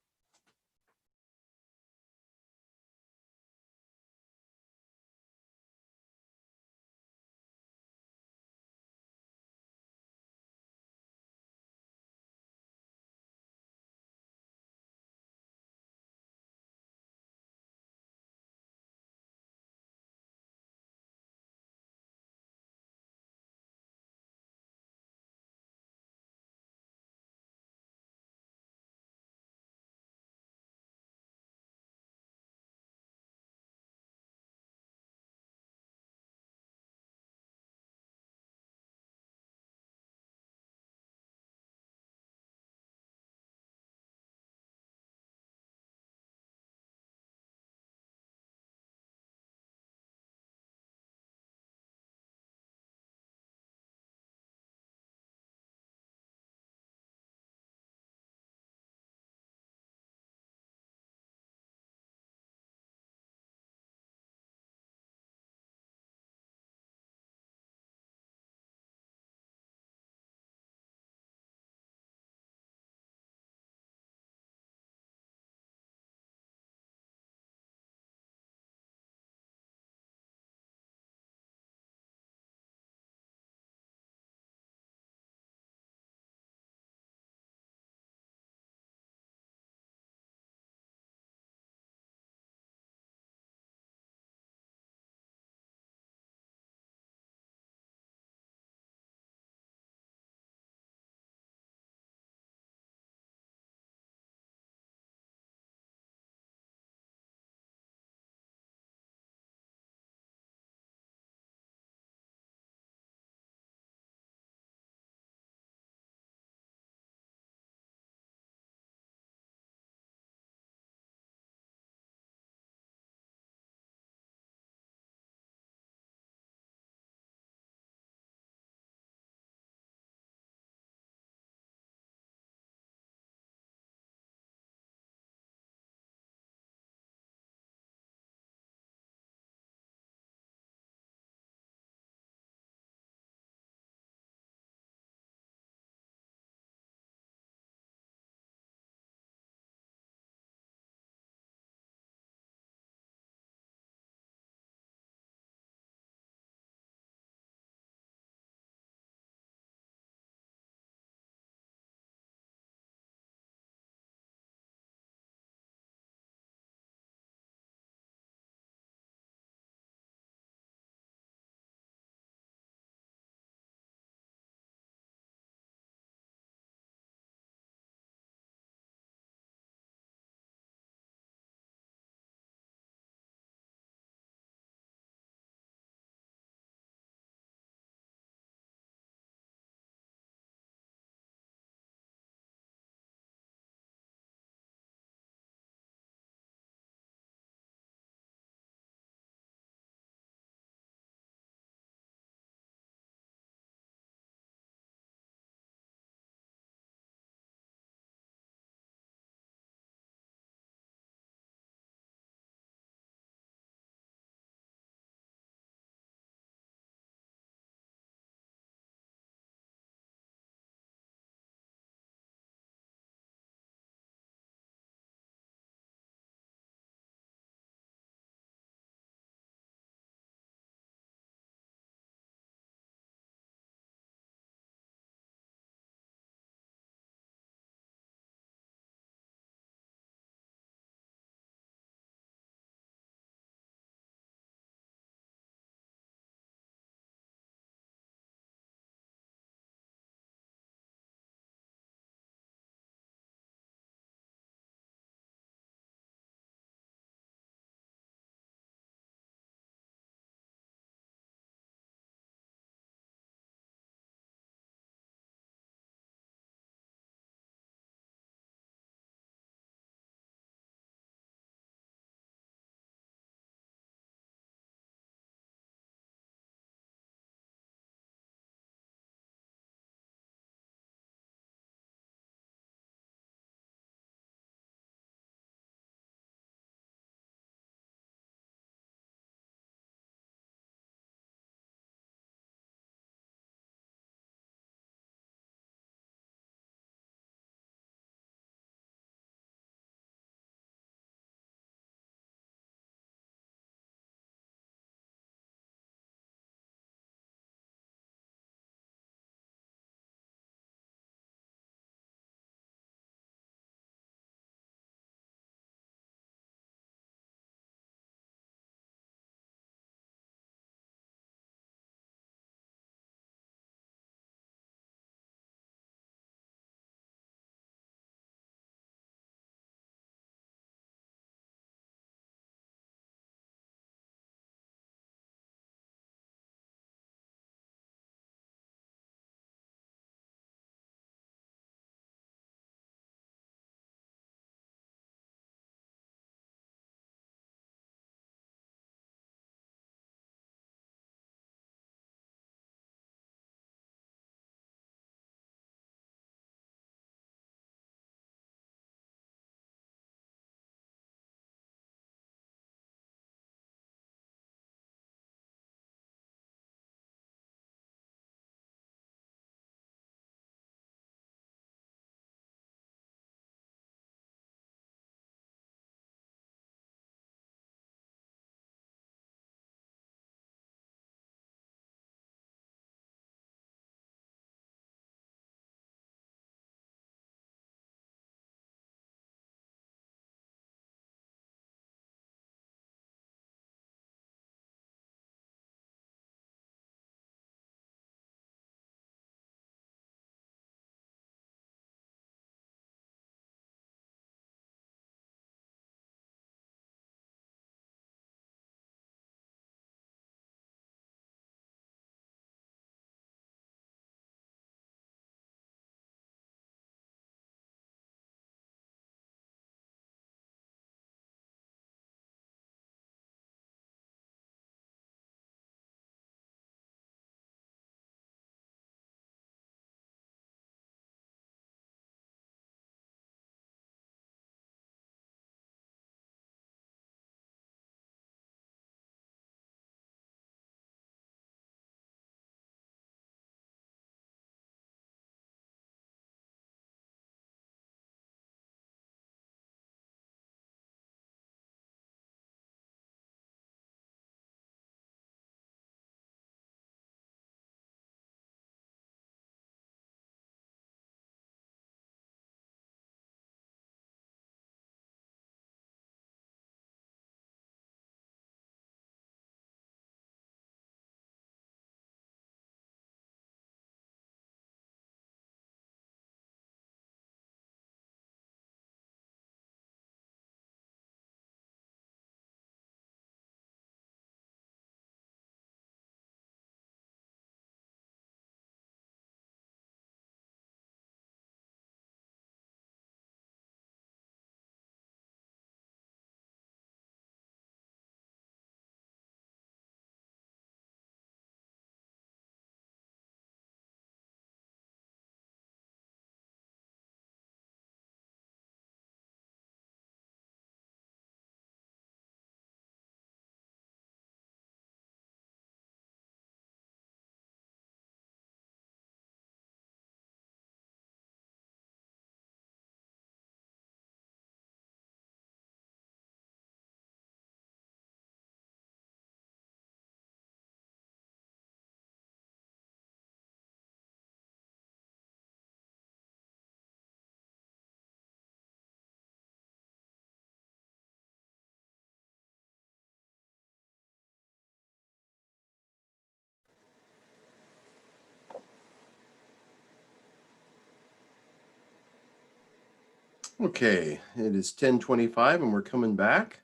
Okay, it is 10:25 and we're coming back.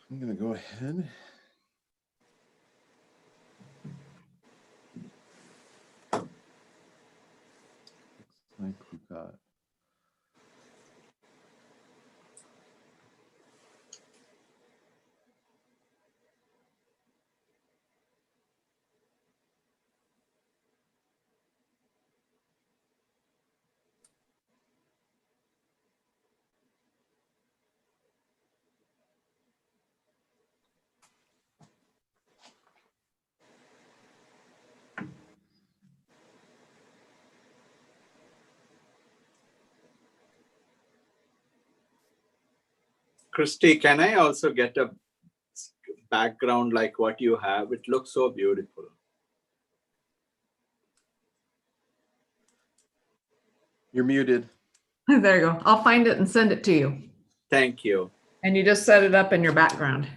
I'm gonna go ahead. Looks like we've got
Christy, can I also get a background like what you have? It looks so beautiful.
You're muted.
There you go. I'll find it and send it to you.
Thank you.
And you just set it up in your background.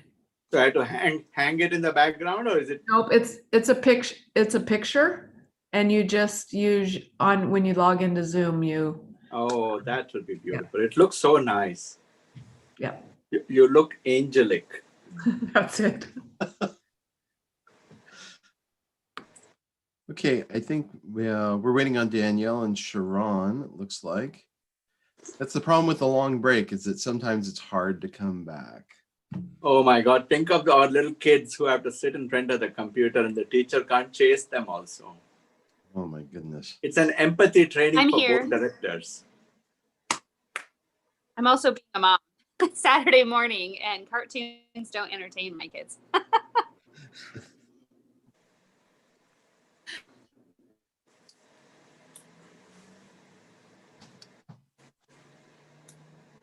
So I have to hang it in the background, or is it?
Nope, it's a picture. It's a picture, and you just use on when you log into Zoom.
Oh, that would be beautiful. It looks so nice.
Yeah.
You look angelic.
That's it.
Okay, I think we're waiting on Danielle and Sharon, it looks like. That's the problem with the long break, is that sometimes it's hard to come back.
Oh my God, think of our little kids who have to sit in front of the computer and the teacher can't chase them also.
Oh my goodness.
It's an empathy training
I'm
for
here.
board directors.
I'm also being a mom Saturday morning, and cartoons don't entertain my kids.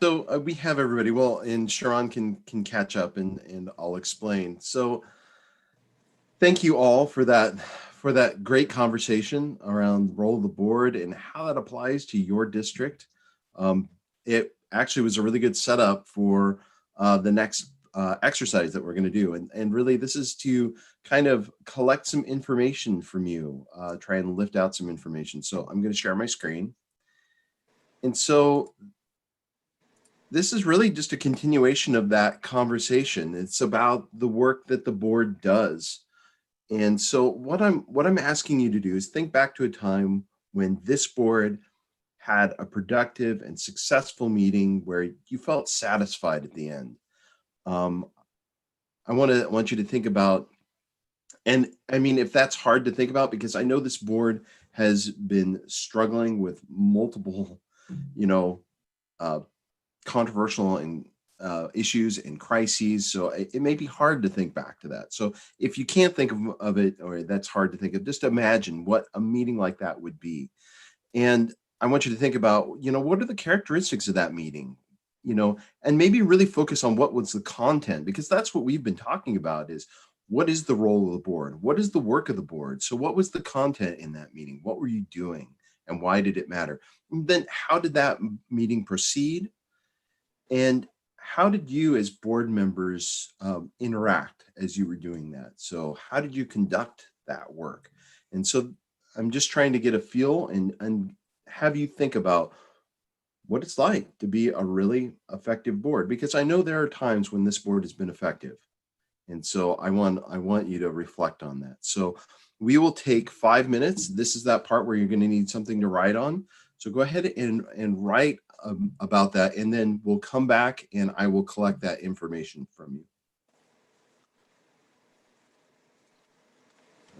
So we have everybody. Well, and Sharon can catch up and I'll explain. So thank you all for that great conversation around the role of the board and how that applies to your district. It actually was a really good setup for the next exercise that we're going to do. And really, this is to kind of collect some information from you, try and lift out some information. So I'm going to share my screen. And so this is really just a continuation of that conversation. It's about the work that the board does. And so what I'm asking you to do is think back to a time when this board had a productive and successful meeting where you felt satisfied at the end. I want you to think about, and I mean, if that's hard to think about, because I know this board has been struggling with multiple, controversial and issues and crises. So it may be hard to think back to that. So if you can't think of it, or that's hard to think of, just imagine what a meeting like that would be. And I want you to think about, what are the characteristics of that meeting? And maybe really focus on what was the content, because that's what we've been talking about is what is the role of the board? What is the work of the board? So what was the content in that meeting? What were you doing? And why did it matter? And then how did that meeting proceed? And how did you as board members interact as you were doing that? So how did you conduct that work? And so I'm just trying to get a feel and have you think about what it's like to be a really effective board, because I know there are times when this board has been effective. And so I want you to reflect on that. So we will take 5 minutes. This is that part where you're going to need something to write on. So go ahead and write about that, and then we'll come back and I will collect that information from you.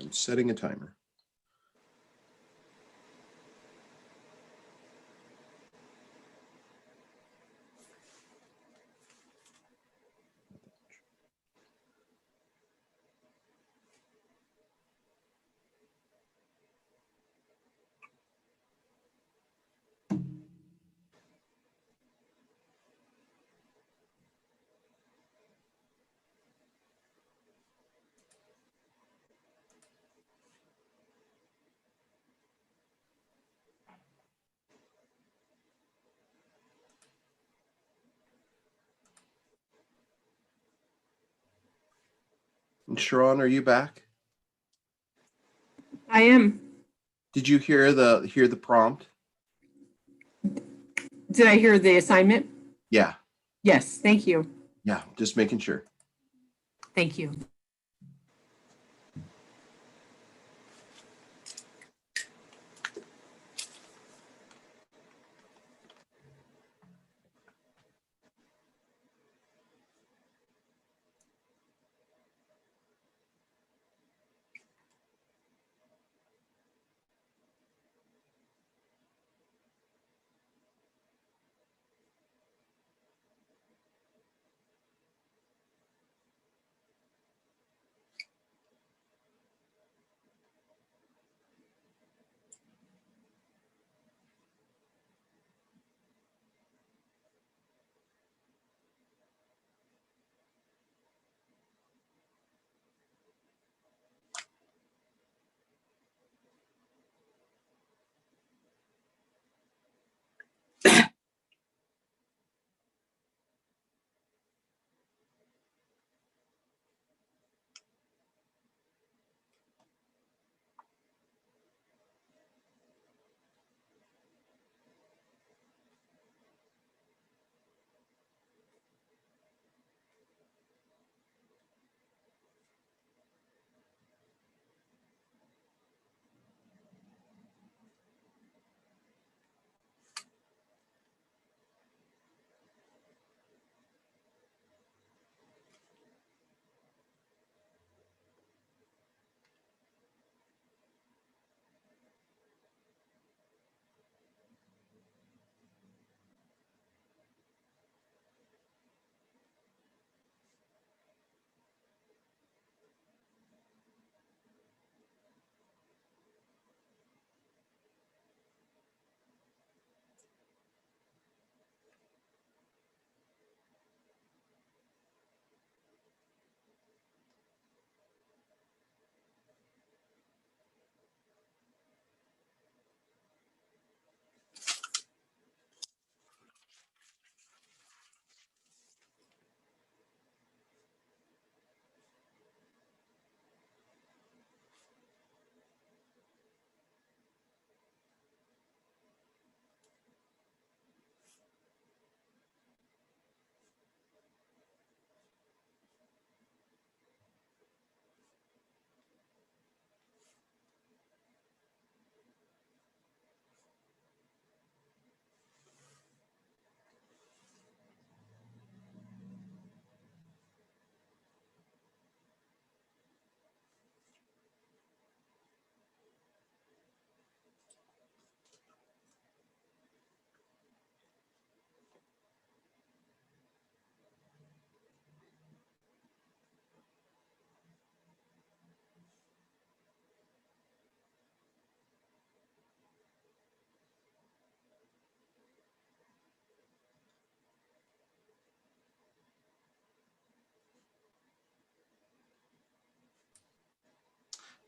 I'm setting a timer. And Sharon, are you back?
I am.
Did you hear the prompt?
Did I hear the assignment?
Yeah,
Yes, thank you.
yeah, just making sure.
Thank you.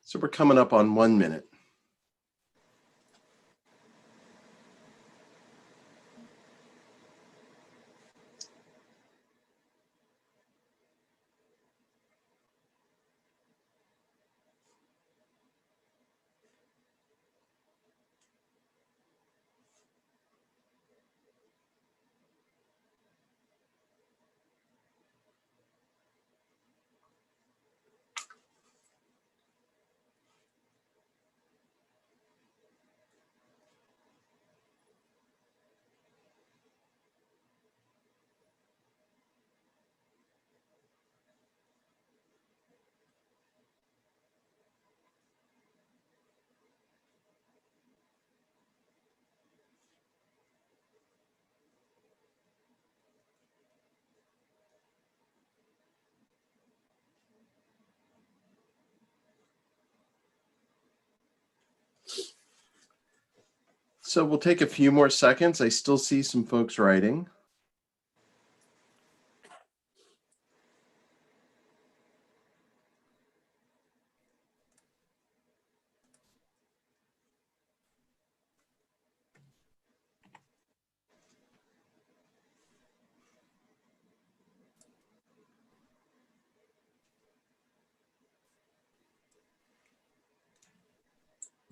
So we're coming up on 1 minute. So we'll take a few more seconds. I still see some folks writing.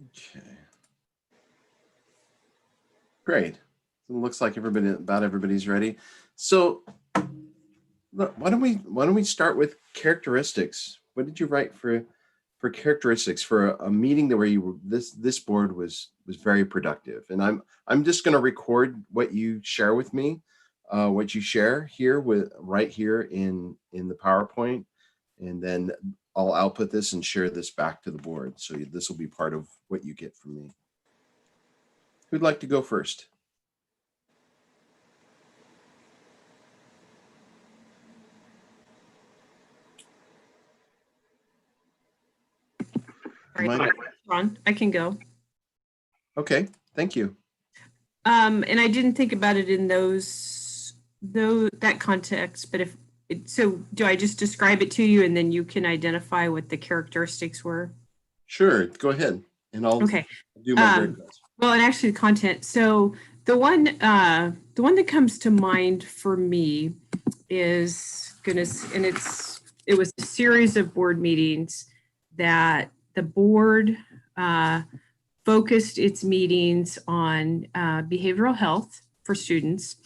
Okay. Great. It looks like about everybody's ready. So why don't we start with characteristics? What did you write for characteristics for a meeting where you were, this board was very productive? And I'm just going to record what you share with me, what you share here right here in the PowerPoint, and then I'll output this and share this back to the board. So this will be part of what you get from me. Who'd like to go first?
All right, Ron, I can go.
Okay, thank you.
And I didn't think about it in that context, but so do I just describe it to you and then you can identify what the characteristics were?
Sure, go ahead. And I'll
okay.
Do my very best.
Well, and actually the content. So the one that comes to mind for me is and it was a series of board meetings that the board focused its meetings on behavioral health for students.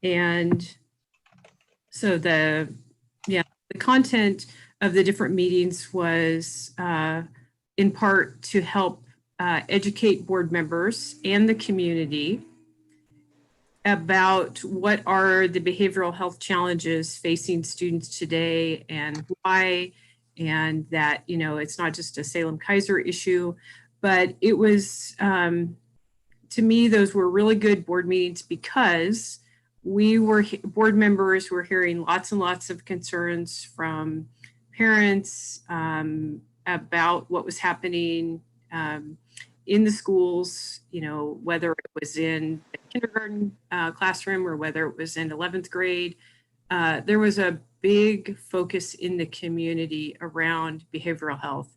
And so the content of the different meetings was in part to help educate board members and the community about what are the behavioral health challenges facing students today and why, and that, it's not just a Salem-Keizer issue, but it was, to me, those were really good board meetings because board members were hearing lots and lots of concerns from parents about what was happening in the schools, whether it was in the kindergarten classroom or whether it was in 11th grade. There was a big focus in the community around behavioral health.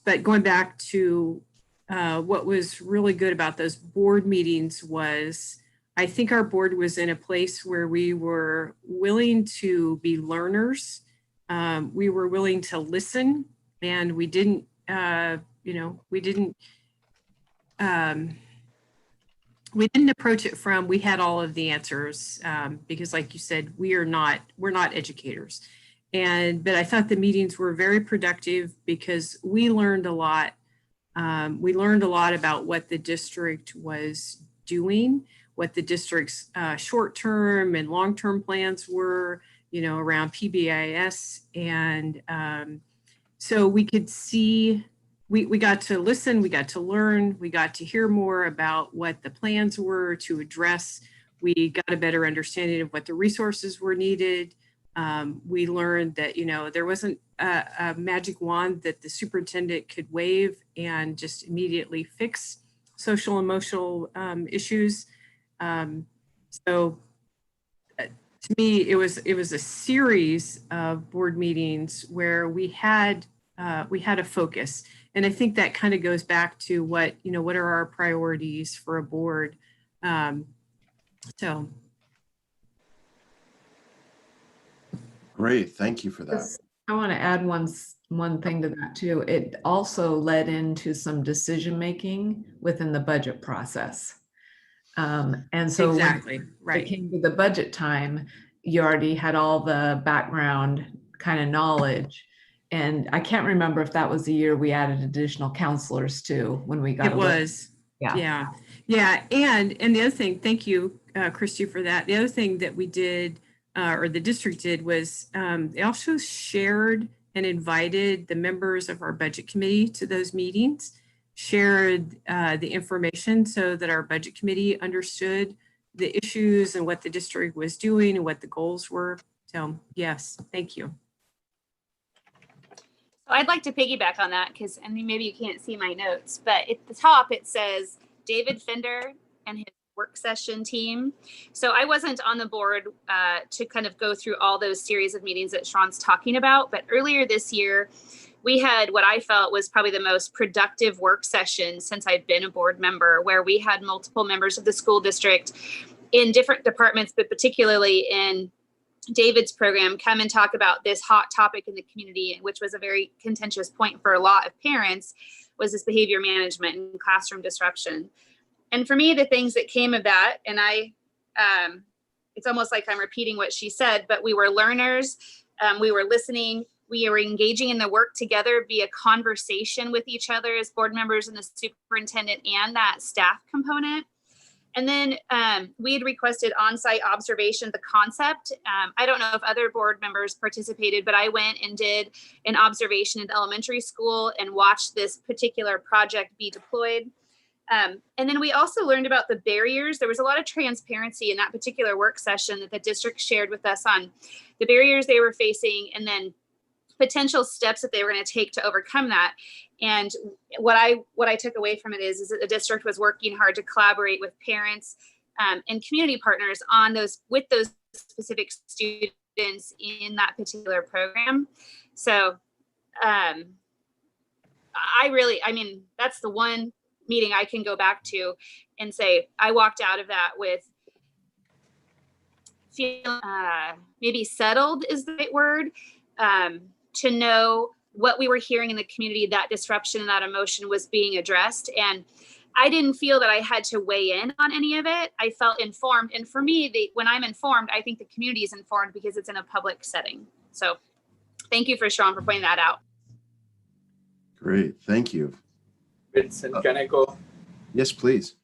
But going back to what was really good about those board meetings was, I think our board was in a place where we were willing to be learners. We were willing to listen, and we didn't approach it from we had all of the answers because, like you said, we're not educators. But I thought the meetings were very productive because we learned a lot. We learned a lot about what the district was doing, what the district's short-term and long-term plans were, around PBIS. And so we could see, we got to listen, we got to learn, we got to hear more about what the plans were to address. We got a better understanding of what the resources were needed. We learned that, there wasn't a magic wand that the superintendent could wave and just immediately fix social emotional issues. So to me, it was a series of board meetings where we had a focus. And I think that kind of goes back to what are our priorities for a board. So.
Great, thank you for that.
I want to add one thing to that too. It also led into some decision making within the budget process. And so
exactly
when it came to the budget time, you already had all the background kind of knowledge. And I can't remember if that was the year we added additional counselors too, when we got
it was. Yeah. And the other thing, thank you, Christy, for that. The other thing that we did, or the district did, was they also shared and invited the members of our budget committee to those meetings, shared the information so that our budget committee understood the issues and what the district was doing and what the goals were. So yes, thank you.
So I'd like to piggyback on that because, I mean, maybe you can't see my notes, but at the top it says David Fender and his work session team. So I wasn't on the board to kind of go through all those series of meetings that Sean's talking about, but earlier this year, we had what I felt was probably the most productive work session since I've been a board member, where we had multiple members of the school district in different departments, but particularly in David's program, come and talk about this hot topic in the community, which was a very contentious point for a lot of parents, was this behavior management and classroom disruption. And for me, the things that came of that, and it's almost like I'm repeating what she said, but we were learners, we were listening, we were engaging in the work together via conversation with each other as board members and the superintendent and that staff component. And then we had requested on-site observation of the concept. I don't know if other board members participated, but I went and did an observation in elementary school and watched this particular project be deployed. And then we also learned about the barriers. There was a lot of transparency in that particular work session that the district shared with us on the barriers they were facing and then potential steps that they were going to take to overcome that. And what I took away from it is that the district was working hard to collaborate with parents and community partners on those specific students in that particular program. So I mean, that's the one meeting I can go back to and say, I walked out of that with feeling maybe settled is the right word, to know what we were hearing in the community, that disruption and that emotion was being addressed. And I didn't feel that I had to weigh in on any of it. I felt informed. And for me, when I'm informed, I think the community is informed because it's in a public setting. So thank you, Sean, for pointing that out.
Great, thank you.
Vincent, can I go?
Yes, please.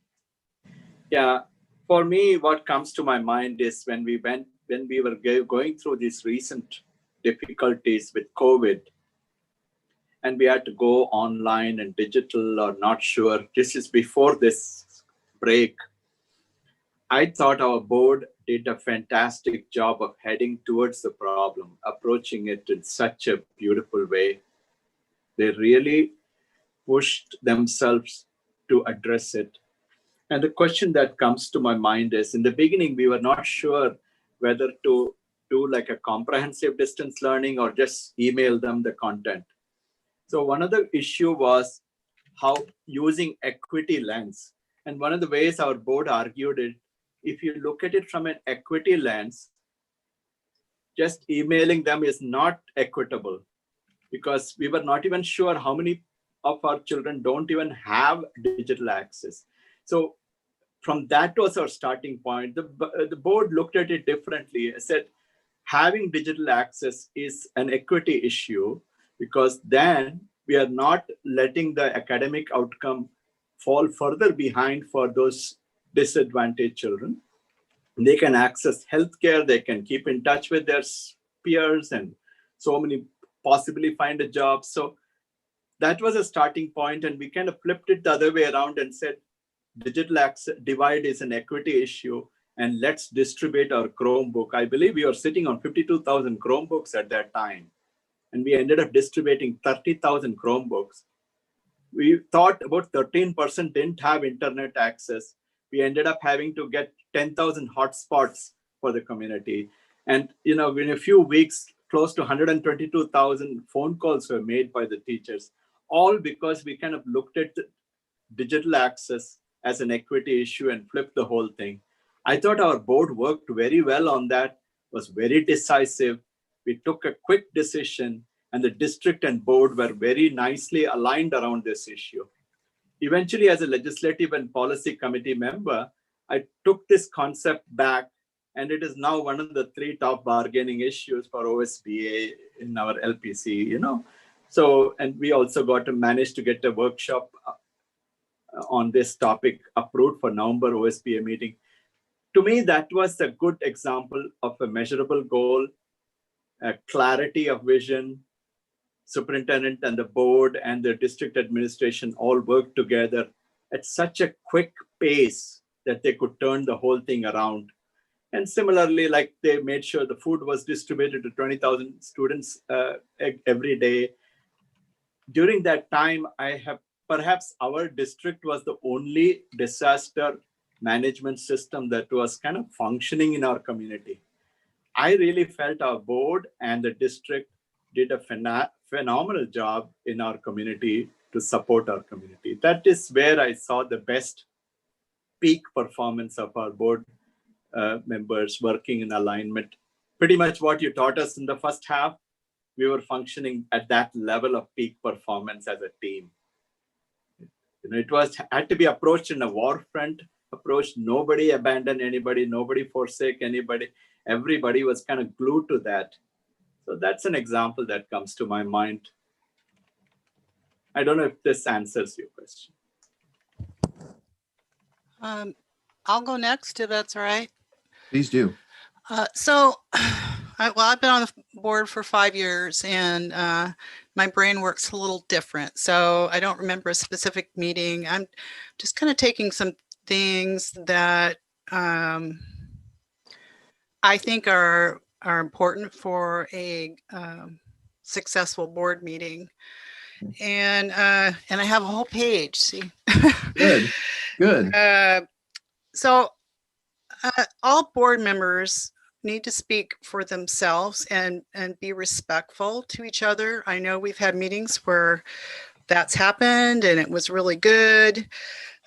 Yeah, for me, what comes to my mind is when we were going through these recent difficulties with COVID, and we had to go online and digital or not sure. This is before this break. I thought our board did a fantastic job of heading towards the problem, approaching it in such a beautiful way. They really pushed themselves to address it. And the question that comes to my mind is, in the beginning, we were not sure whether to do like a comprehensive distance learning or just email them the content. So one of the issue was how using equity lens. And one of the ways our board argued it, if you look at it from an equity lens, just emailing them is not equitable because we were not even sure how many of our children don't even have digital access. So from that was our starting point. The board looked at it differently. I said, having digital access is an equity issue because then we are not letting the academic outcome fall further behind for those disadvantaged children. They can access healthcare, they can keep in touch with their peers and so many possibly find a job. So that was a starting point, and we kind of flipped it the other way around and said, digital access divide is an equity issue, and let's distribute our Chromebook. I believe we were sitting on 52,000 Chromebooks at that time, and we ended up distributing 30,000 Chromebooks. We thought about 13% didn't have internet access. We ended up having to get 10,000 hotspots for the community. And in a few weeks, close to 122,000 phone calls were made by the teachers, all because we kind of looked at digital access as an equity issue and flipped the whole thing. I thought our board worked very well on that, was very decisive. We took a quick decision, and the district and board were very nicely aligned around this issue. Eventually, as a legislative and policy committee member, I took this concept back, and it is now one of the 3 top bargaining issues for OSBA in our LPC, So, and we also managed to get a workshop on this topic approved for November OSBA meeting. To me, that was a good example of a measurable goal, a clarity of vision. Superintendent and the board and the district administration all worked together at such a quick pace that they could turn the whole thing around. And similarly, like they made sure the food was distributed to 20,000 students every day. During that time, perhaps our district was the only disaster management system that was kind of functioning in our community. I really felt our board and the district did a phenomenal job in our community to support our community. That is where I saw the best peak performance of our board members working in alignment. Pretty much what you taught us in the first half, we were functioning at that level of peak performance as a team. It was had to be approached in a war front approach. Nobody abandoned anybody, nobody forsake anybody. Everybody was kind of glued to that. So that's an example that comes to my mind. I don't know if this answers your question.
I'll go next if that's all right.
Please do.
I've been on the board for 5 years, and my brain works a little different. So I don't remember a specific meeting. I'm just kind of taking some things that I think are important for a successful board meeting. And I have a whole page. See.
Good. Good.
So all board members need to speak for themselves and be respectful to each other. I know we've had meetings where that's happened and it was really good.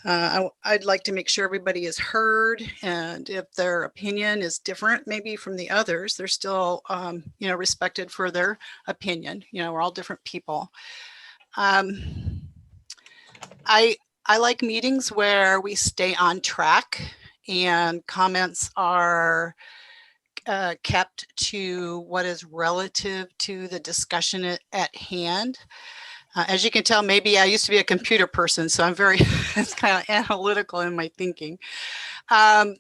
I'd like to make sure everybody is heard, and if their opinion is different maybe from the others, they're still respected for their opinion. We're all different people. I like meetings where we stay on track and comments are kept to what is relative to the discussion at hand. As you can tell, maybe I used to be a computer person, so I'm very it's kind of analytical in my thinking. And,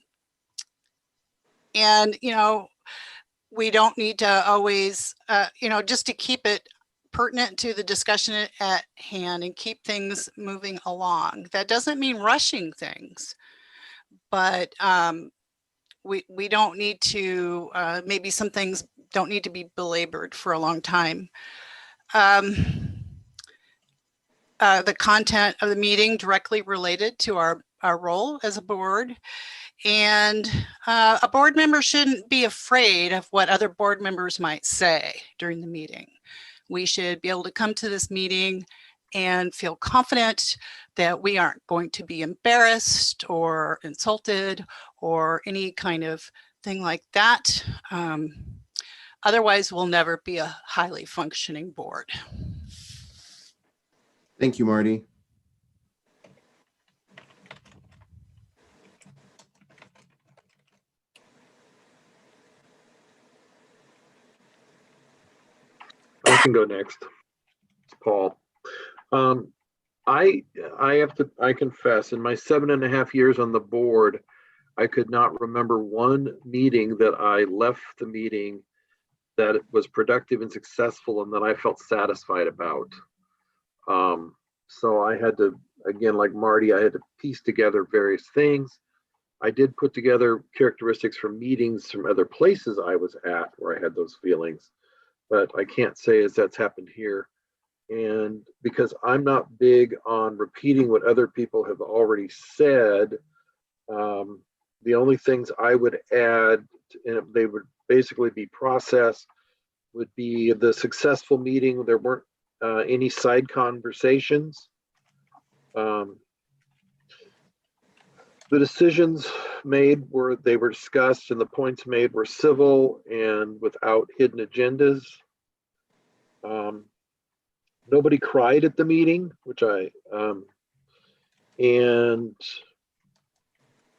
we don't need to always, just to keep it pertinent to the discussion at hand and keep things moving along. That doesn't mean rushing things, but we don't need to, maybe some things don't need to be belabored for a long time. The content of the meeting directly related to our role as a board. And a board member shouldn't be afraid of what other board members might say during the meeting. We should be able to come to this meeting and feel confident that we aren't going to be embarrassed or insulted or any kind of thing like that. Otherwise, we'll never be a highly functioning board.
Thank you, Marty.
I can go next. It's Paul. I confess, in my 7.5 years on the board, I could not remember one meeting that I left the meeting that was productive and successful and that I felt satisfied about. So I had to, again, like Marty, I had to piece together various things. I did put together characteristics from meetings from other places I was at where I had those feelings, but I can't say as that's happened here. And because I'm not big on repeating what other people have already said, the only things I would add, and they would basically be process, would be the successful meeting. There weren't any side conversations. The decisions made were discussed, and the points made were civil and without hidden agendas. Nobody cried at the meeting, which and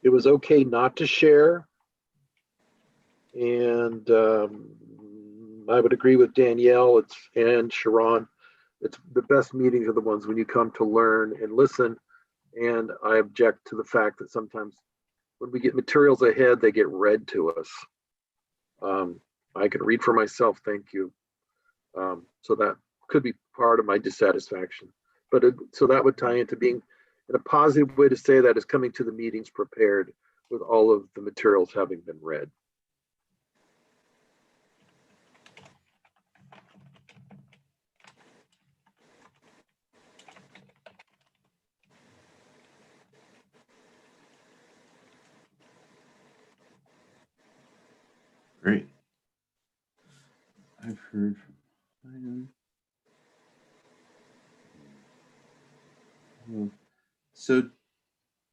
it was okay not to share. And I would agree with Danielle and Sharon. It's the best meetings are the ones when you come to learn and listen. And I object to the fact that sometimes when we get materials ahead, they get read to us. I can read for myself, thank you. So that could be part of my dissatisfaction. But so that would tie into being, and a positive way to say that is coming to the meetings prepared with all of the materials having been read.
Great. I've heard from So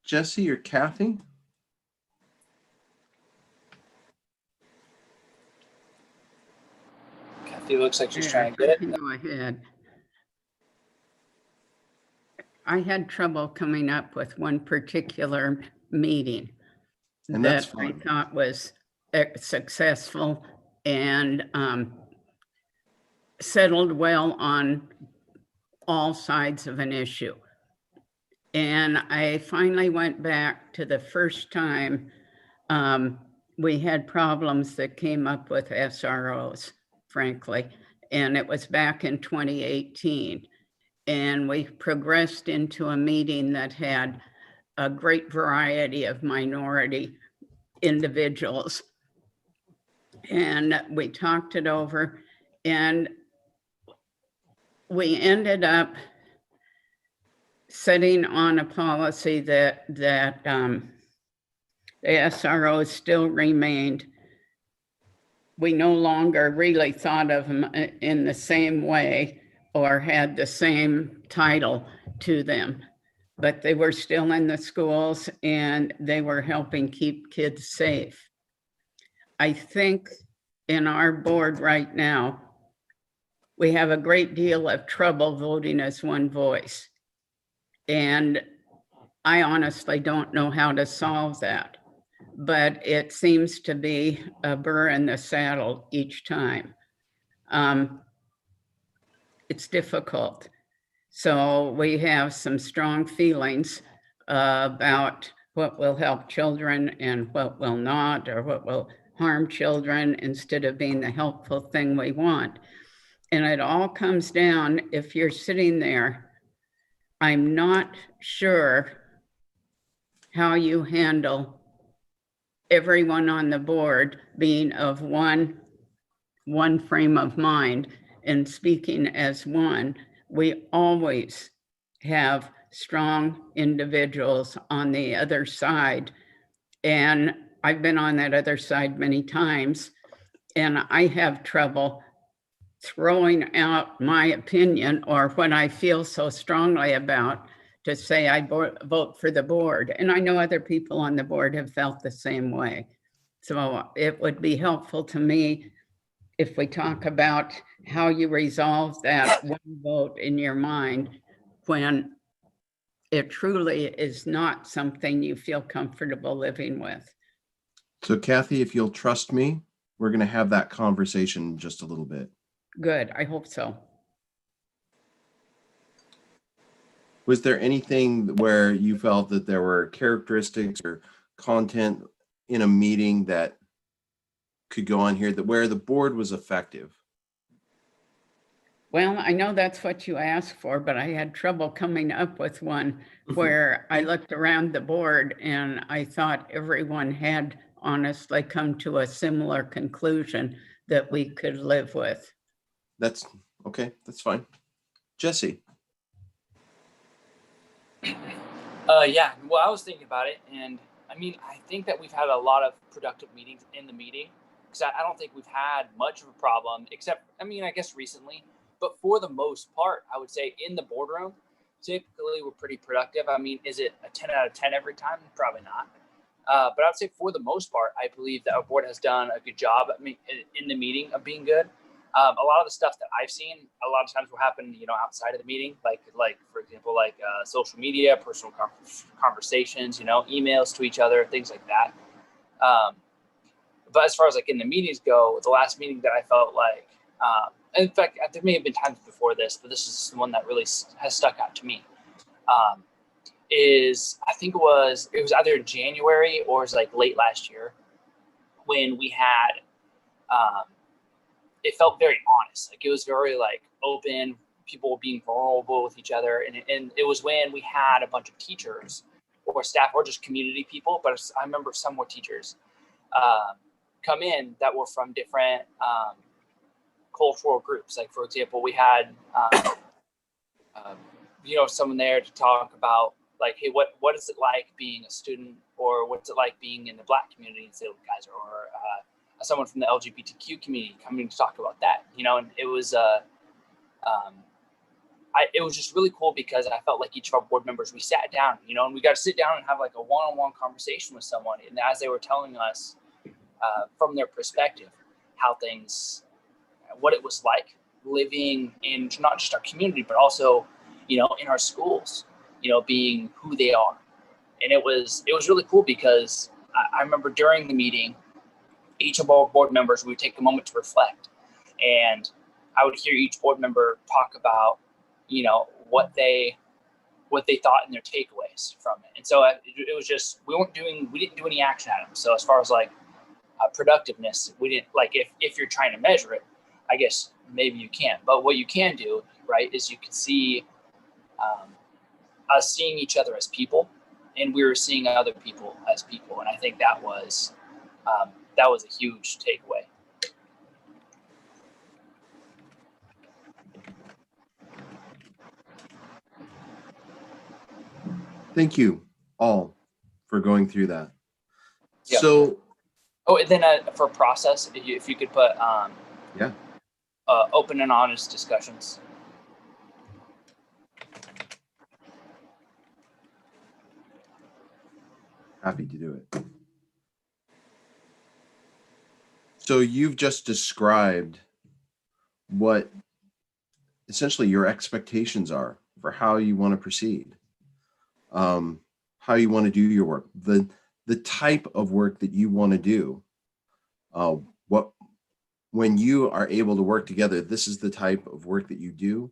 Jesse or Kathy?
Kathy looks like she's
Yeah,
trying to get it.
Go ahead. I had trouble coming up with one particular meeting
And that's
that I
fine.
thought was successful and settled well on all sides of an issue. And I finally went back to the first time we had problems that came up with SROs, frankly, and it was back in 2018. And we progressed into a meeting that had a great variety of minority individuals. And we talked it over, and we ended up setting on a policy that the SROs still remained. We no longer really thought of them in the same way or had the same title to them, but they were still in the schools and they were helping keep kids safe. I think in our board right now, we have a great deal of trouble voting as one voice. And I honestly don't know how to solve that, but it seems to be a burr in the saddle each time. It's difficult. So we have some strong feelings about what will help children and what will not, or what will harm children instead of being the helpful thing we want. And it all comes down, if you're sitting there, I'm not sure how you handle everyone on the board being of one frame of mind and speaking as one. We always have strong individuals on the other side. And I've been on that other side many times, and I have trouble throwing out my opinion or what I feel so strongly about to say I vote for the board. And I know other people on the board have felt the same way. So it would be helpful to me if we talk about how you resolve that one vote in your mind when it truly is not something you feel comfortable living with.
So Kathy, if you'll trust me, we're going to have that conversation in just a little bit.
Good, I hope so.
Was there anything where you felt that there were characteristics or content in a meeting that could go on here that where the board was effective?
Well, I know that's what you asked for, but I had trouble coming up with one where I looked around the board and I thought everyone had honestly come to a similar conclusion that we could live with.
That's okay. That's fine. Jesse.
Yeah, well, I was thinking about it, and I mean, I think that we've had a lot of productive meetings in the meeting, because I don't think we've had much of a problem, except, I mean, I guess recently, but for the most part, I would say in the boardroom, typically we're pretty productive. I mean, is it a 10 out of 10 every time? Probably not. But I would say for the most part, I believe that our board has done a good job in the meeting of being good. A lot of the stuff that I've seen, a lot of times will happen, outside of the meeting, like for example, social media, personal conversations, emails to each other, things like that. But as far as in the meetings go, the last meeting that I felt like, in fact, there may have been times before this, but this is the one that really has stuck out to me. I think it was either in January or it was late last year when we had, it felt very honest. It was very open, people being vulnerable with each other. And it was when we had a bunch of teachers or staff or just community people, but I remember some were teachers, come in that were from different cultural groups. For example, we had, someone there to talk about hey, what is it like being a student, or what's it like being in the Black community in Salem-Keizer, or someone from the LGBTQ community coming to talk about that, and it was it was just really cool because I felt like each of our board members, we sat down, and we got to sit down and have a one-on-one conversation with someone. And as they were telling us from their perspective, what it was like living in not just our community, but also, in our schools. being who they are. And it was really cool because I remember during the meeting, each of our board members would take a moment to reflect, and I would hear each board member talk about, what they thought and their takeaways from it. And so it was just, we didn't do any action items. So as far as like productiveness, we didn't, like, if you're trying to measure it, I guess maybe you can, but what you can do, right, is you can see us seeing each other as people, and we were seeing other people as people. And I think that was a huge takeaway.
Thank you all for going through that.
Yep.
So,
and then for process, if you could put
yeah,
open and honest discussions.
happy to do it. So you've just described what essentially your expectations are for how you want to proceed, how you want to do your work, the type of work that you want to do. When you are able to work together, this is the type of work that you do.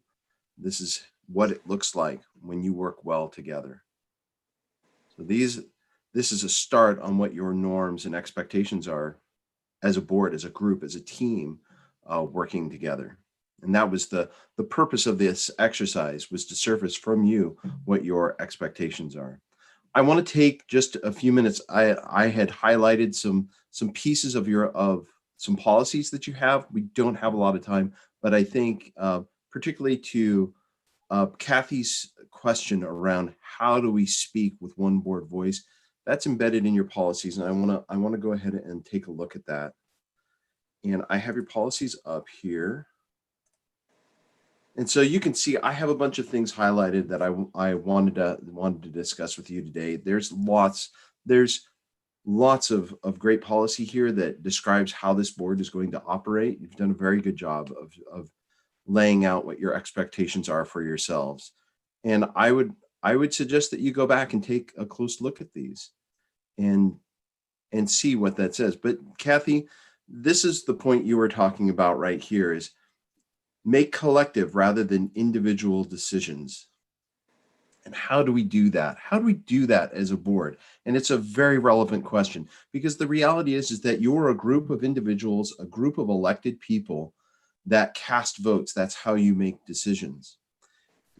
This is what it looks like when you work well together. So this is a start on what your norms and expectations are as a board, as a group, as a team, working together. And that was the purpose of this exercise, was to surface from you what your expectations are. I want to take just a few minutes. I had highlighted some pieces of some policies that you have. We don't have a lot of time, but I think particularly to Kathy's question around how do we speak with one board voice, that's embedded in your policies, and I want to go ahead and take a look at that. And I have your policies up here. And so you can see I have a bunch of things highlighted that I wanted to discuss with you today. There's lots of great policy here that describes how this board is going to operate. You've done a very good job of laying out what your expectations are for yourselves. And I would suggest that you go back and take a close look at these and see what that says. But Kathy, this is the point you were talking about right here, is make collective rather than individual decisions. And how do we do that? How do we do that as a board? And it's a very relevant question, because the reality is that you're a group of individuals, a group of elected people that cast votes. That's how you make decisions.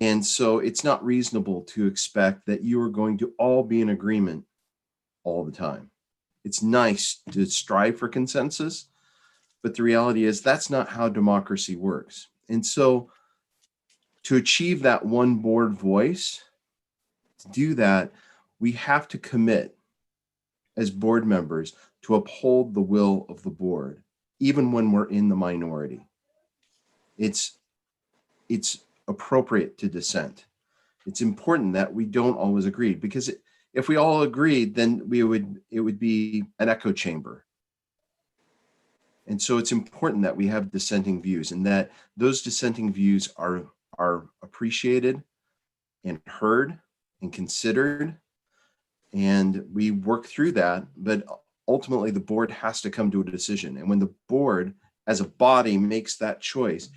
And so it's not reasonable to expect that you are going to all be in agreement all the time. It's nice to strive for consensus, but the reality is that's not how democracy works. And so to achieve that one board voice, to do that, we have to commit as board members to uphold the will of the board, even when we're in the minority. It's appropriate to dissent. It's important that we don't always agree, because if we all agreed, then it would be an echo chamber. And so it's important that we have dissenting views, and that those dissenting views are appreciated and heard and considered, and we work through that. But ultimately the board has to come to a decision. And when the board as a body makes that choice,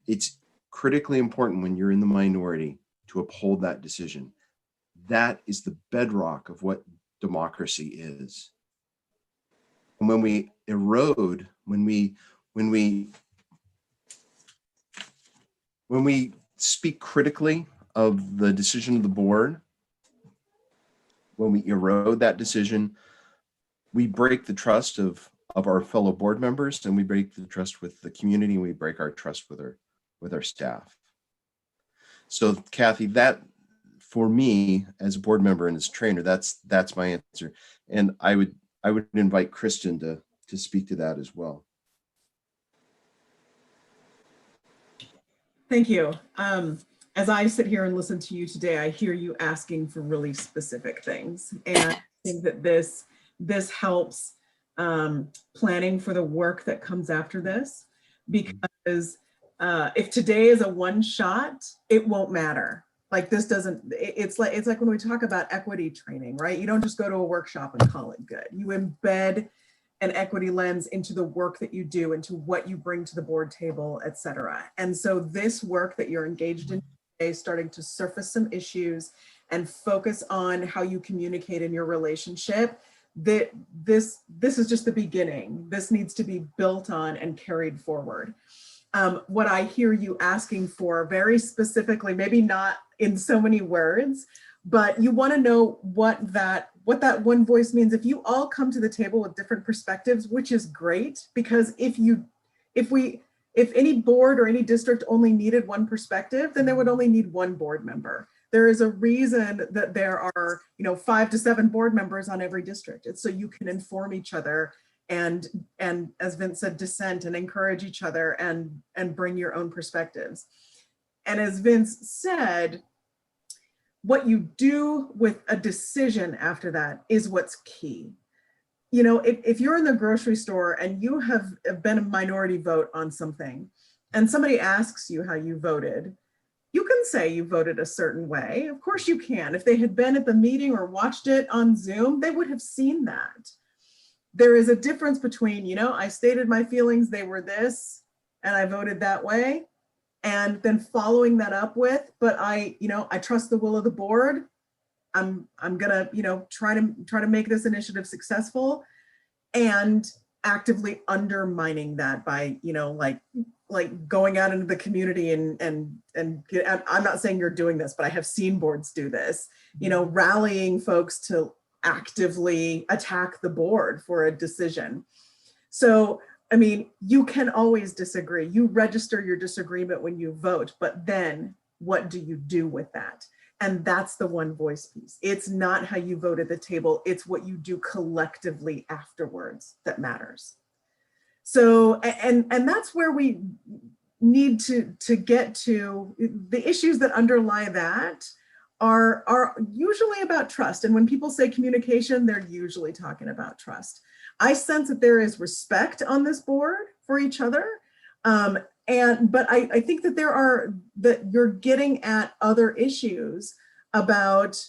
it's critically important when you're in the minority to uphold that decision. That is the bedrock of what democracy is. And when we erode, when we speak critically of the decision of the board, when we erode that decision, we break the trust of our fellow board members, and we break the trust with the community, and we break our trust with our staff. So Kathy, that for me as a board member and as a trainer, that's my answer. And I would invite Kristen to speak to that as well.
Thank you. As I sit here and listen to you today, I hear you asking for really specific things. And I think that this helps planning for the work that comes after this, because if today is a one shot, it won't matter. Like this doesn't, it's like when we talk about equity training, right? You don't just go to a workshop and call it good. You embed an equity lens into the work that you do, into what you bring to the board table, et cetera. And so this work that you're engaged in today, starting to surface some issues and focus on how you communicate in your relationship, that this is just the beginning. This needs to be built on and carried forward. What I hear you asking for very specifically, maybe not in so many words, but you want to know what that one voice means. If you all come to the table with different perspectives, which is great, because if any board or any district only needed one perspective, then they would only need one board member. There is a reason that there are, 5 to 7 board members on every district. It's so you can inform each other and as Vince said, dissent and encourage each other and bring your own perspectives. And as Vince said, what you do with a decision after that is what's key. If you're in the grocery store and you have been a minority vote on something and somebody asks you how you voted, you can say you voted a certain way. Of course you can. If they had been at the meeting or watched it on Zoom, they would have seen that. There is a difference between, I stated my feelings, they were this, and I voted that way. And then following that up with, but I trust the will of the board. I'm gonna, try to make this initiative successful, and actively undermining that by, like going out into the community and I'm not saying you're doing this, but I have seen boards do this, rallying folks to actively attack the board for a decision. So, you can always disagree. You register your disagreement when you vote, but then what do you do with that? And that's the one voice piece. It's not how you vote at the table. It's what you do collectively afterwards that matters. So, and that's where we need to get to. The issues that underlie that are usually about trust. And when people say communication, they're usually talking about trust. I sense that there is respect on this board for each other. But I think that that you're getting at other issues about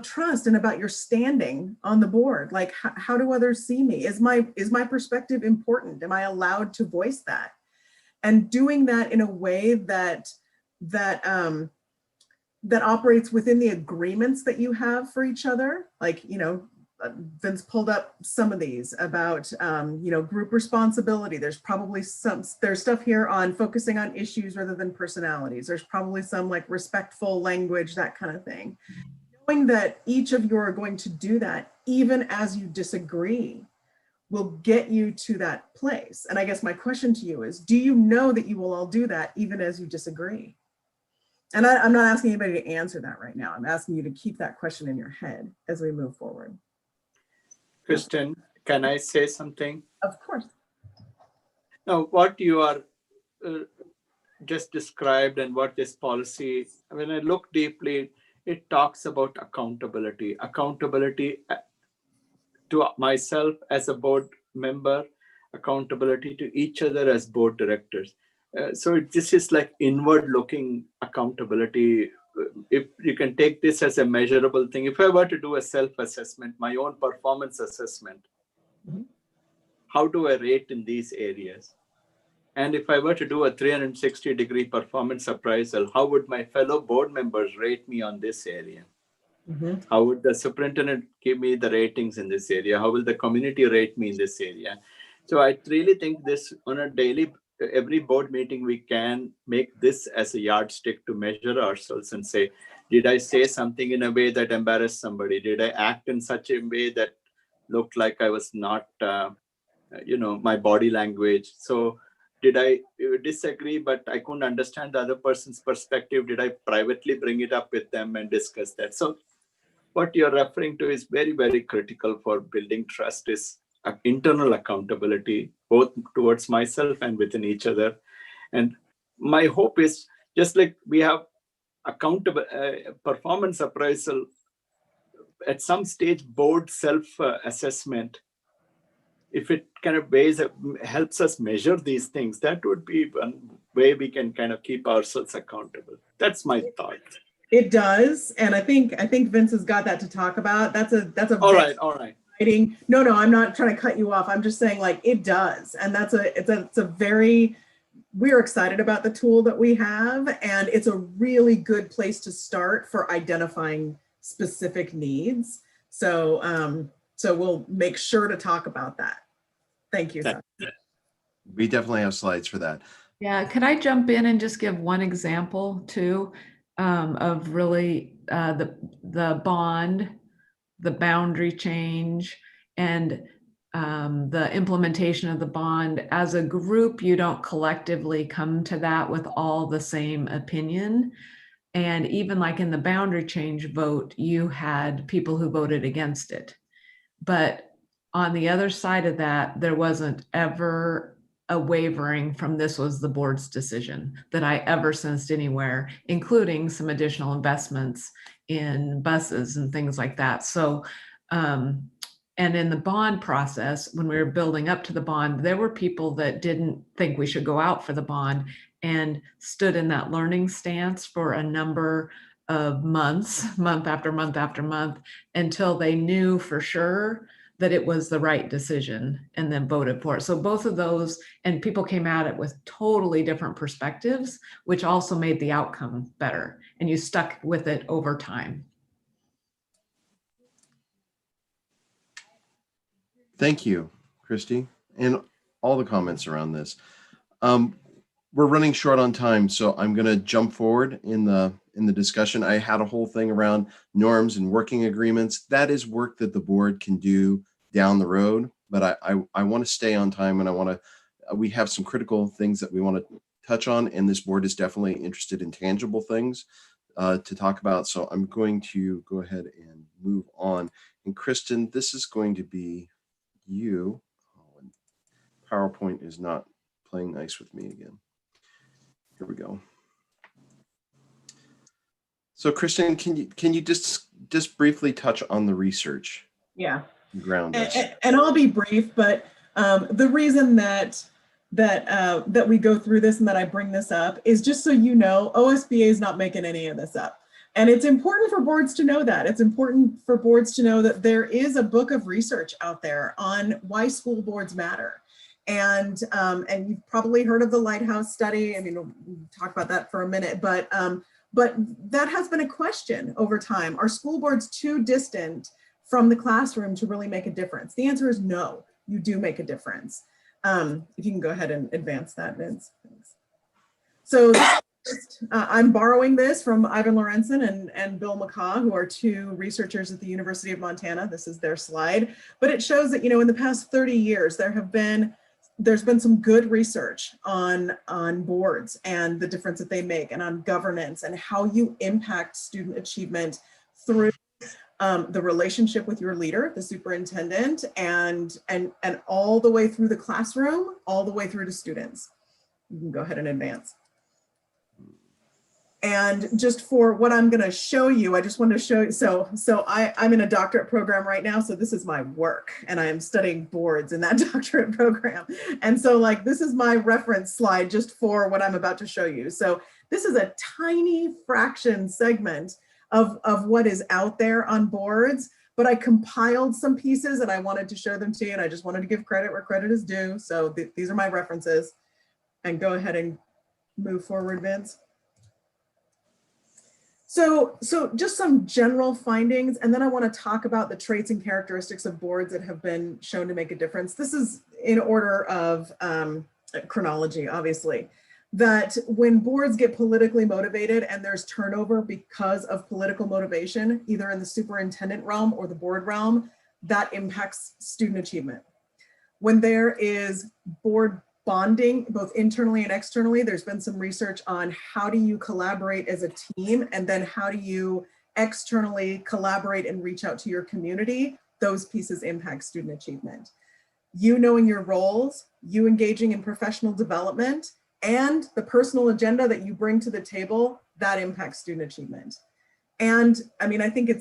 trust and about your standing on the board. Like, how do others see me? Is my perspective important? Am I allowed to voice that? And doing that in a way that operates within the agreements that you have for each other. Like, Vince pulled up some of these about, group responsibility. There's probably there's stuff here on focusing on issues rather than personalities. There's probably some like respectful language, that kind of thing. Knowing that each of you are going to do that, even as you disagree, will get you to that place. And I guess my question to you is, do you know that you will all do that even as you disagree? And I'm not asking anybody to answer that right now. I'm asking you to keep that question in your head as we move forward.
Kristen, can I say something?
Of course.
Now, what you are just described and what this policy, when I look deeply, it talks about accountability to myself as a board member, accountability to each other as board directors. So this is like inward looking accountability. If you can take this as a measurable thing, if I were to do a self-assessment, my own performance assessment, how do I rate in these areas? And if I were to do a 360-degree performance appraisal, how would my fellow board members rate me on this area? How would the superintendent give me the ratings in this area? How will the community rate me in this area? So I really think this on a daily, every board meeting, we can make this as a yardstick to measure ourselves and say, did I say something in a way that embarrassed somebody? Did I act in such a way that looked like I was not, my body language? So did I disagree, but I couldn't understand the other person's perspective? Did I privately bring it up with them and discuss that? So what you're referring to is very, very critical for building trust, is internal accountability, both towards myself and within each other. And my hope is, just like we have accountable performance appraisal, at some stage board self-assessment, if it kind of helps us measure these things, that would be way we can kind of keep ourselves accountable. That's my thought.
It does, and I think Vince has got that to talk about. That's a
All right.
exciting. No, I'm not trying to cut you off. I'm just saying, like, it does, and it's a very, we're excited about the tool that we have, and it's a really good place to start for identifying specific needs. So so we'll make sure to talk about that. Thank you, Sasha.
We definitely have slides for that.
Yeah, could I jump in and just give one example too, of really the bond, the boundary change, and the implementation of the bond. As a group, you don't collectively come to that with all the same opinion. And even like in the boundary change vote, you had people who voted against it. But on the other side of that, there wasn't ever a wavering from this was the board's decision that I ever sensed anywhere, including some additional investments in buses and things like that. So, and in the bond process, when we were building up to the bond, there were people that didn't think we should go out for the bond and stood in that learning stance for a number of months, month after month after month, until they knew for sure that it was the right decision and then voted for it. So both of those, and people came at it with totally different perspectives, which also made the outcome better. And you stuck with it over time.
Thank you, Christy, and all the comments around this. We're running short on time, so I'm going to jump forward in the discussion. I had a whole thing around norms and working agreements. That is work that the board can do down the road, but I want to stay on time, and we have some critical things that we want to touch on, and this board is definitely interested in tangible things to talk about. So I'm going to go ahead and move on. And Kristen, this is going to be you. Oh, and PowerPoint is not playing nice with me again. Here we go. So Kristen, can you just briefly touch on the research?
Yeah.
Ground us.
And I'll be brief, but the reason that we go through this and that I bring this up is just so you know, OSBA is not making any of this up. And it's important for boards to know that. It's important for boards to know that there is a book of research out there on why school boards matter. And you've probably heard of the Lighthouse study. I mean, we'll talk about that for a minute, but that has been a question over time. Are school boards too distant from the classroom to really make a difference? The answer is no, you do make a difference. If you can go ahead and advance that, Vince. Thanks. So I'm borrowing this from Ivan Lorenzen and Bill McCaw, who are two researchers at the University of Montana. This is their slide, but it shows that, in the past 30 years, there's been some good research on boards and the difference that they make, and on governance and how you impact student achievement through the relationship with your leader, the superintendent, and all the way through the classroom, all the way through to students. You can go ahead and advance. And just for what I'm going to show you, I just want to show you. So I'm in a doctorate program right now. So this is my work, and I am studying boards in that doctorate program. And so this is my reference slide just for what I'm about to show you. So this is a tiny fraction segment of what is out there on boards, but I compiled some pieces and I wanted to show them to you, and I just wanted to give credit where credit is due. So these are my references. And go ahead and move forward, Vince. So just some general findings, and then I want to talk about the traits and characteristics of boards that have been shown to make a difference. This is in order of chronology, obviously, that when boards get politically motivated and there's turnover because of political motivation, either in the superintendent realm or the board realm, that impacts student achievement. When there is board bonding, both internally and externally, there's been some research on how do you collaborate as a team, and then how do you externally collaborate and reach out to your community. Those pieces impact student achievement. You knowing your roles, you engaging in professional development, and the personal agenda that you bring to the table, that impacts student achievement. And I mean, I think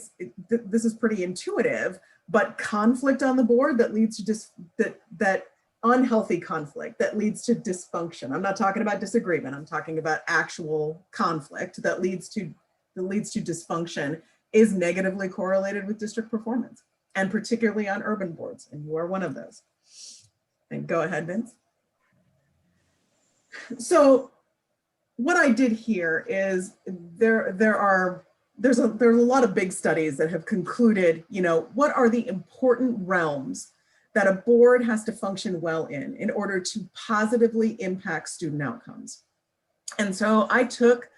this is pretty intuitive, but conflict on the board that leads to just that unhealthy conflict that leads to dysfunction. I'm not talking about disagreement. I'm talking about actual conflict that leads to dysfunction is negatively correlated with district performance, and particularly on urban boards. And you are one of those. And go ahead, Vince. So what I did here is there's a lot of big studies that have concluded, what are the important realms that a board has to function well in order to positively impact student outcomes. And so I took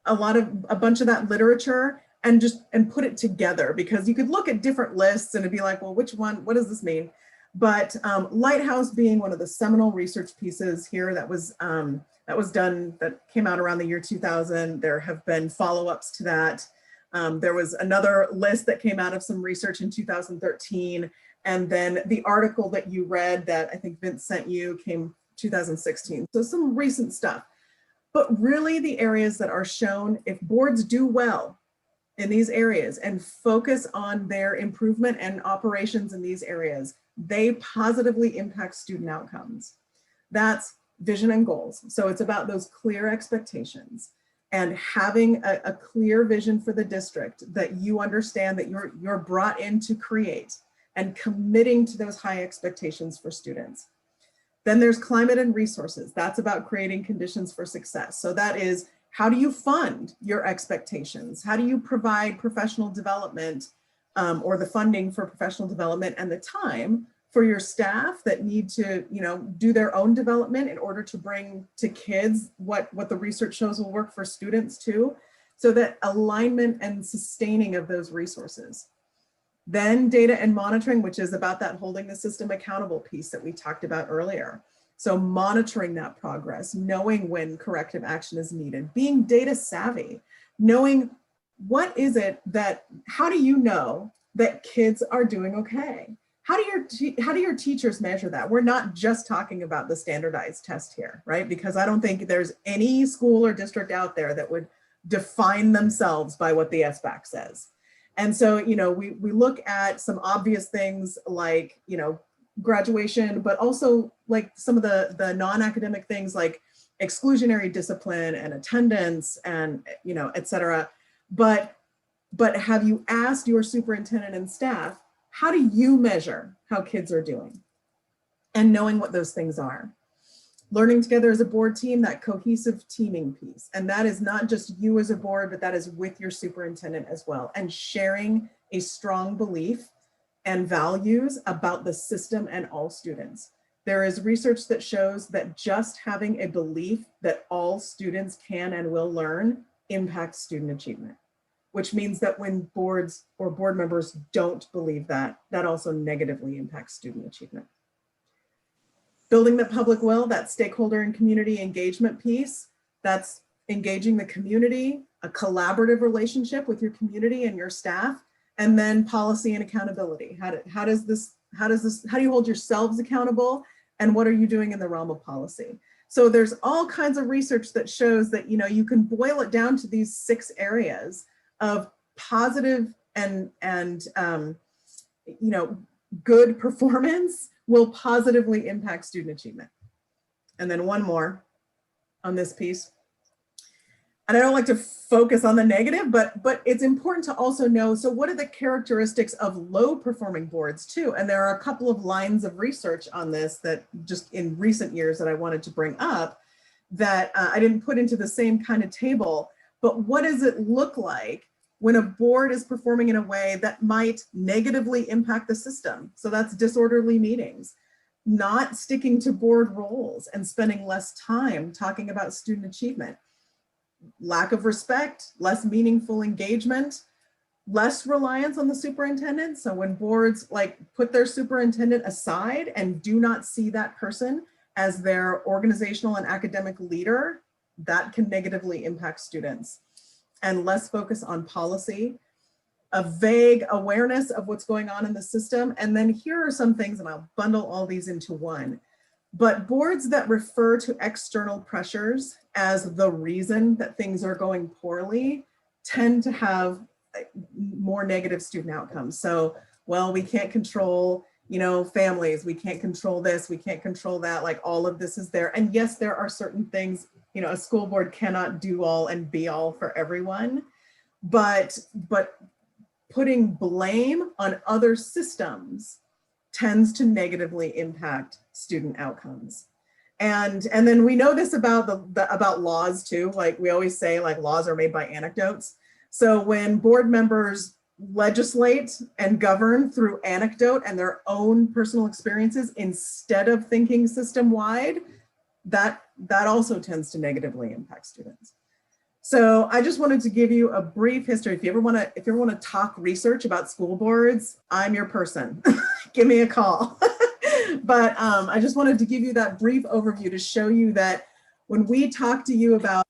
a bunch of that literature and put it together, because you could look at different lists and it'd be like, well, which one, what does this mean? But Lighthouse being one of the seminal research pieces here that was done, that came out around the year 2000. There have been follow-ups to that. There was another list that came out of some research in 2013. And then the article that you read that I think Vince sent you came 2016. So some recent stuff. But really the areas that are shown, if boards do well in these areas and focus on their improvement and operations in these areas, they positively impact student outcomes. That's vision and goals. So it's about those clear expectations and having a clear vision for the district that you understand that you're brought in to create, and committing to those high expectations for students. Then there's climate and resources. That's about creating conditions for success. So that is, how do you fund your expectations? How do you provide professional development or the funding for professional development and the time for your staff that need to, do their own development in order to bring to kids what the research shows will work for students too. So that alignment and sustaining of those resources. Then data and monitoring, which is about that holding the system accountable piece that we talked about earlier. So monitoring that progress, knowing when corrective action is needed, being data savvy, knowing what is it that, how do you know that kids are doing okay? How do your teachers measure that? We're not just talking about the standardized test here, right? Because I don't think there's any school or district out there that would define themselves by what the SBAC says. And so, we look at some obvious things like, graduation, but also like some of the non-academic things like exclusionary discipline and attendance and, et cetera. But have you asked your superintendent and staff, how do you measure how kids are doing? And knowing what those things are. Learning together as a board team, that cohesive teaming piece. And that is not just you as a board, but that is with your superintendent as well. And sharing a strong belief and values about the system and all students. There is research that shows that just having a belief that all students can and will learn impacts student achievement, which means that when boards or board members don't believe that, that also negatively impacts student achievement. Building the public will, that stakeholder and community engagement piece, that's engaging the community, a collaborative relationship with your community and your staff, and then policy and accountability. How do you hold yourselves accountable, and what are you doing in the realm of policy? So there's all kinds of research that shows that, you can boil it down to these 6 areas of positive and good performance will positively impact student achievement. And then one more on this piece. And I don't like to focus on the negative, but it's important to also know, so what are the characteristics of low performing boards too? And there are a couple of lines of research on this that just in recent years that I wanted to bring up that I didn't put into the same kind of table, but what does it look like when a board is performing in a way that might negatively impact the system? So that's disorderly meetings, not sticking to board roles and spending less time talking about student achievement, lack of respect, less meaningful engagement, less reliance on the superintendent. So when boards put their superintendent aside and do not see that person as their organizational and academic leader, that can negatively impact students. And less focus on policy, a vague awareness of what's going on in the system. And then here are some things, and I'll bundle all these into one. But boards that refer to external pressures as the reason that things are going poorly tend to have more negative student outcomes. So, well, we can't control, you know, families, we can't control this, we can't control that, like all of this is there. And yes, there are certain things, you know, a school board cannot do all and be all for everyone, but putting blame on other systems tends to negatively impact student outcomes. And then we know this about about laws too. Like we always say, like laws are made by anecdotes. So when board members legislate and govern through anecdote and their own personal experiences instead of thinking system-wide, that also tends to negatively impact students. So I just wanted to give you a brief history. If you ever want to talk research about school boards, I'm your person. Give me a call. But I just wanted to give you that brief overview to show you that when we talk to you about,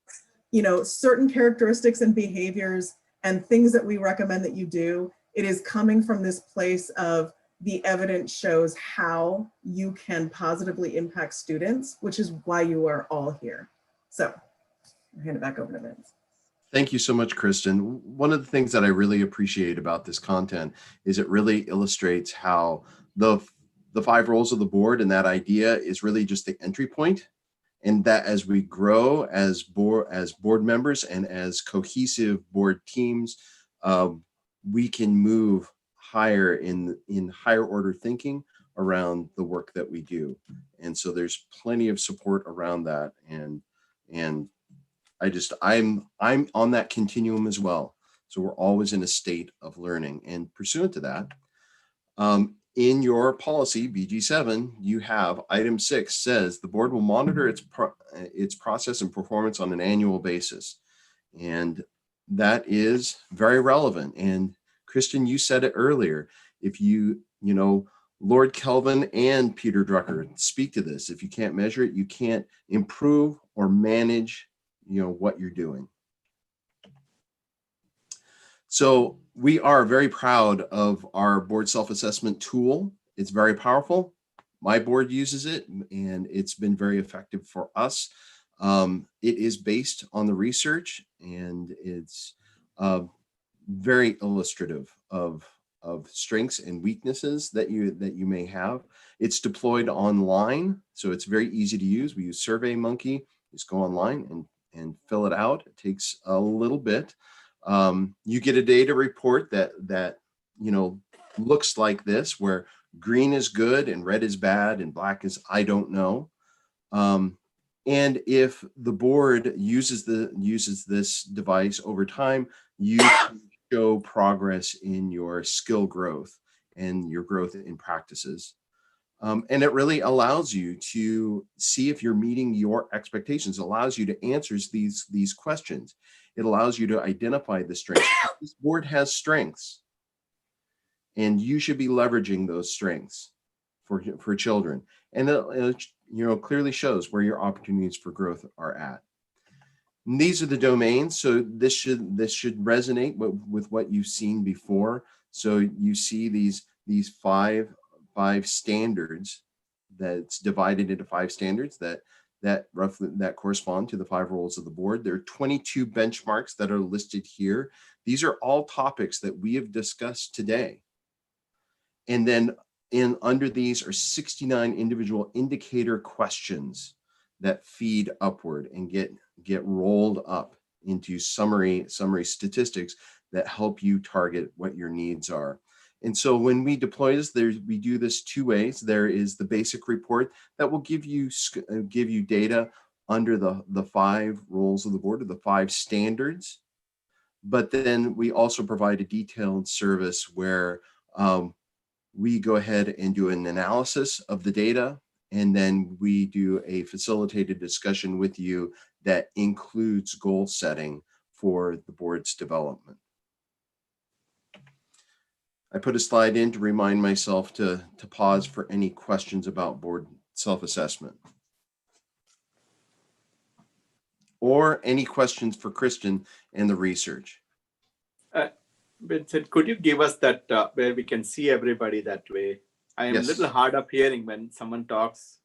you know, certain characteristics and behaviors and things that we recommend that you do, it is coming from this place of the evidence shows how you can positively impact students, which is why you are all here. So I'll hand it back over to Vince.
Thank you so much, Kristen. One of the things that I really appreciate about this content is it really illustrates how the 5 roles of the board and that idea is really just the entry point, and that as we grow as board members and as cohesive board teams, we can move higher in higher order thinking around the work that we do. And so there's plenty of support around that, and I'm on that continuum as well. So we're always in a state of learning, and pursuant to that, in your policy BG7, you have item 6 says the board will monitor its process and performance on an annual basis. And that is very relevant. And Kristen, you said it earlier, if you know, Lord Kelvin and Peter Drucker speak to this. If you can't measure it, you can't improve or manage, you know, what you're doing. So we are very proud of our board self-assessment tool. It's very powerful. My board uses it, and it's been very effective for us. It is based on the research, and it's very illustrative of strengths and weaknesses that you may have. It's deployed online, so it's very easy to use. We use SurveyMonkey. Just go online and fill it out. It takes a little bit. You get a data report that you know looks like this, where green is good and red is bad and black is I don't know. And if the board uses this device over time, you can show progress in your skill growth and your growth in practices. And it really allows you to see if you're meeting your expectations. It allows you to answer these questions. It allows you to identify the strengths. This board has strengths, and you should be leveraging those strengths for children. And it you know, clearly shows where your opportunities for growth are at. And these are the domains. So this should resonate with what you've seen before. So you see these five standards that's divided into 5 standards that correspond to the 5 roles of the board. There are 22 benchmarks that are listed here. These are all topics that we have discussed today. And then under these are 69 individual indicator questions that feed upward and get rolled up into summary statistics that help you target what your needs are. And so when we deploy this, we do this 2 ways. There is the basic report that will give you data under the 5 roles of the board, or the 5 standards. But then we also provide a detailed service where we go ahead and do an analysis of the data, and then we do a facilitated discussion with you that includes goal setting for the board's development. I put a slide in to remind myself to pause for any questions about board self-assessment. Or any questions for Kristen and the research.
Vincent, could you give us that where we can see everybody that way? I am
Yes.
a little hard of hearing when someone talks.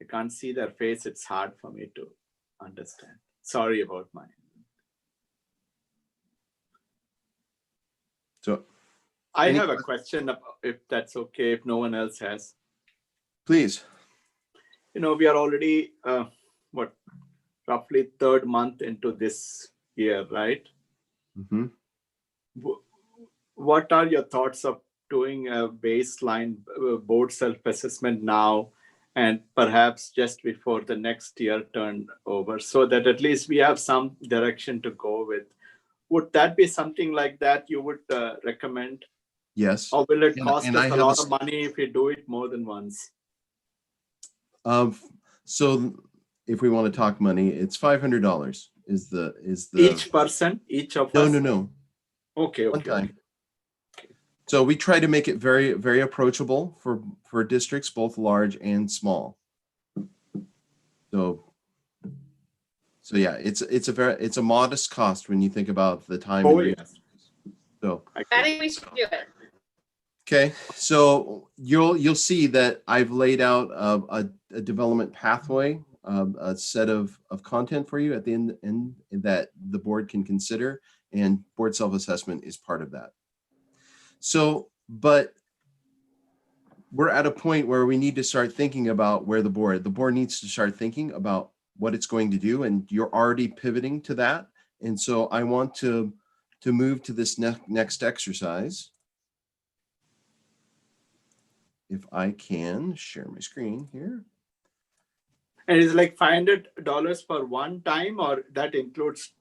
I can't see their face. It's hard for me to understand. Sorry about mine.
So
I
Any
have a
que-
question, if that's okay, if no one else has.
Please.
We are already, roughly third month into this year, right?
Mhm.
What are your thoughts of doing a baseline board self-assessment now and perhaps just before the next year turn over, so that at least we have some direction to go with? Would that be something like that you would recommend?
Yes.
Or will it
And-
cost
and
us
I
a
have a
lot
s-
of money if we do it more than once?
So if we want to talk money, it's $500 is the
Each person, each of us?
no.
Okay,
One
okay.
time. So we try to make it very, very approachable for districts, both large and small. So yeah, it's a modest cost when you think about the time.
Oh,
and
yes.
So
I think we should do it.
okay, so you'll see that I've laid out a development pathway, a set of content for you at the end that the board can consider, and board self-assessment is part of that. So, but we're at a point where we need to start thinking about where the board needs to start thinking about what it's going to do, and you're already pivoting to that. And so I want to move to this next exercise. If I can share my screen here.
And it's like $500 for one time, or that includes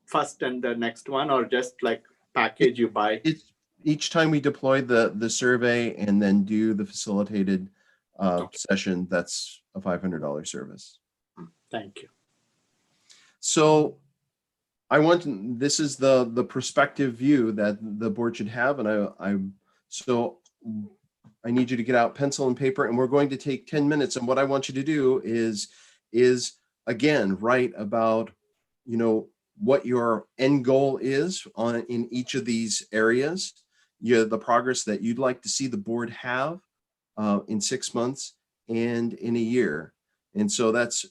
first and the next one, or just like package you buy?
It's each time we deploy the survey and then do the facilitated session, that's a $500 service.
Thank you.
So this is the perspective view that the board should have. And I need you to get out pencil and paper, and we're going to take 10 minutes. And what I want you to do is again, write about, what your end goal is in each of these areas, the progress that you'd like to see the board have in 6 months and in a year. And so that's,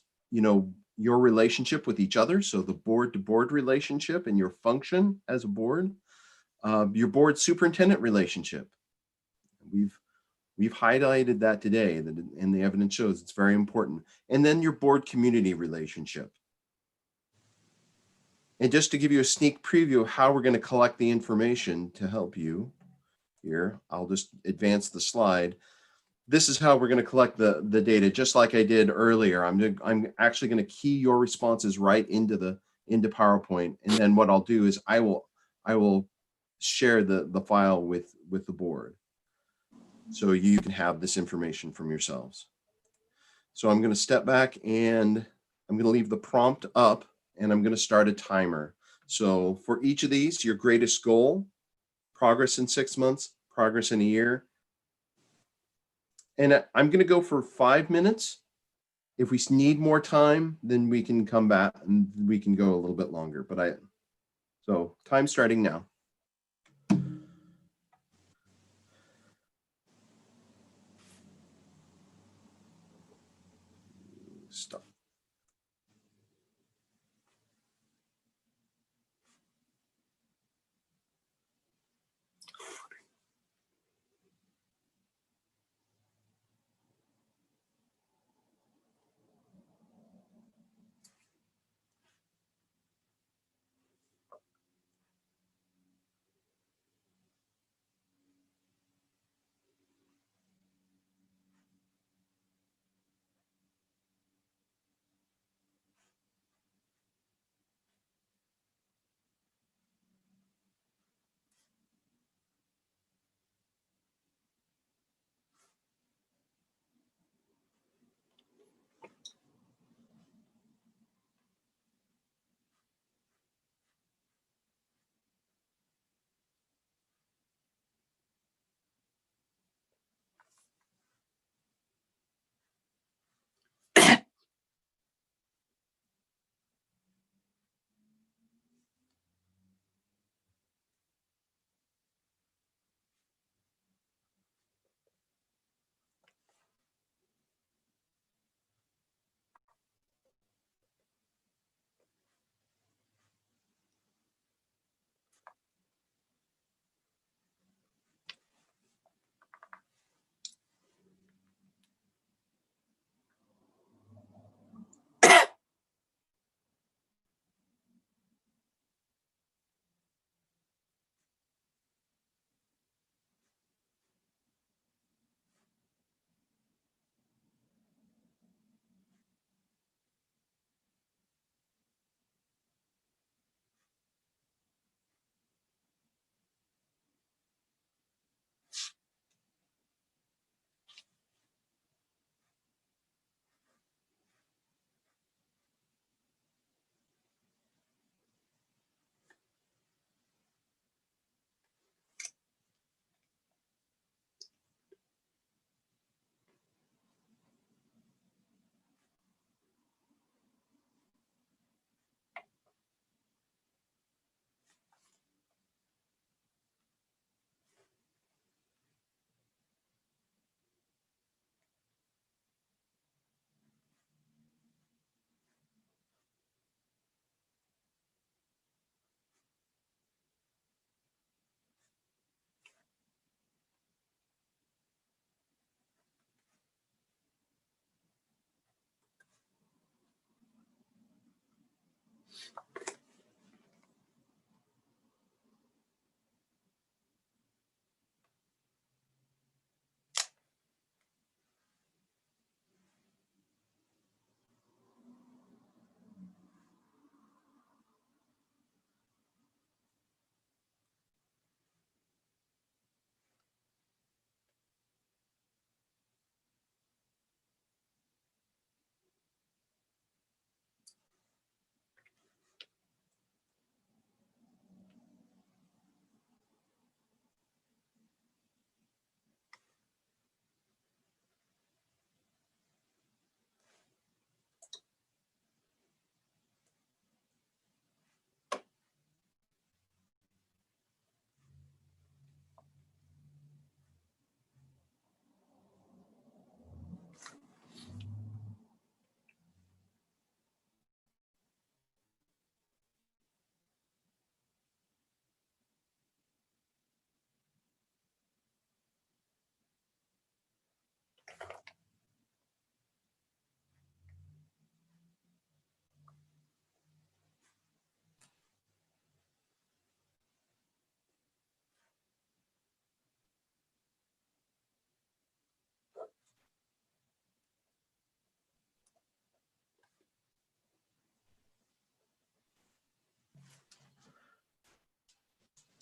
your relationship with each other. So the board to board relationship and your function as a board, your board superintendent relationship. We've highlighted that today, and the evidence shows it's very important. And then your board community relationship. And just to give you a sneak preview of how we're going to collect the information to help you here, I'll just advance the slide. This is how we're going to collect the data, just like I did earlier. I'm actually going to key your responses right into PowerPoint, and then what I'll do is I will share the file with the board, so you can have this information from yourselves. So I'm going to step back and I'm going to leave the prompt up, and I'm going to start a timer. So for each of these, your greatest goal, progress in 6 months, progress in a year. And I'm going to go for 5 minutes. If we need more time, then we can come back and we can go a little bit longer. So time starting now. Stop.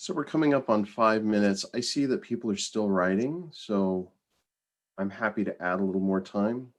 So we're coming up on 5 minutes. I see that people are still writing, so I'm happy to add a little more time.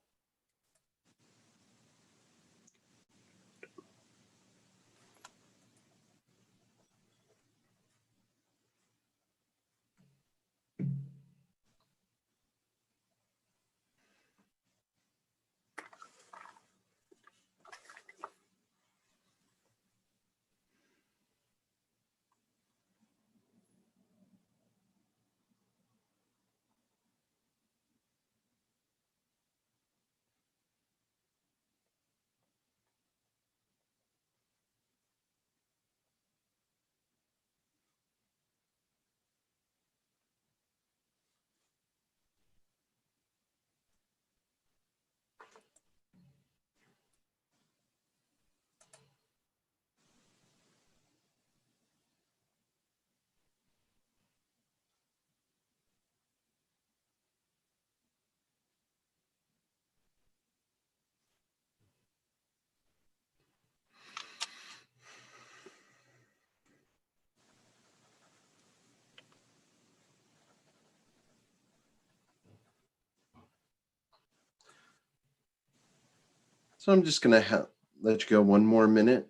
So I'm just going to let you go 1 more minute,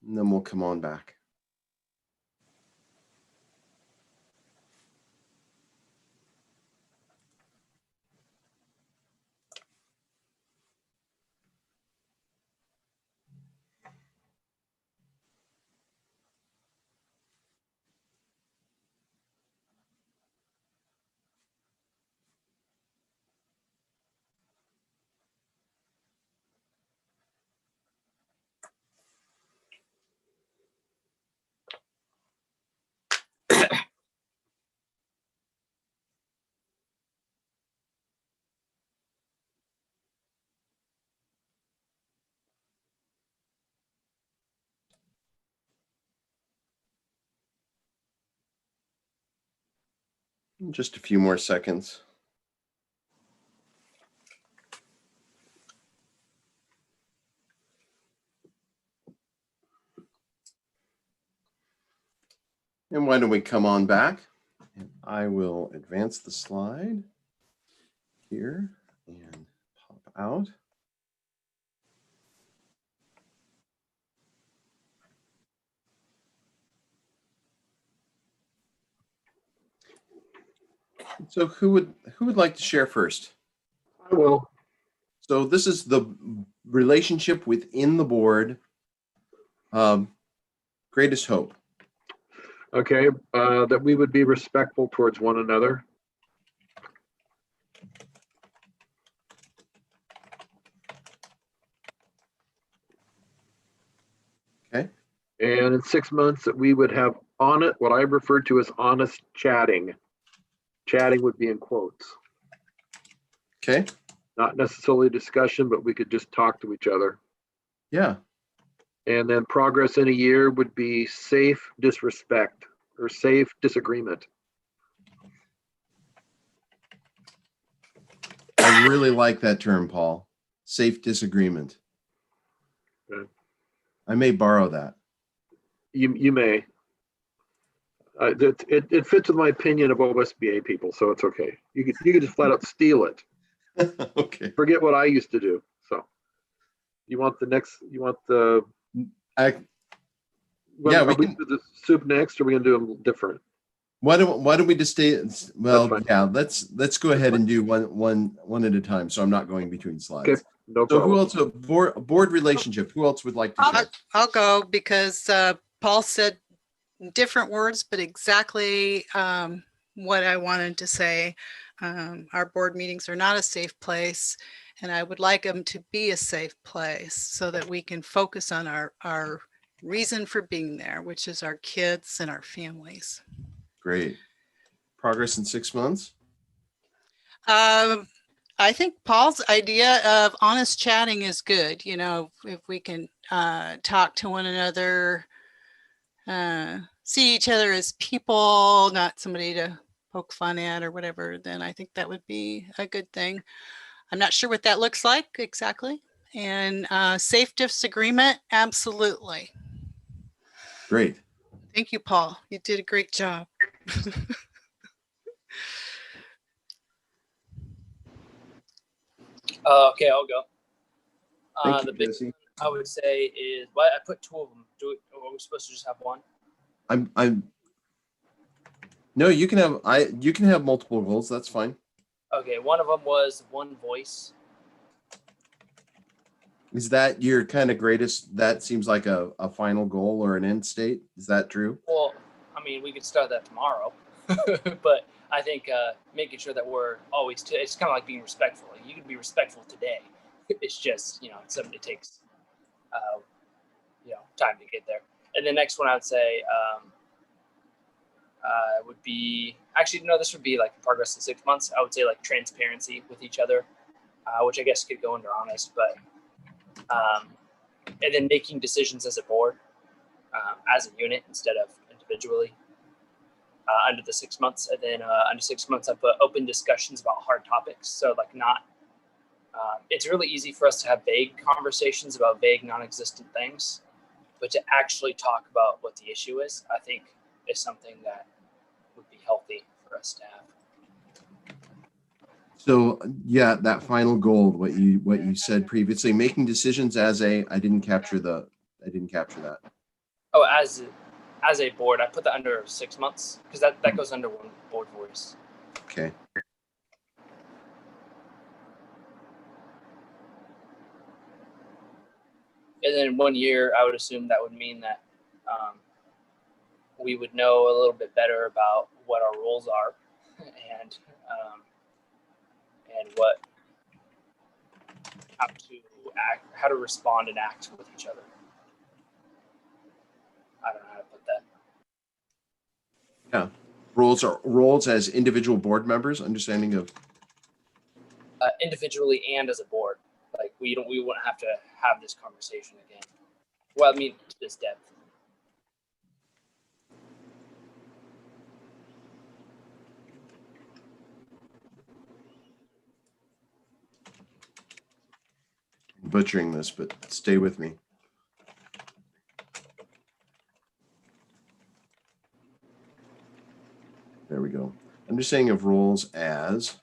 and then we'll come on back. Just a few more seconds. And why don't we come on back? And I will advance the slide here and pop out. So who would like to share first?
I will.
So this is the relationship within the board. Greatest hope.
Okay, that we would be respectful towards one another.
Okay.
And in 6 months that we would have on it, what I referred to as honest chatting. Chatting would be in quotes.
Okay.
Not necessarily discussion, but we could just talk to each other.
Yeah.
And then progress in a year would be safe disrespect or safe disagreement.
I really like that term, Paul. Safe disagreement.
Okay.
I may borrow that.
You may. It fits with my opinion of OSBA people, so it's okay. You could just flat out steal it.
Okay.
Forget what I used to do. So you want the
yeah,
are we do the soup next, or are we gonna do them different?
Why don't we just stay? Well,
yeah,
let's go ahead and do one at a time. So I'm not going between slides.
Okay, no
So
problem.
who else? A board relationship. Who else would like to share?
I'll go because Paul said different words, but exactly what I wanted to say. Our board meetings are not a safe place, and I would like them to be a safe place so that we can focus on our reason for being there, which is our kids and our families.
Great. Progress in 6 months?
I think Paul's idea of honest chatting is good. You know, if we can talk to one another, see each other as people, not somebody to poke fun at or whatever, then I think that would be a good thing. I'm not sure what that looks like exactly. And safe disagreement, absolutely.
Great.
Thank you, Paul. You did a great job.
Okay, I'll go.
Thank
The
you,
big
Jesse.
one I would say is, well, I put two of them. Are we supposed to just have one?
No, you can have multiple goals. That's fine.
Okay, one of them was one voice.
Is that your kind of greatest? That seems like a final goal or an end state. Is that true?
Well, I mean, we could start that tomorrow, but I think making sure that we're always, it's kind of like being respectful. Like, you can be respectful today. It's just, it's something that takes, time to get there. And the next one I would say would be, actually, no, this would be like progress in 6 months. I would say like transparency with each other, which I guess could go under honest, but, and then making decisions as a board, as a unit instead of individually. Under the 6 months, and then under 6 months, I put open discussions about hard topics. So like it's really easy for us to have vague conversations about vague, non-existent things, but to actually talk about what the issue is, I think is something that would be healthy for us to have.
So yeah, that final goal, what you said previously, making decisions I didn't capture that.
Oh, as a board, I put that under 6 months because that goes under one board voice.
Okay.
And then 1 year, I would assume that would mean that we would know a little bit better about what our roles are and how to respond and act with each other. I don't know how to put that.
Yeah. Roles as individual board members, understanding of
Individually and as a board. Like we wouldn't have to have this conversation again. Well, I mean, to this depth.
butchering this, but stay with me. There we go. Understanding of roles as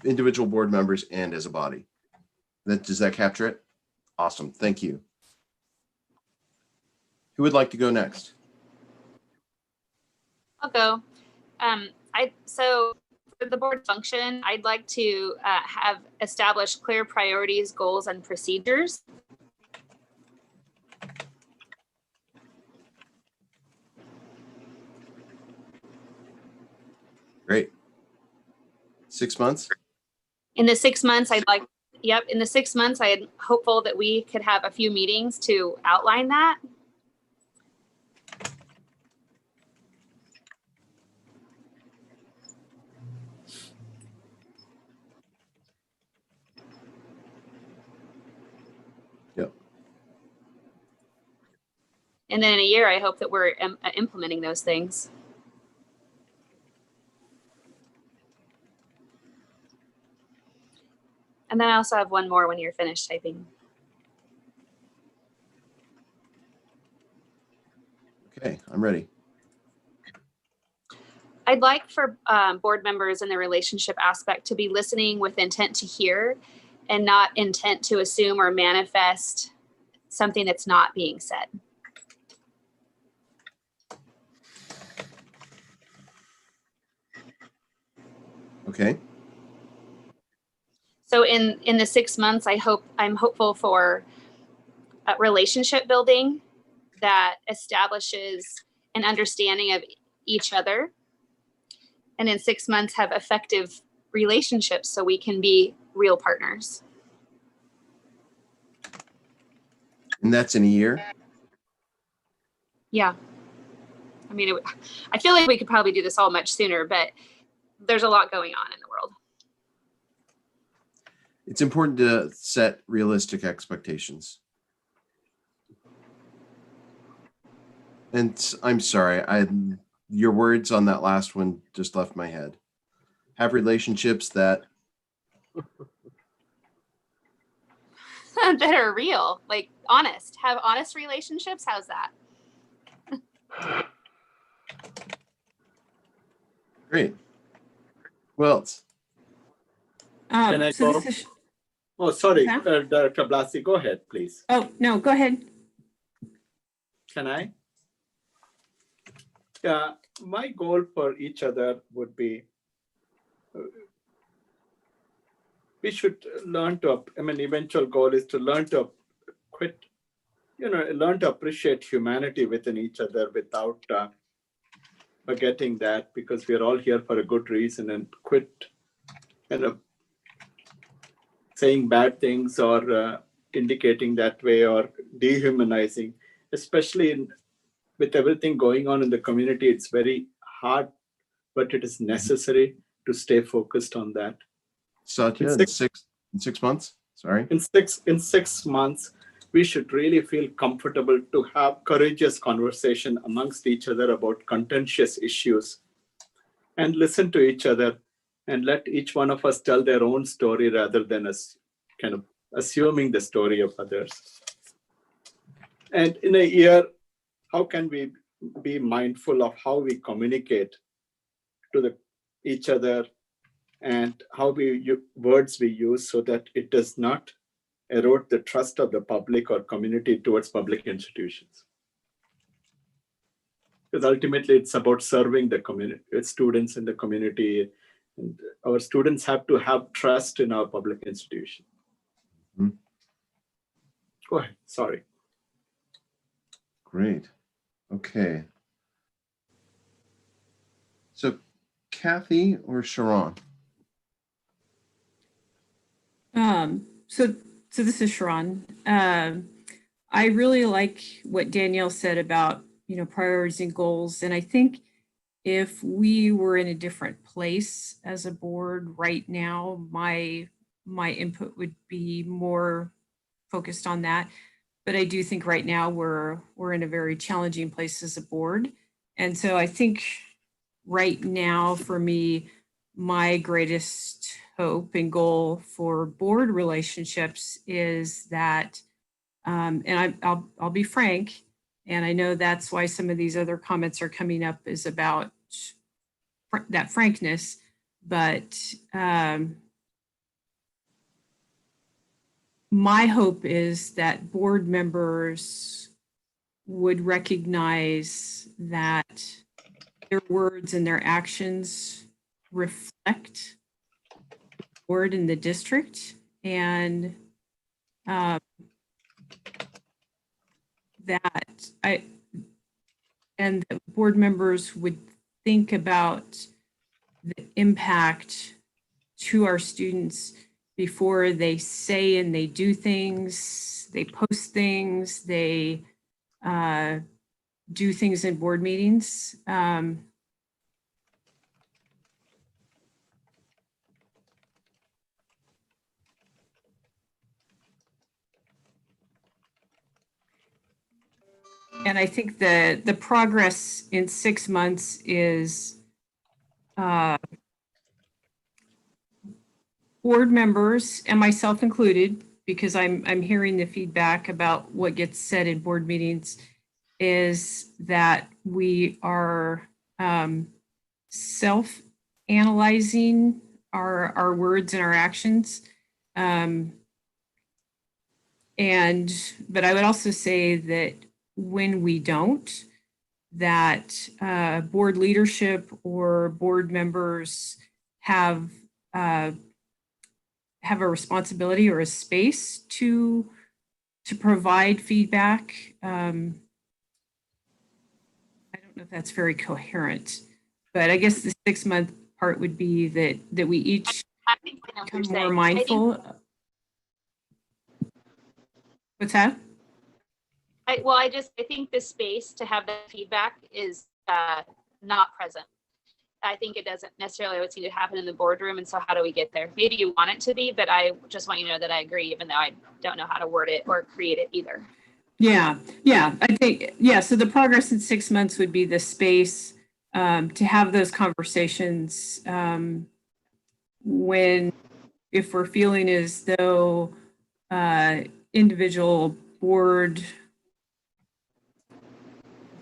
individual board members and as a body. Does that capture it? Awesome. Thank you. Who would like to go next?
I'll go. So for the board function, I'd like to have established clear priorities, goals, and procedures.
Great. 6 months?
In the 6 months, in the 6 months, I'm hopeful that we could have a few meetings to outline that.
Yep.
And then in a year, I hope that we're implementing those things. And then I also have one more when you're finished typing.
Okay, I'm ready.
I'd like for board members in the relationship aspect to be listening with intent to hear and not intent to assume or manifest something that's not being said.
Okay.
So in the 6 months, I'm hopeful for relationship building that establishes an understanding of each other. And in 6 months, have effective relationships so we can be real partners.
And that's in a year?
Yeah. I mean, I feel like we could probably do this all much sooner, but there's a lot going on in the world.
It's important to set realistic expectations. And I'm sorry, your words on that last one just left my head. Have relationships that
that are real, like honest. Have honest relationships. How's that?
Great. Who else?
Can I
So
go?
this is,
Oh, sorry,
Huh?
Director Blasi, go ahead, please.
oh, no, go ahead.
Can I? Yeah, my goal for each other would be we should learn to, eventual goal is to learn to quit, learn to appreciate humanity within each other without forgetting that, because we're all here for a good reason, and quit saying bad things or indicating that way or dehumanizing, especially with everything going on in the community. It's very hard, but it is necessary to stay focused on that.
Satya, in 6 months? Sorry.
In 6 months, we should really feel comfortable to have courageous conversation amongst each other about contentious issues and listen to each other and let each one of us tell their own story rather than us kind of assuming the story of others. And in a year, how can we be mindful of how we communicate to each other and how words we use so that it does not erode the trust of the public or community towards public institutions. Because ultimately it's about serving the community, students in the community, and our students have to have trust in our public institution.
Mhm.
Go ahead, sorry.
Great. Okay. So Kathy or Sharon?
So this is Sharon. I really like what Danielle said about, priorities and goals. And I think if we were in a different place as a board right now, my input would be more focused on that. But I do think right now we're in a very challenging place as a board. And so I think right now for me, my greatest hope and goal for board relationships is that, and I'll be frank, and I know that's why some of these other comments are coming up, is about that frankness, but my hope is that board members would recognize that their words and their actions reflect the board in the district, and and that board members would think about the impact to our students before they say and they do things, they post things, they do things in board meetings. And I think the progress in 6 months is board members, and myself included, because I'm hearing the feedback about what gets said in board meetings, is that we are self-analyzing our words and our actions. But I would also say that when we don't, that board leadership or board members have a responsibility or a space to provide feedback. I don't know if that's very coherent, but I guess the 6 month part would be that we each become more mindful. What's that?
I think the space to have that feedback is not present. I think it doesn't necessarily always need to happen in the boardroom. And so how do we get there? Maybe you want it to be, but I just want you to know that I agree, even though I don't know how to word it or create it either.
Yeah. I think, so the progress in 6 months would be the space to have those conversations if we're feeling as though individual board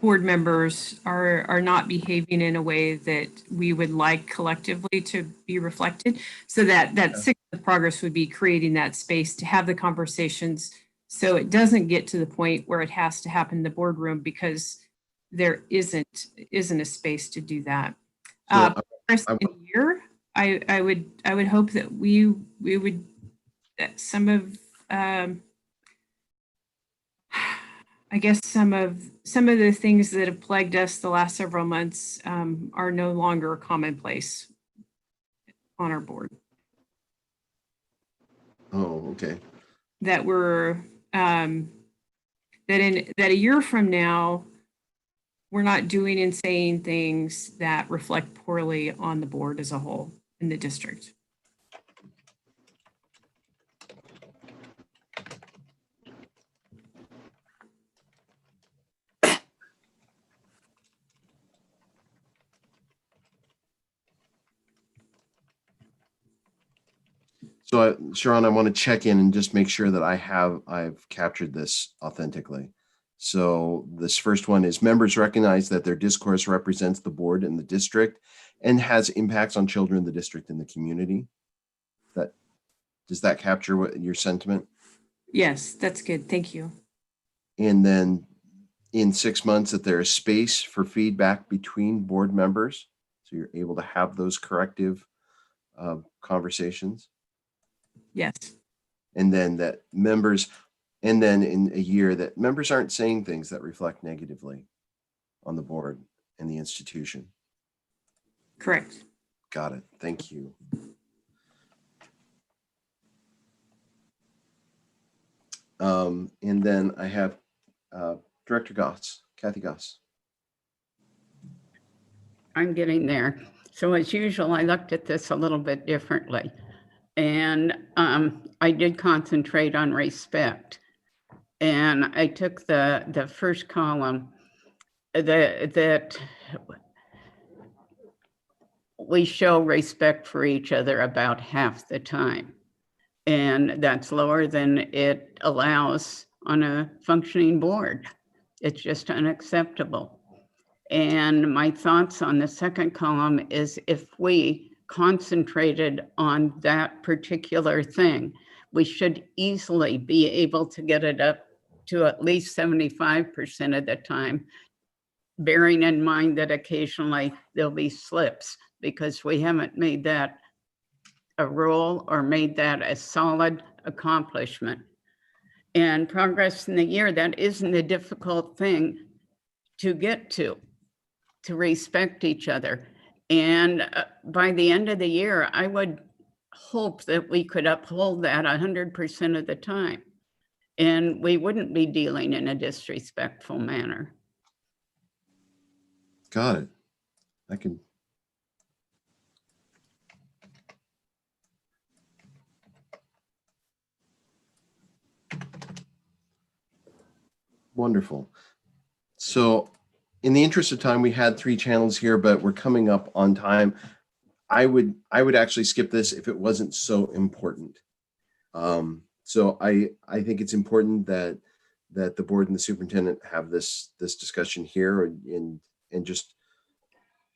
board members are not behaving in a way that we would like collectively to be reflected. So that sixth of progress would be creating that space to have the conversations so it doesn't get to the point where it has to happen in the boardroom because there isn't a space to do that. Rest in a year, I would hope that we would that some of I guess some of the things that have plagued us the last several months are no longer commonplace on our board.
Oh, okay.
That we're that a year from now, we're not doing and saying things that reflect poorly on the board as a whole in the district.
So, Sharon, I want to check in and just make sure that I've captured this authentically. So this first one is members recognize that their discourse represents the board and the district and has impacts on children in the district and the community. Does that capture what your sentiment?
Yes, that's good. Thank you.
And then in 6 months that there is space for feedback between board members. So you're able to have those corrective conversations.
Yes.
And then that members, and then in a year that members aren't saying things that reflect negatively on the board and the institution.
Correct.
Got it. Thank you. And then I have Director Goss, Kathy Goss.
I'm getting there. So as usual, I looked at this a little bit differently. And I did concentrate on respect. And I took the first column that we show respect for each other about half the time. And that's lower than it allows on a functioning board. It's just unacceptable. And my thoughts on the second column is if we concentrated on that particular thing, we should easily be able to get it up to at least 75% of the time, bearing in mind that occasionally there'll be slips because we haven't made that a rule or made that a solid accomplishment. And progress in the year, that isn't a difficult thing to get to respect each other. And by the end of the year, I would hope that we could uphold that 100% of the time. And we wouldn't be dealing in a disrespectful manner.
Got it. I can. Wonderful. So in the interest of time, we had 3 channels here, but we're coming up on time. I would actually skip this if it wasn't so important. So I think it's important that the board and the superintendent have this discussion here and just,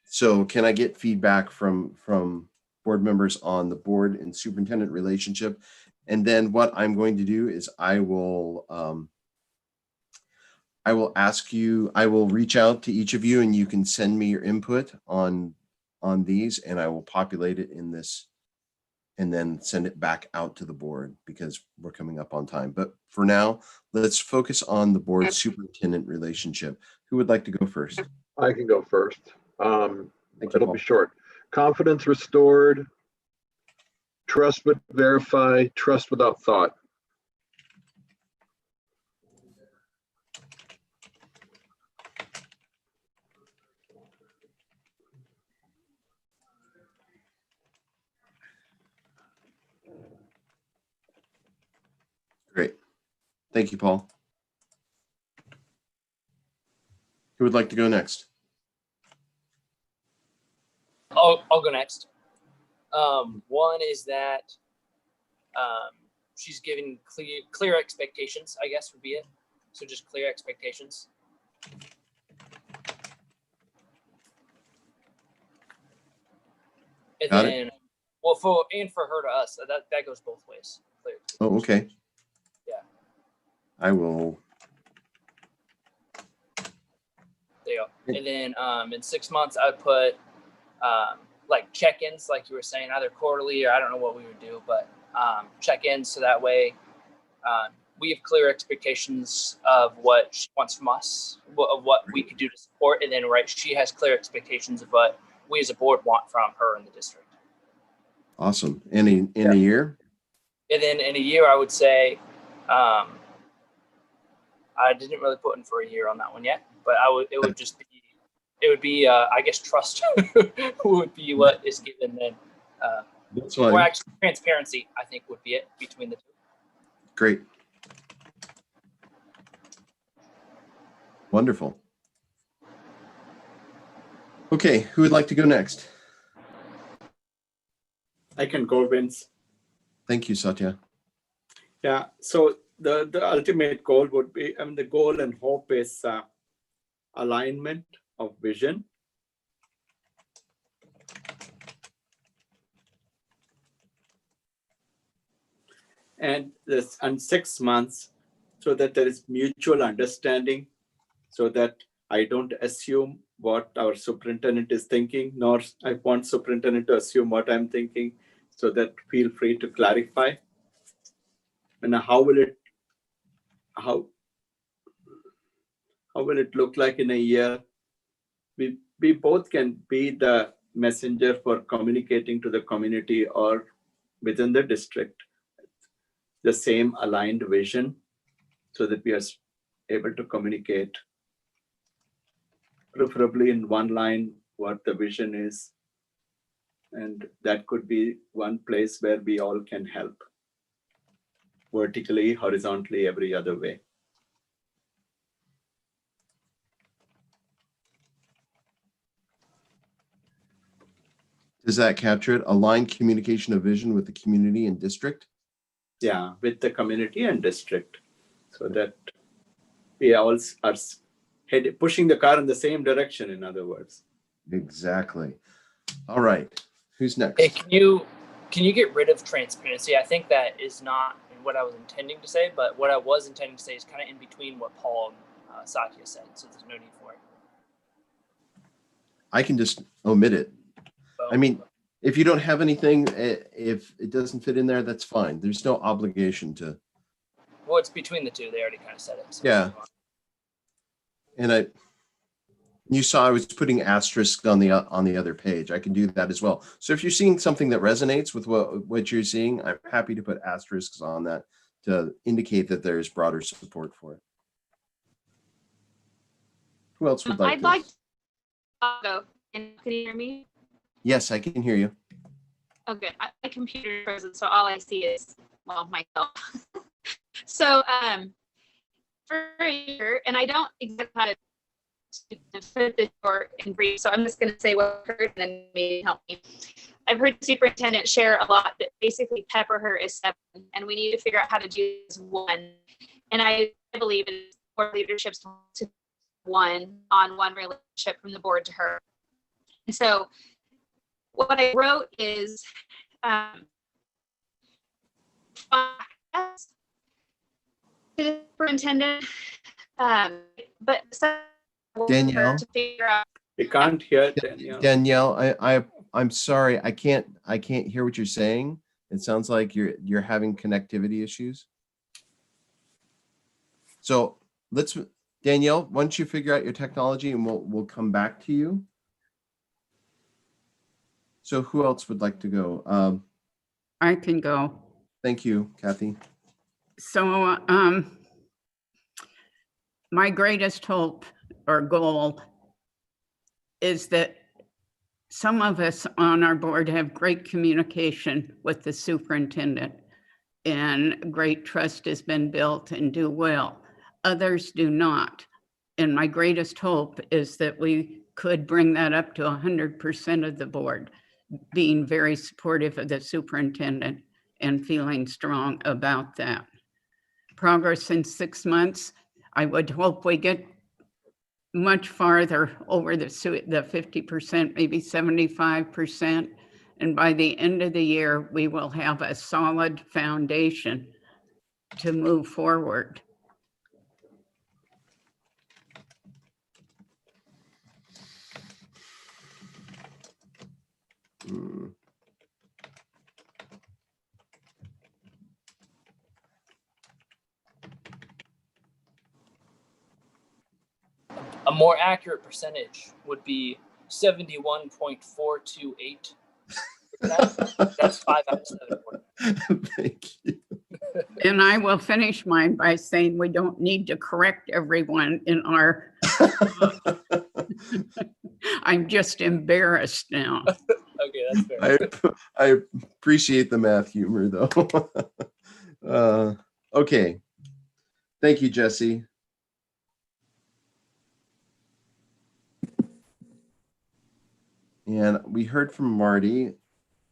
so can I get feedback from board members on the board and superintendent relationship? And then what I'm going to do is I will ask you, I will reach out to each of you and you can send me your input on these and I will populate it in this and then send it back out to the board because we're coming up on time. But for now, let's focus on the board superintendent relationship. Who would like to go first?
I can go first. It'll be short. Confidence restored, trust but verify, trust without thought.
Great. Thank you, Paul. Who would like to go next?
I'll go next. One is that she's giving clear expectations, I guess would be it. So just clear expectations. And
Got it.
then, well, for her to us, that goes both ways. Clear.
Oh, okay.
Yeah.
I will.
There you go. And then in 6 months, I would put like check-ins, like you were saying, either quarterly or I don't know what we would do, but check-ins so that way we have clear expectations of what she wants from us, of what we could do to support, and then she has clear expectations of what we as a board want from her in the district.
Awesome. In a year?
And then in a year, I would say, I didn't really put in for a year on that one yet, but it would be, I guess, trust would be what is given then.
That's
Or
fine.
actually transparency, I think, would be it between the two.
Great. Wonderful. Okay, who would like to go next?
I can go, Vince.
Thank you, Satya.
Yeah, so the ultimate goal would be, the goal and hope is alignment of vision. And 6 months, so that there is mutual understanding, so that I don't assume what our superintendent is thinking, nor I want superintendent to assume what I'm thinking, so that feel free to clarify. And how will it look like in a year? We both can be the messenger for communicating to the community or within the district the same aligned vision, so that we are able to communicate, preferably in one line, what the vision is. And that could be one place where we all can help, vertically, horizontally, every other way.
Does that capture it? Aligned communication of vision with the community and district?
Yeah, with the community and district, so that we all are pushing the car in the same direction, in other words.
Exactly. All right. Who's next?
Hey, can you get rid of transparency? I think that is not what I was intending to say, but what I was intending to say is kind of in between what Paul and Satya said, so there's no need for it.
I can just omit it. I mean, if you don't have anything, if it doesn't fit in there, that's fine. There's no obligation to.
Well, it's between the two. They already kind of said it. So
Yeah. And you saw I was putting asterisks on the other page. I can do that as well. So if you're seeing something that resonates with what you're seeing, I'm happy to put asterisks on that to indicate that there's broader support for it. Who else would like
I'd like to go. Can you hear me?
Yes, I can hear you.
Okay, my computer frozen, so all I see is, well, myself. So for a year, and I don't exactly know how to put this short and brief, so I'm just going to say what I've heard and then maybe help me. I've heard the superintendent share a lot that basically Pepper is 7, and we need to figure out how to do this 1. And I believe it's more leadership to 1 on 1 relationship from the board to her. And so what I wrote is to the superintendent, but
Danielle?
to figure out.
We can't hear Danielle.
Danielle, I'm sorry. I can't hear what you're saying. It sounds like you're having connectivity issues. So Danielle, once you figure out your technology, and we'll come back to you. So who else would like to go?
I can go.
Thank you, Kathy.
So my greatest hope or goal is that some of us on our board have great communication with the superintendent and great trust has been built and do well. Others do not. And my greatest hope is that we could bring that up to 100% of the board, being very supportive of the superintendent and feeling strong about that. Progress in 6 months, I would hope we get much farther over the 50%, maybe 75%, And by the end of the year, we will have a solid foundation to move forward.
Mm.
A more accurate percentage would be 71.428%. That's 5 out of 7.
Thank you.
And I will finish mine by saying we don't need to correct everyone in our, I'm just embarrassed now.
Okay, that's fair.
I appreciate the math humor though. Okay. Thank you, Jesse. And we heard from Marty.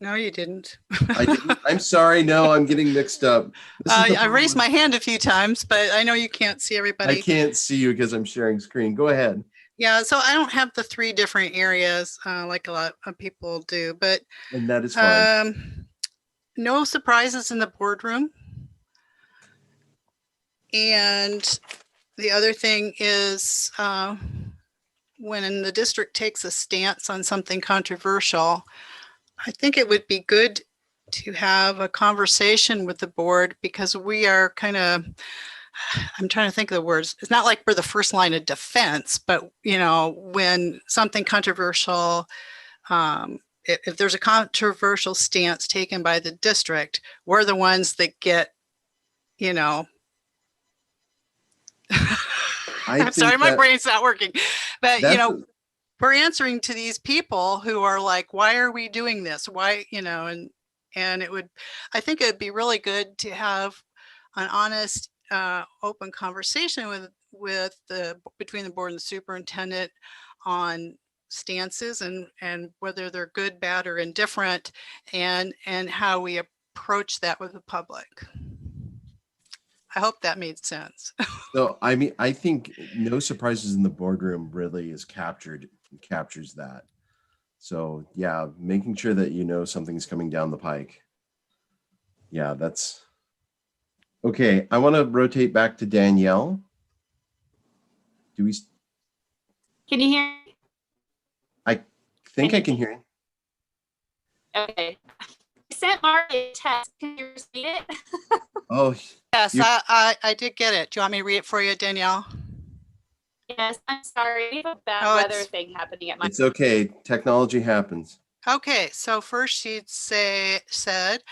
No, you didn't.
I didn't. I'm sorry. No, I'm getting mixed up. This is the
I raised
problem.
my hand a few times, but I know you can't see everybody.
I can't see you because I'm sharing screen. Go ahead.
Yeah, so I don't have the 3 different areas like a lot of people do, but
And that is fine.
no surprises in the boardroom. And the other thing is when the district takes a stance on something controversial, I think it would be good to have a conversation with the board, because we are kind of, I'm trying to think of the words. It's not like we're the first line of defense, but when something controversial, if there's a controversial stance taken by the district, we're the ones that get, I'm sorry, my brain's not working, but we're answering to these people who are like, why are we doing this? Why, and I think it'd be really good to have an honest, open conversation between the board and the superintendent on stances and whether they're good, bad, or indifferent, and how we approach that with the public. I hope that made sense.
So, I mean, I think no surprises in the boardroom really captures that. So yeah, making sure that something's coming down the pike. Yeah, that's okay. I want to rotate back to Danielle.
Can you hear me?
I think I can hear you.
Okay. I sent Marty a text. Can you read it?
Oh,
yes, I did get it. Do you want me to read it for you, Danielle?
Yes, I'm sorry. We have a bad weather thing happening at my.
It's okay. Technology happens.
Okay, so first she said,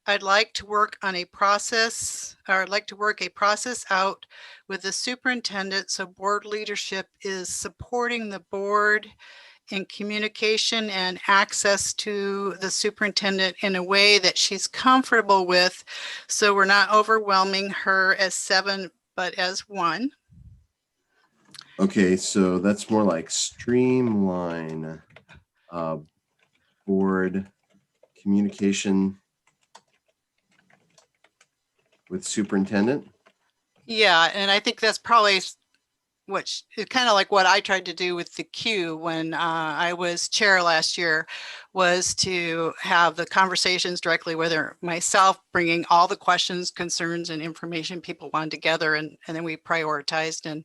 I'd like to work on a process, or I'd like to work a process out with the superintendent so board leadership is supporting the board in communication and access to the superintendent in a way that she's comfortable with, so we're not overwhelming her as 7, but as 1.
Okay, so that's more like streamline board communication with superintendent.
Yeah, and I think that's probably which is kind of like what I tried to do with the Q when I was chair last year, was to have the conversations directly with her, myself, bringing all the questions, concerns, and information people wanted together, and then we prioritized and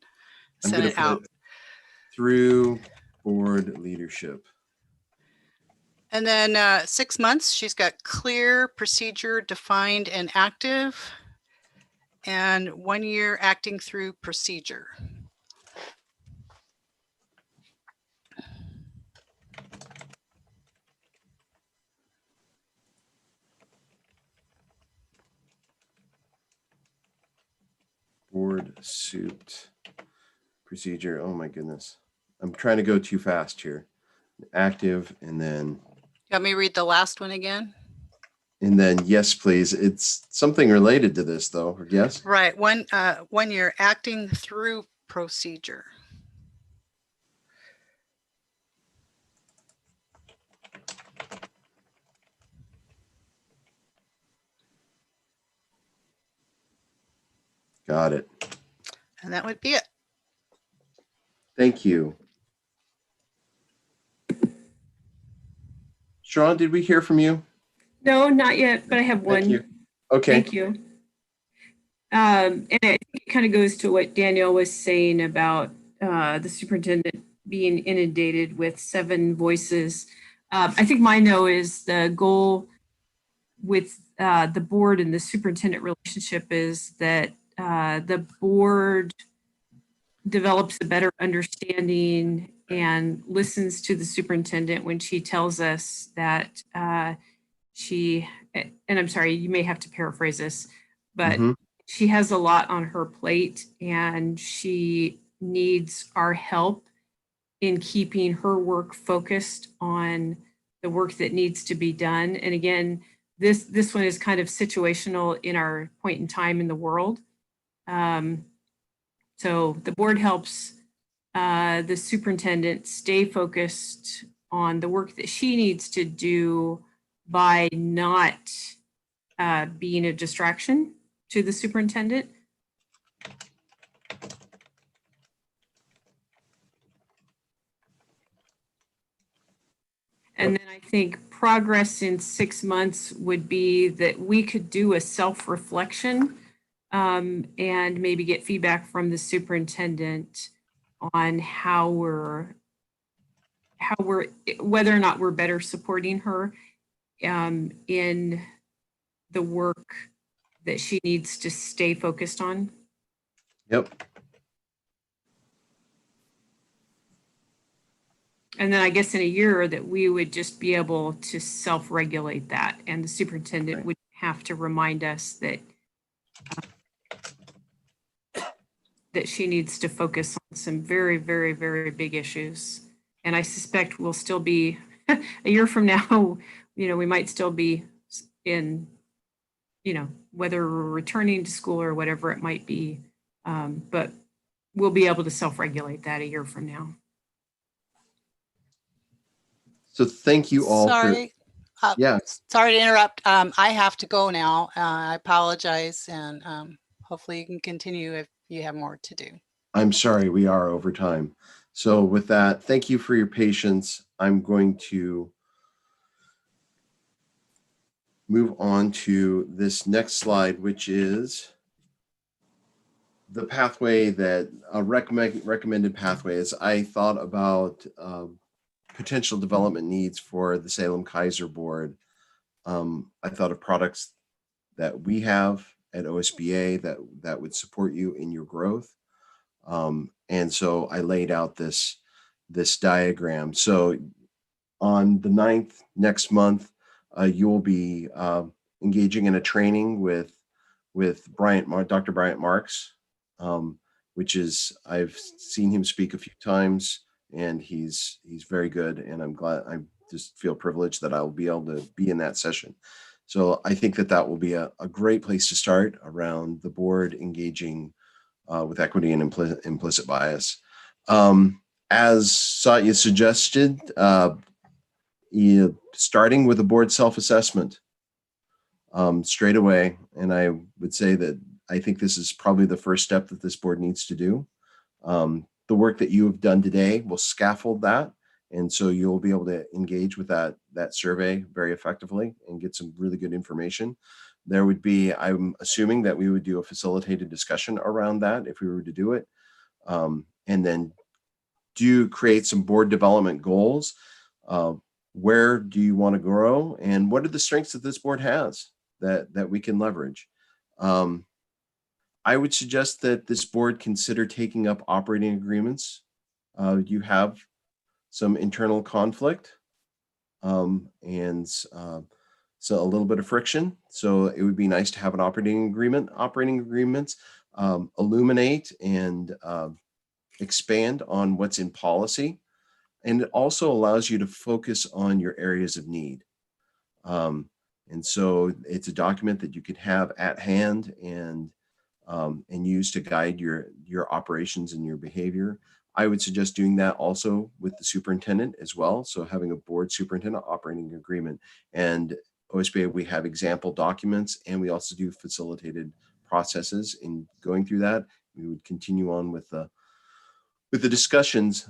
sent it out.
Through board leadership.
And then 6 months, she's got clear, procedure, defined, and active, and 1 year acting through procedure.
Board suit procedure. Oh my goodness. I'm trying to go too fast here. Active and then.
You want me to read the last one again?
And then yes, please. It's something related to this though. Yes.
Right. 1 year acting through procedure.
Got it.
And that would be it.
Thank you. Sharon, did we hear from you?
No, not yet, but I have one.
Thank you. Okay.
Thank you. And I think it kind of goes to what Danielle was saying about the superintendent being inundated with 7 voices. I think mine, though, is the goal with the board and the superintendent relationship is that the board develops a better understanding and listens to the superintendent when she tells us that she, and I'm sorry, you may have to paraphrase this, but she has a lot on her plate and she needs our help in keeping her work focused on the work that needs to be done. And again, this one is kind of situational in our point in time in the world. So the board helps the superintendent stay focused on the work that she needs to do by not being a distraction to the superintendent. And then I think progress in 6 months would be that we could do a self-reflection and maybe get feedback from the superintendent on whether or not we're better supporting her in the work that she needs to stay focused on.
Yep.
And then I guess in a year that we would just be able to self-regulate that, and the superintendent would have to remind us that that she needs to focus on some very, very, very big issues. And I suspect we'll still be a year from now, we might still be in, whether we're returning to school or whatever it might be. But we'll be able to self-regulate that a year from now.
So thank you all
Sorry.
for, yeah.
Sorry to interrupt. I have to go now. I apologize, and hopefully you can continue if you have more to do.
I'm sorry, we are over time. So with that, thank you for your patience. I'm going to move on to this next slide, which is the pathway that recommended pathway. As I thought about potential development needs for the Salem-Keizer board, I thought of products that we have at OSBA that would support you in your growth. And so I laid out this diagram. So on the 9th next month, you will be engaging in a training with Dr. Bryant Marks, which is, I've seen him speak a few times, and he's very good. And I'm glad, I just feel privileged that I will be able to be in that session. So I think that will be a great place to start around the board engaging with equity and implicit bias. As Satya suggested, starting with a board self-assessment straight away. And I would say that I think this is probably the first step that this board needs to do. The work that you have done today will scaffold that. And so you'll be able to engage with that survey very effectively and get some really good information. There would be, I'm assuming that we would do a facilitated discussion around that if we were to do it. And then create some board development goals. Where do you want to grow? And what are the strengths that this board has that we can leverage? I would suggest that this board consider taking up operating agreements. You have some internal conflict and so a little bit of friction. So it would be nice to have an operating agreement. Operating agreements illuminate and expand on what's in policy. And it also allows you to focus on your areas of need. And so it's a document that you could have at hand and use to guide your operations and your behavior. I would suggest doing that also with the superintendent as well. So having a board superintendent operating agreement. And OSBA, we have example documents, and we also do facilitated processes in going through that. We would continue on with the with the discussions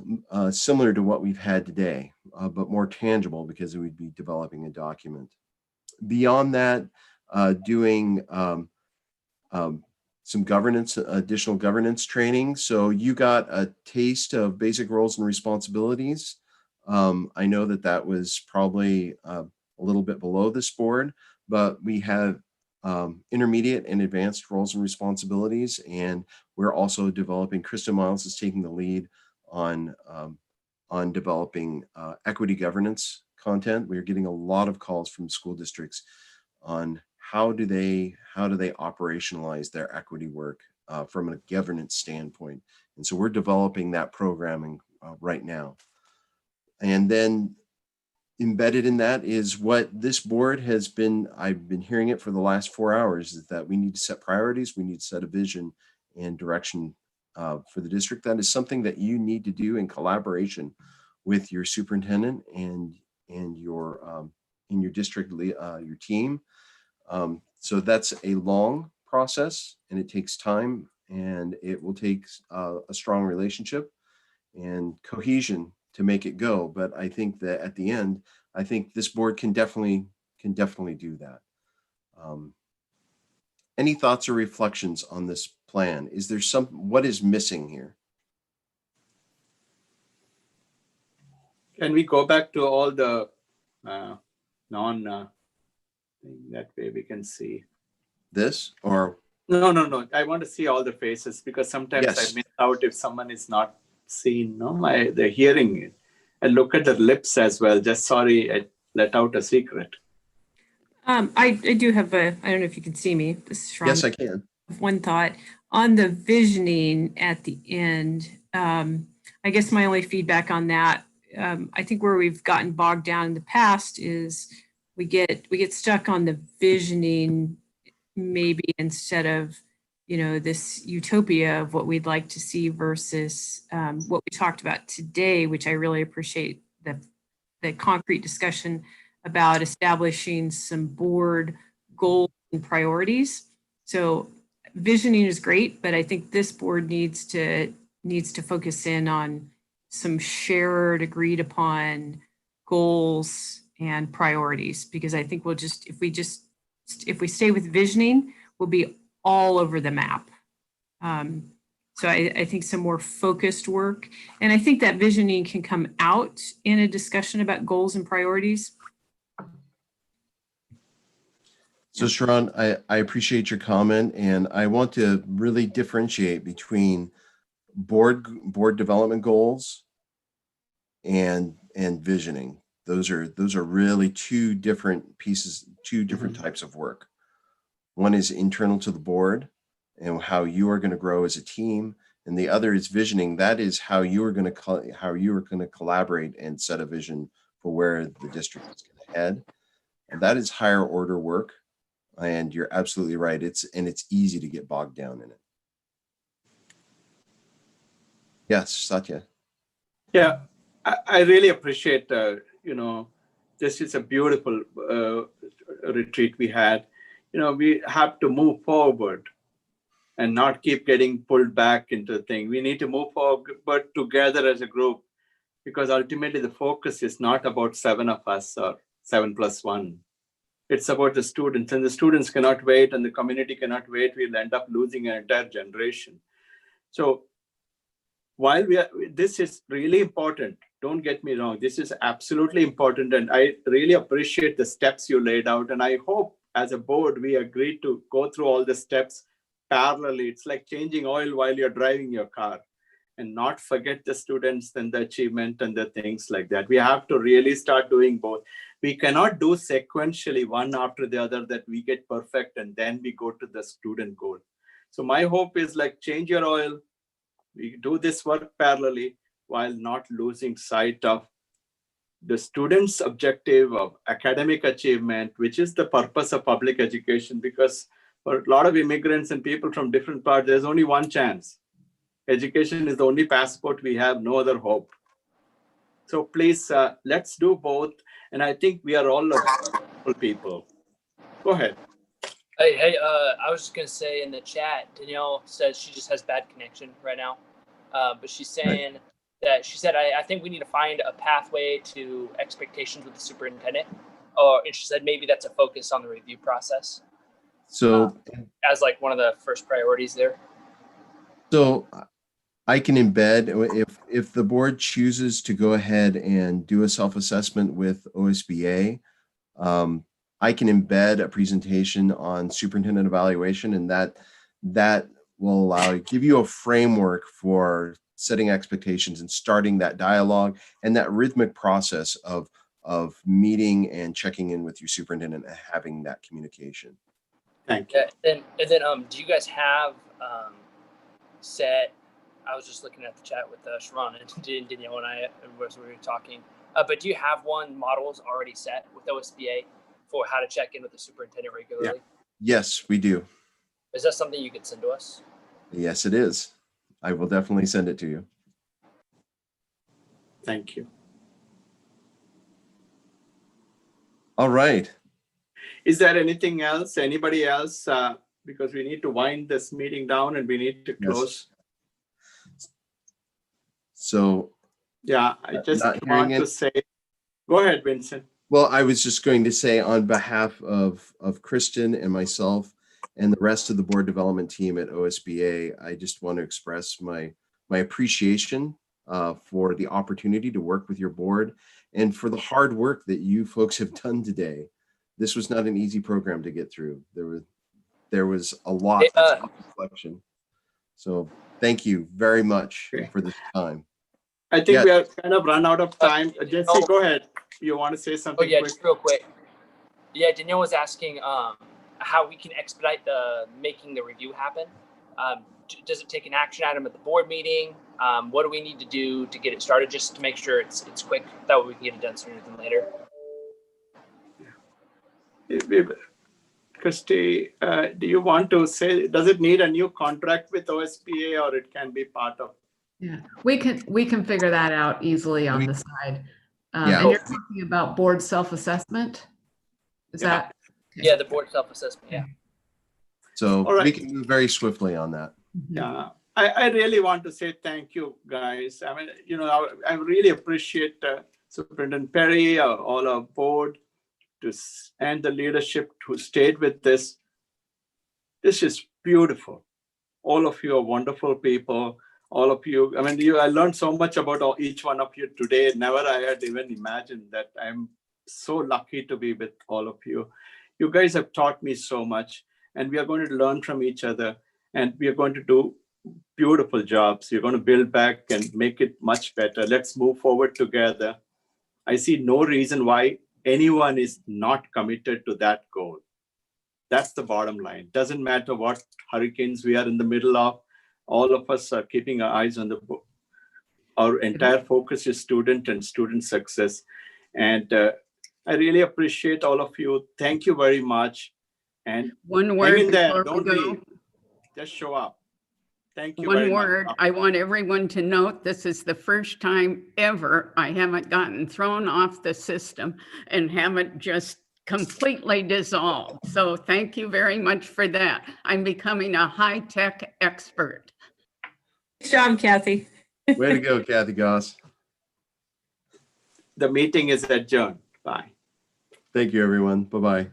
similar to what we've had today, but more tangible because we'd be developing a document. Beyond that, doing some governance, additional governance training. So you got a taste of basic roles and responsibilities. I know that that was probably a little bit below this board, but we have intermediate and advanced roles and responsibilities. And we're also developing, Krista Miles is taking the lead on developing equity governance content. We're getting a lot of calls from school districts on how do they operationalize their equity work from a governance standpoint. And so we're developing that programming right now. And then embedded in that is what this board has been, I've been hearing it for the last 4 hours, is that we need to set priorities, we need to set a vision and direction for the district. That is something that you need to do in collaboration with your superintendent and your in your district, your team. So that's a long process and it takes time and it will take a strong relationship and cohesion to make it go. But I think that at the end, I think this board can definitely do that. Any thoughts or reflections on this plan? Is there what is missing here?
Can we go back to all the that way we can see
this or
no, I want to see all the faces because sometimes
yes.
I miss out if someone is not seen. No, they're hearing it. And look at the lips as well. Just sorry, I let out a secret.
I do have I don't know if you can see me. This is Sharon.
Yes, I can.
One thought on the visioning at the end. I guess my only feedback on that, I think where we've gotten bogged down in the past is we get stuck on the visioning, maybe instead of, this utopia of what we'd like to see versus what we talked about today, which I really appreciate the concrete discussion about establishing some board goals and priorities. So visioning is great, but I think this board needs to focus in on some shared, agreed upon goals and priorities, because I think if we stay with visioning, we'll be all over the map. So I think some more focused work, and I think that visioning can come out in a discussion about goals and priorities.
So Sharon, I appreciate your comment, and I want to really differentiate between board development goals and visioning. Those are really two different pieces, two different types of work. One is internal to the board and how you are going to grow as a team, and the other is visioning. That is how you are going to collaborate and set a vision for where the district is going to head. And that is higher order work. And you're absolutely right. It's easy to get bogged down in it. Yes, Satya.
Yeah, I really appreciate, this is a beautiful retreat we had. We have to move forward and not keep getting pulled back into the thing. We need to move forward together as a group, because ultimately the focus is not about 7 of us or 7+1. It's about the students, and the students cannot wait and the community cannot wait. We'll end up losing an entire generation. So while this is really important, don't get me wrong, this is absolutely important. And I really appreciate the steps you laid out. And I hope as a board, we agreed to go through all the steps parallelly. It's like changing oil while you're driving your car, and not forget the students and the achievement and the things like that. We have to really start doing both. We cannot do sequentially one after the other, that we get perfect and then we go to the student goal. So my hope is like change your oil. We do this work parallelly while not losing sight of the students' objective of academic achievement, which is the purpose of public education. Because for a lot of immigrants and people from different parts, there's only one chance. Education is the only passport we have, no other hope. So please, let's do both. And I think we are all people. Go ahead.
Hey, I was just gonna say in the chat, Danielle says she just has bad connection right now. but she's saying that she said, I think we need to find a pathway to expectations with the superintendent. And she said maybe that's a focus on the review process
So,
as like one of the first priorities there.
so I can embed, if the board chooses to go ahead and do a self-assessment with OSBA, I can embed a presentation on superintendent evaluation, and that will give you a framework for setting expectations and starting that dialogue and that rhythmic process of meeting and checking in with your superintendent and having that communication.
Thank you.
Yeah, and then do you guys have set? I was just looking at the chat with Sharon and Danielle and I as we were talking. But do you have models already set with OSBA for how to check in with the superintendent regularly?
Yeah.
Yes, we do.
Is that something you could send to us?
Yes, it is. I will definitely send it to you.
Thank you.
All right.
Is there anything else? Anybody else? Because we need to wind this meeting down and we need to close.
Yes. So,
Yeah, I just
not
want
hearing
to say, go ahead, Vincent.
well, I was just going to say on behalf of Kristen and myself and the rest of the board development team at OSBA, I just want to express my appreciation for the opportunity to work with your board and for the hard work that you folks have done today. This was not an easy program to get through. There was a lot of reflection. So thank you very much for this time.
I think we have kind of run out of time. Jesse, go ahead. You want to say something?
Oh yeah,
quick?
just real quick. Yeah, Danielle was asking how we can expedite making the review happen. Does it take an action item at the board meeting? What do we need to do to get it started, just to make sure it's quick? That way we can get it done sooner than later.
Christy, do you want to say, does it need a new contract with OSBA or it can be part of?
Yeah, we can figure that out easily on the side.
Yeah.
And you're talking about board self-assessment? Is that?
Yeah, the board self-assessment, yeah.
So
All right.
we can move very swiftly on that.
Yeah, I really want to say thank you, guys. I mean, I really appreciate Superintendent Perry, all our board, and the leadership who stayed with this. This is beautiful. All of you are wonderful people. All of you, I mean, I learned so much about each one of you today. Never I had even imagined that. I'm so lucky to be with all of you. You guys have taught me so much, and we are going to learn from each other, and we are going to do beautiful jobs. You're going to build back and make it much better. Let's move forward together. I see no reason why anyone is not committed to that goal. That's the bottom line. Doesn't matter what hurricanes we are in the middle of. All of us are keeping our eyes on the book. Our entire focus is student and student success. And I really appreciate all of you. Thank you very much. And
one word
hang in there.
before
Don't
we go.
leave. Just show up. Thank you
One
very
word.
much.
I want everyone to note this is the first time ever I haven't gotten thrown off the system and haven't just completely dissolved. So thank you very much for that. I'm becoming a high-tech expert.
Good job, Kathy.
Way to go, Kathy Goss.
The meeting is adjourned. Bye.
Thank you, everyone. Bye-bye.